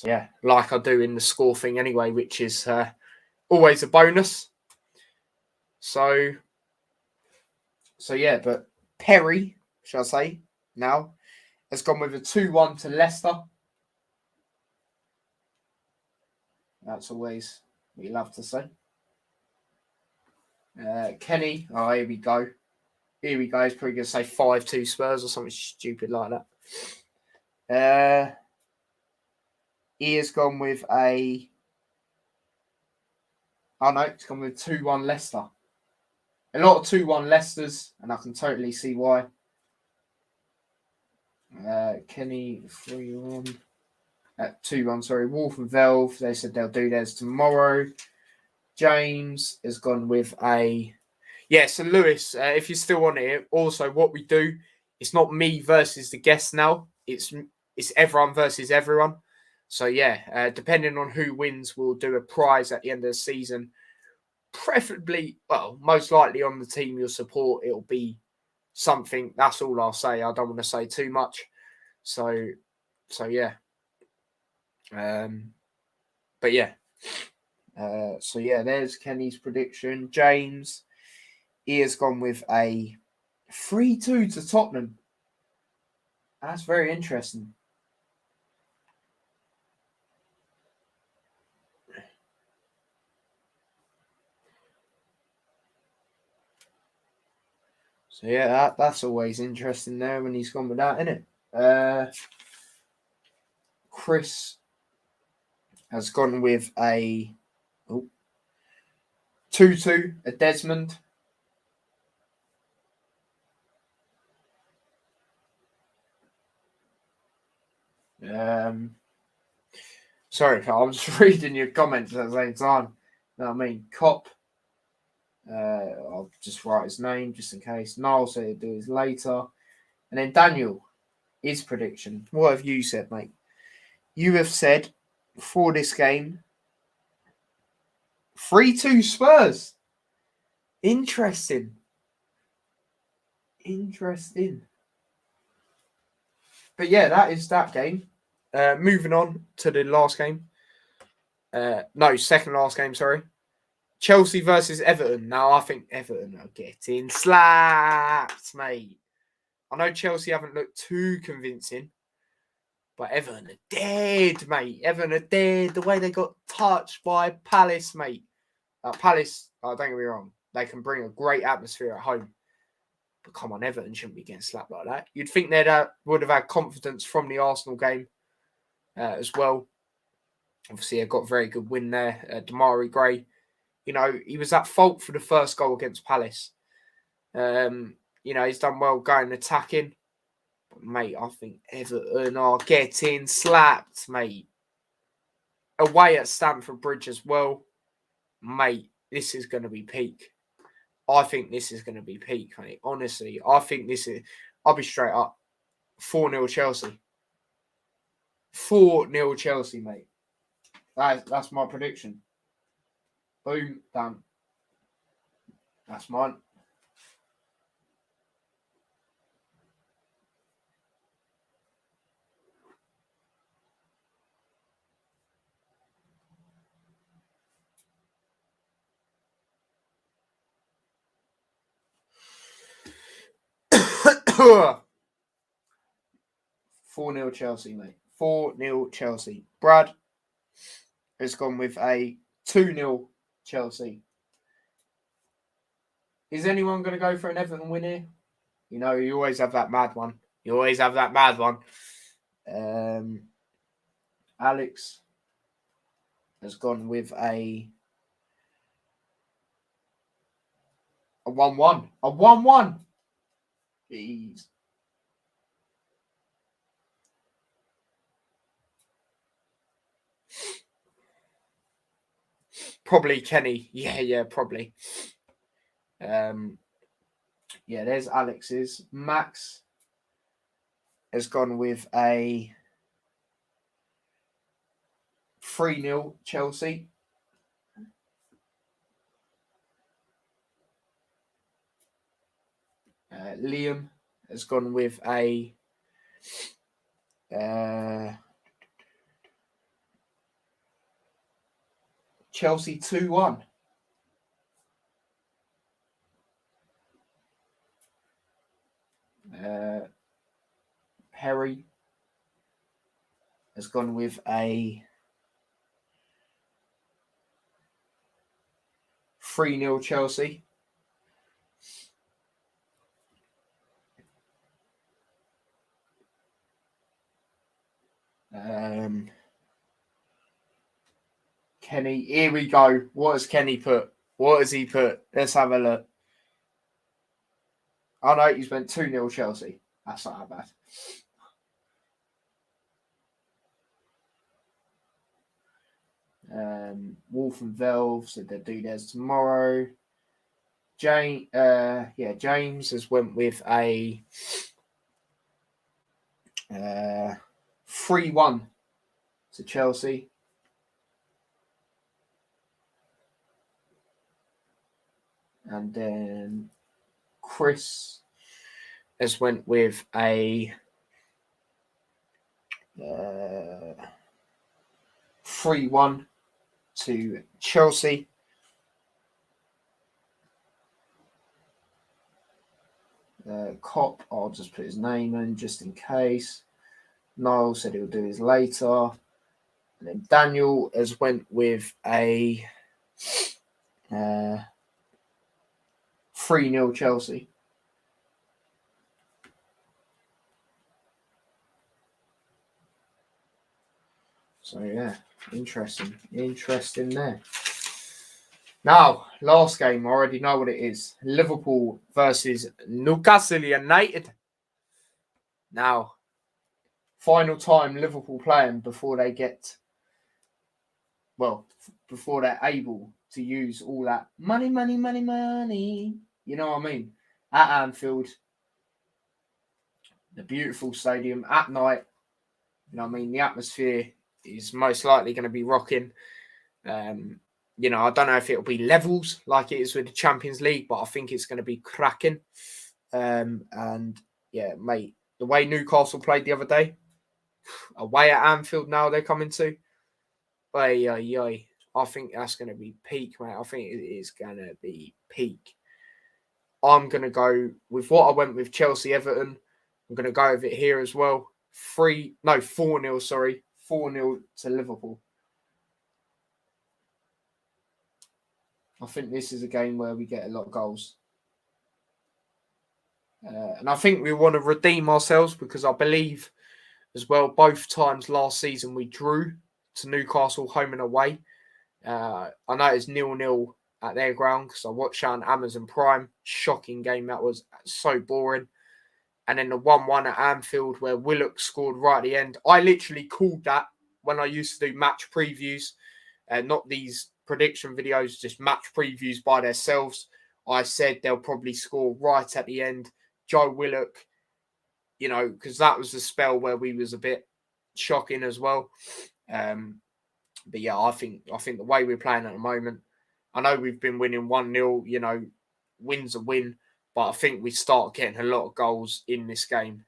yeah, like I do in the score thing anyway, which is always a bonus. So yeah, but Perry, shall I say, now has gone with a 2-1 to Leicester. That's always what you love to say. Kenny, oh, here we go. He's probably going to say 5-2 Spurs or something stupid like that. He has gone with a... Oh, no, it's gone with 2-1 Leicester. A lot of 2-1 Leicesters, and I can totally see why. Kenny, 3-1. 2-1, sorry. Wolf and Velve, they said they'll do theirs tomorrow. James has gone with a Yeah, so Lewis, if you're still on here, also what we do, it's not me versus the guest now. It's everyone versus everyone. So yeah, depending on who wins, we'll do a prize at the end of the season. Preferably, well, most likely on the team you'll support, it'll be something. That's all I'll say. I don't want to say too much. So yeah. But yeah. So yeah, there's Kenny's prediction. James, he has gone with a 3-2 to Tottenham. That's very interesting. So yeah, that's always interesting there when he's gone with that, isn't it? Chris has gone with a 2-2, a Desmond. Sorry, I'm just reading your comments at the same time. You know what I mean? Cop. I'll just write his name just in case. Niall said he'll do his later. And then Daniel, his prediction. What have you said, mate? You have said for this game 3-2 Spurs. Interesting. But yeah, that is that game. Moving on to the last game. Second last game, sorry. Chelsea versus Everton. Now, I think Everton are getting slapped, mate. I know Chelsea haven't looked too convincing, but Everton are dead, mate. Everton are dead. The way they got touched by Palace, mate. Palace, don't get me wrong, they can bring a great atmosphere at home. But come on, Everton shouldn't be getting slapped like that. You'd think they would have had confidence from the Arsenal game as well. Obviously, they got a very good win there. Damari Gray, you know, he was at fault for the first goal against Palace. You know, he's done well going attacking. But, mate, I think Everton are getting slapped, mate. Away at Stamford Bridge as well. Mate, this is going to be peak. I think this is going to be peak, mate. Honestly, I think this is... I'll be straight up. 4-0 Chelsea. 4-0 Chelsea, mate. That's my prediction. Boom, done. That's mine. Four 0 Chelsea, mate. 4-0 Chelsea. Brad has gone with a 2-0 Chelsea. Is anyone going to go for an Everton win here? You know, you always have that mad one. Alex has gone with a 1-1. A 1-1. Jeez. Probably Kenny. Yeah, probably. Yeah, there's Alex's. Max has gone with a 3-0 Chelsea. Liam has gone with a Chelsea 2-1. Perry has gone with a 3-0 Chelsea. Kenny, here we go. What has Kenny put? What has he put? Let's have a look. Oh no, he's went 2-0 Chelsea. That's not that bad. Wolf and Velve said they'll do theirs tomorrow. James has went with a 3-1 to Chelsea. And then Chris has went with a 3-1 to Chelsea. Cop, I'll just put his name in just in case. Niall said he'll do his later. And then Daniel has went with a 3-0 Chelsea. So yeah, interesting there. Now, last game, I already know what it is. Liverpool versus Newcastle United. Now, final time Liverpool playing before they're able to use all that money. You know what I mean? At Anfield, the beautiful stadium at night. You know what I mean? The atmosphere is most likely going to be rocking. I don't know if it'll be levels like it is with the Champions League, but I think it's going to be cracking. And yeah, mate, the way Newcastle played the other day, away at Anfield now they're coming to. I think that's going to be peak, mate. I think it is going to be peak. I'm going to go with what I went with Chelsea Everton. I'm going to go with it here as well. 4-0, sorry. 4-0 to Liverpool. I think this is a game where we get a lot of goals. And I think we want to redeem ourselves because I believe as well, both times last season we drew to Newcastle home and away. I know it's 0-0 at their ground because I watched on Amazon Prime. Shocking game that was, so boring. And then the 1-1 at Anfield where Willock scored right at the end. I literally called that when I used to do match previews, not these prediction videos, just match previews by themselves. I said they'll probably score right at the end. Joe Willock, because that was the spell where we was a bit shocking as well. But yeah, I think the way we're playing at the moment, I know we've been winning 1-0, win's a win, but I think we start getting a lot of goals in this game.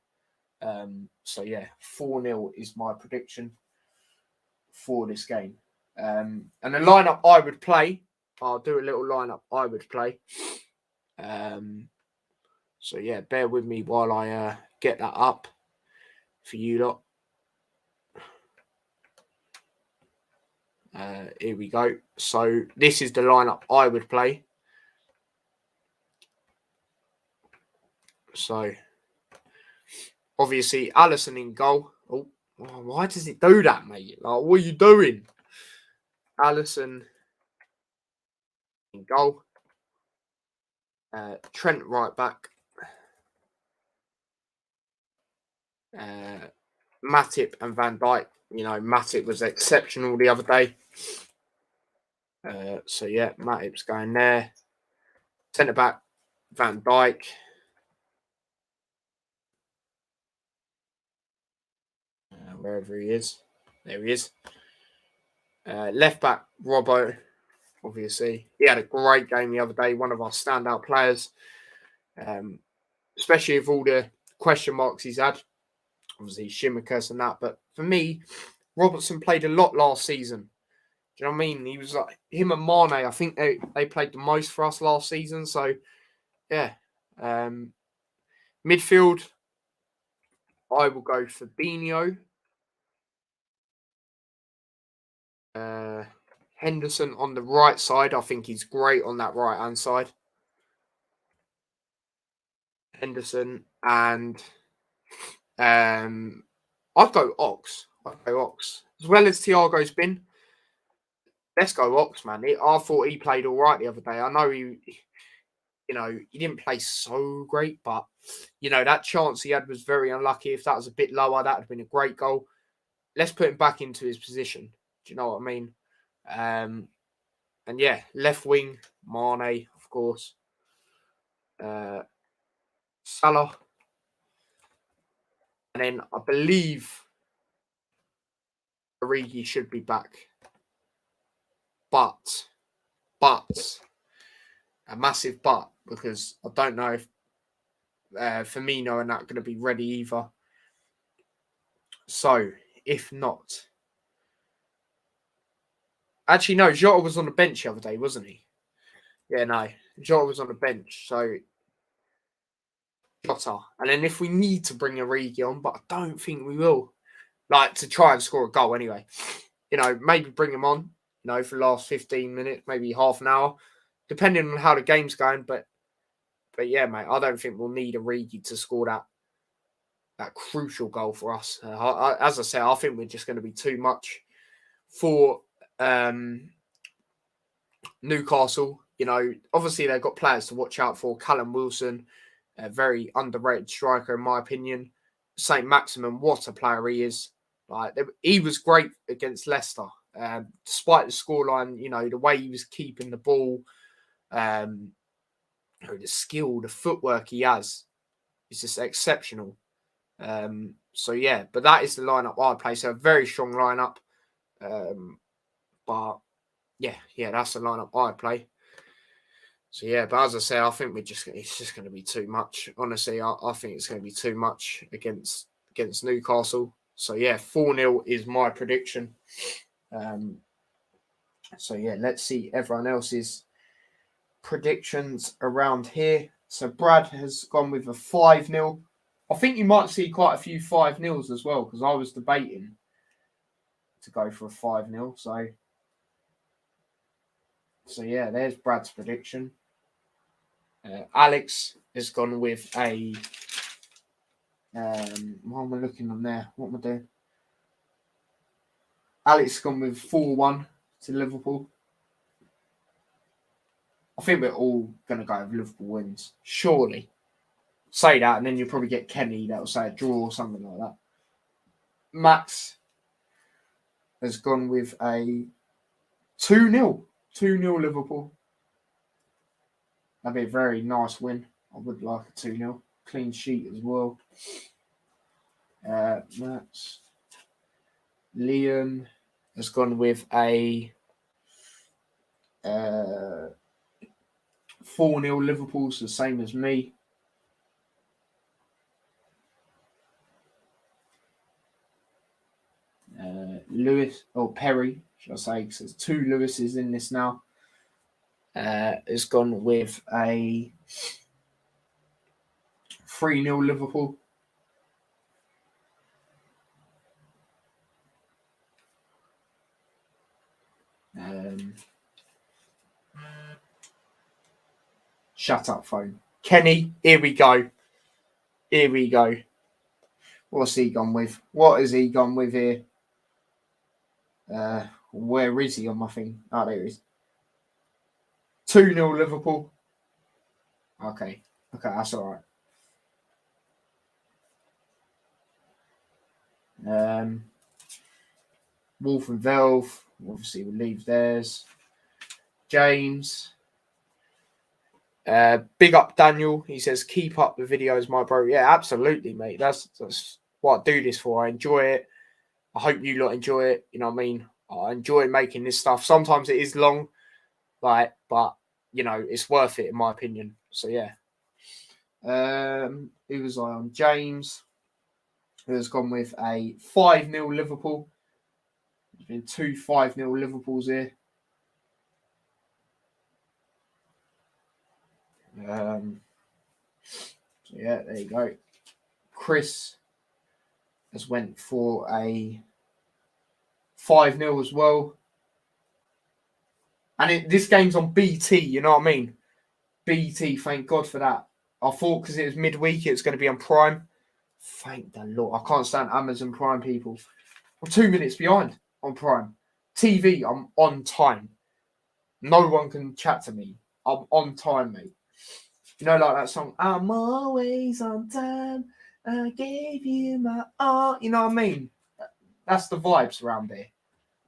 So yeah, 4-0 is my prediction for this game. And the lineup I would play, I'll do a little lineup I would play. So yeah, bear with me while I get that up for you lot. Here we go. So this is the lineup I would play. So obviously Alisson in goal. Oh, why does it do that, mate? Like, what are you doing? Alisson in goal. Trent right back. Matip and Van Dijk. Matip was exceptional the other day. So yeah, Matip's going there. Centre back, Van Dijk. Wherever he is. There he is. Left back, Robbo. Obviously, he had a great game the other day. One of our standout players, especially with all the question marks he's had. Obviously, Shimikas and that. But for me, Robertson played a lot last season. Do you know what I mean? He was like him and Mane. I think they played the most for us last season. So, yeah. Midfield, I will go for Fabinho. Henderson on the right side. I think he's great on that right-hand side. Henderson and I'd go Ox. As well as Thiago's been. Let's go Ox, man. I thought he played all right the other day. I know he didn't play so great, but, that chance he had was very unlucky. If that was a bit lower, that would have been a great goal. Let's put him back into his position. Do you know what I mean? And yeah, left wing, Mane, of course. Salah, and then I believe Origi should be back. But a massive but, because I don't know if Firmino are not going to be ready either. So if not, actually no, Jota was on the bench the other day, wasn't he? Yeah, no, Jota was on the bench. So Jota, and then if we need to bring Origi on, but I don't think we will, like to try and score a goal anyway. Maybe bring him on. For the last 15 minutes, maybe half an hour, depending on how the game's going. But yeah, mate, I don't think we'll need Origi to score that crucial goal for us. As I say, I think we're just going to be too much for Newcastle. Obviously they've got players to watch out for. Callum Wilson, a very underrated striker in my opinion. Saint Maximin, what a player he is! He was great against Leicester, despite the scoreline. The way he was keeping the ball, the skill, the footwork he has is just exceptional. So yeah, but that is the lineup I play. So a very strong lineup. But yeah, that's the lineup I play. So yeah, but as I say, I think it's just going to be too much. Honestly, I think it's going to be too much against Newcastle. So yeah, 4-0 is my prediction. So yeah, let's see everyone else's predictions around here. So Brad has gone with a 5-0. I think you might see quite a few 5-0s as well, because I was debating to go for a 5-0. So yeah, there's Brad's prediction. Alex has gone with a... what am I looking on there? What am I doing? Alex has gone with 4-1 to Liverpool. I think we're all going to go with Liverpool wins. Surely. Say that, and then you'll probably get Kenny that will say a draw or something like that. Max has gone with a 2-0. 2-0 Liverpool. That'd be a very nice win. I would like a 2-0. Clean sheet as well. Max. Liam has gone with a 4-0 Liverpool, so the same as me. Lewis, or Perry, should I say, because there's 2 Lewises in this now. Has gone with a 3-0 Liverpool. Shut up, phone. Kenny, here we go. What's he gone with? What has he gone with here? Where is he on my thing? Oh, there he is. 2-0 Liverpool. Okay, that's all right. Wolf and Velv, obviously we'll leave theirs. James. Big up Daniel. He says, keep up the videos, my bro. Yeah, absolutely, mate. That's what I do this for. I enjoy it. I hope you lot enjoy it. You know what I mean? I enjoy making this stuff. Sometimes it is long, but it's worth it in my opinion. So yeah. Who was I on? James, who has gone with a 5-0 Liverpool. There's been 2 5-0 Liverpools here. So yeah, there you go. Chris has went for a 5-0 as well. And this game's on BT, you know what I mean? BT, thank God for that. I thought because it was midweek, it was going to be on Prime. Thank the Lord. I can't stand Amazon Prime people. I'm 2 minutes behind on Prime. TV, I'm on time. No one can chat to me. I'm on time, mate. Like that song, I'm always on time. I gave you my all. You know what I mean? That's the vibes around there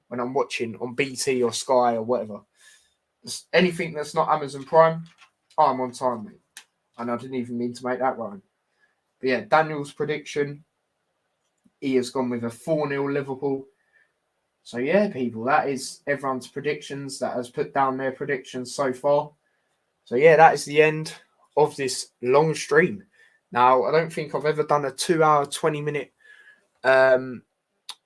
when I'm watching on BT or Sky or whatever. Anything that's not Amazon Prime, I'm on time, mate. And I didn't even mean to make that rhyme. But yeah, Daniel's prediction, he has gone with a 4-0 Liverpool. So yeah, people, that is everyone's predictions that has put down their predictions so far. So yeah, that is the end of this long stream. Now, I don't think I've ever done a 2-hour, 20-minute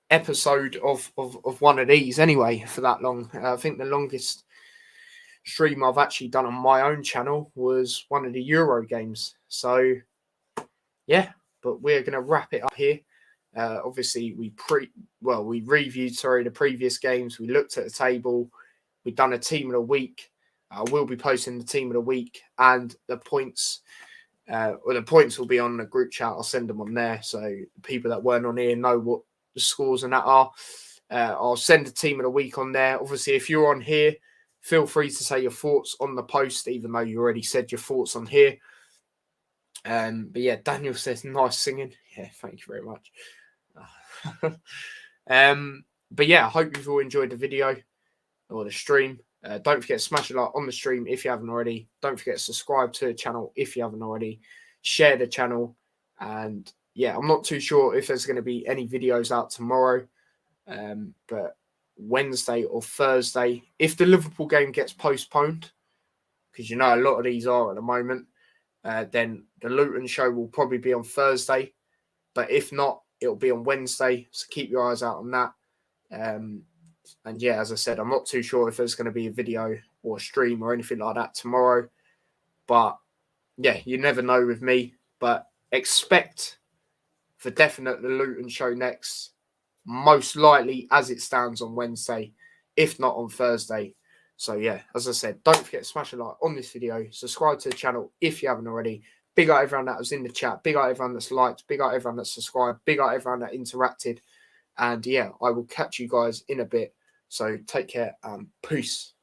episode of one of these anyway for that long. I think the longest stream I've actually done on my own channel was one of the Euro games. So yeah, but we're going to wrap it up here. Obviously, we reviewed the previous games. We looked at the table. We've done a team of the week. We'll be posting the team of the week and the points. The points will be on the group chat. I'll send them on there, so the people that weren't on here know what the scores and that are. I'll send the team of the week on there. Obviously, if you're on here, feel free to say your thoughts on the post, even though you already said your thoughts on here. But yeah, Daniel says nice singing. Yeah, thank you very much. But yeah, I hope you've all enjoyed the video or the stream. Don't forget to smash a like on the stream if you haven't already. Don't forget to subscribe to the channel if you haven't already. Share the channel. And yeah, I'm not too sure if there's going to be any videos out tomorrow. But Wednesday or Thursday, if the Liverpool game gets postponed, because you know a lot of these are at the moment, then the Luton show will probably be on Thursday. But if not, it'll be on Wednesday. So keep your eyes out on that. And yeah, as I said, I'm not too sure if there's going to be a video or a stream or anything like that tomorrow. But yeah, you never know with me. But expect for definite the Luton show next. Most likely as it stands on Wednesday, if not on Thursday. So yeah, as I said, don't forget to smash a like on this video. Subscribe to the channel if you haven't already. Big out everyone that was in the chat. Big out everyone that's liked. Big out everyone that's subscribed. Big out everyone that interacted. And yeah, I will catch you guys in a bit. So take care and peace.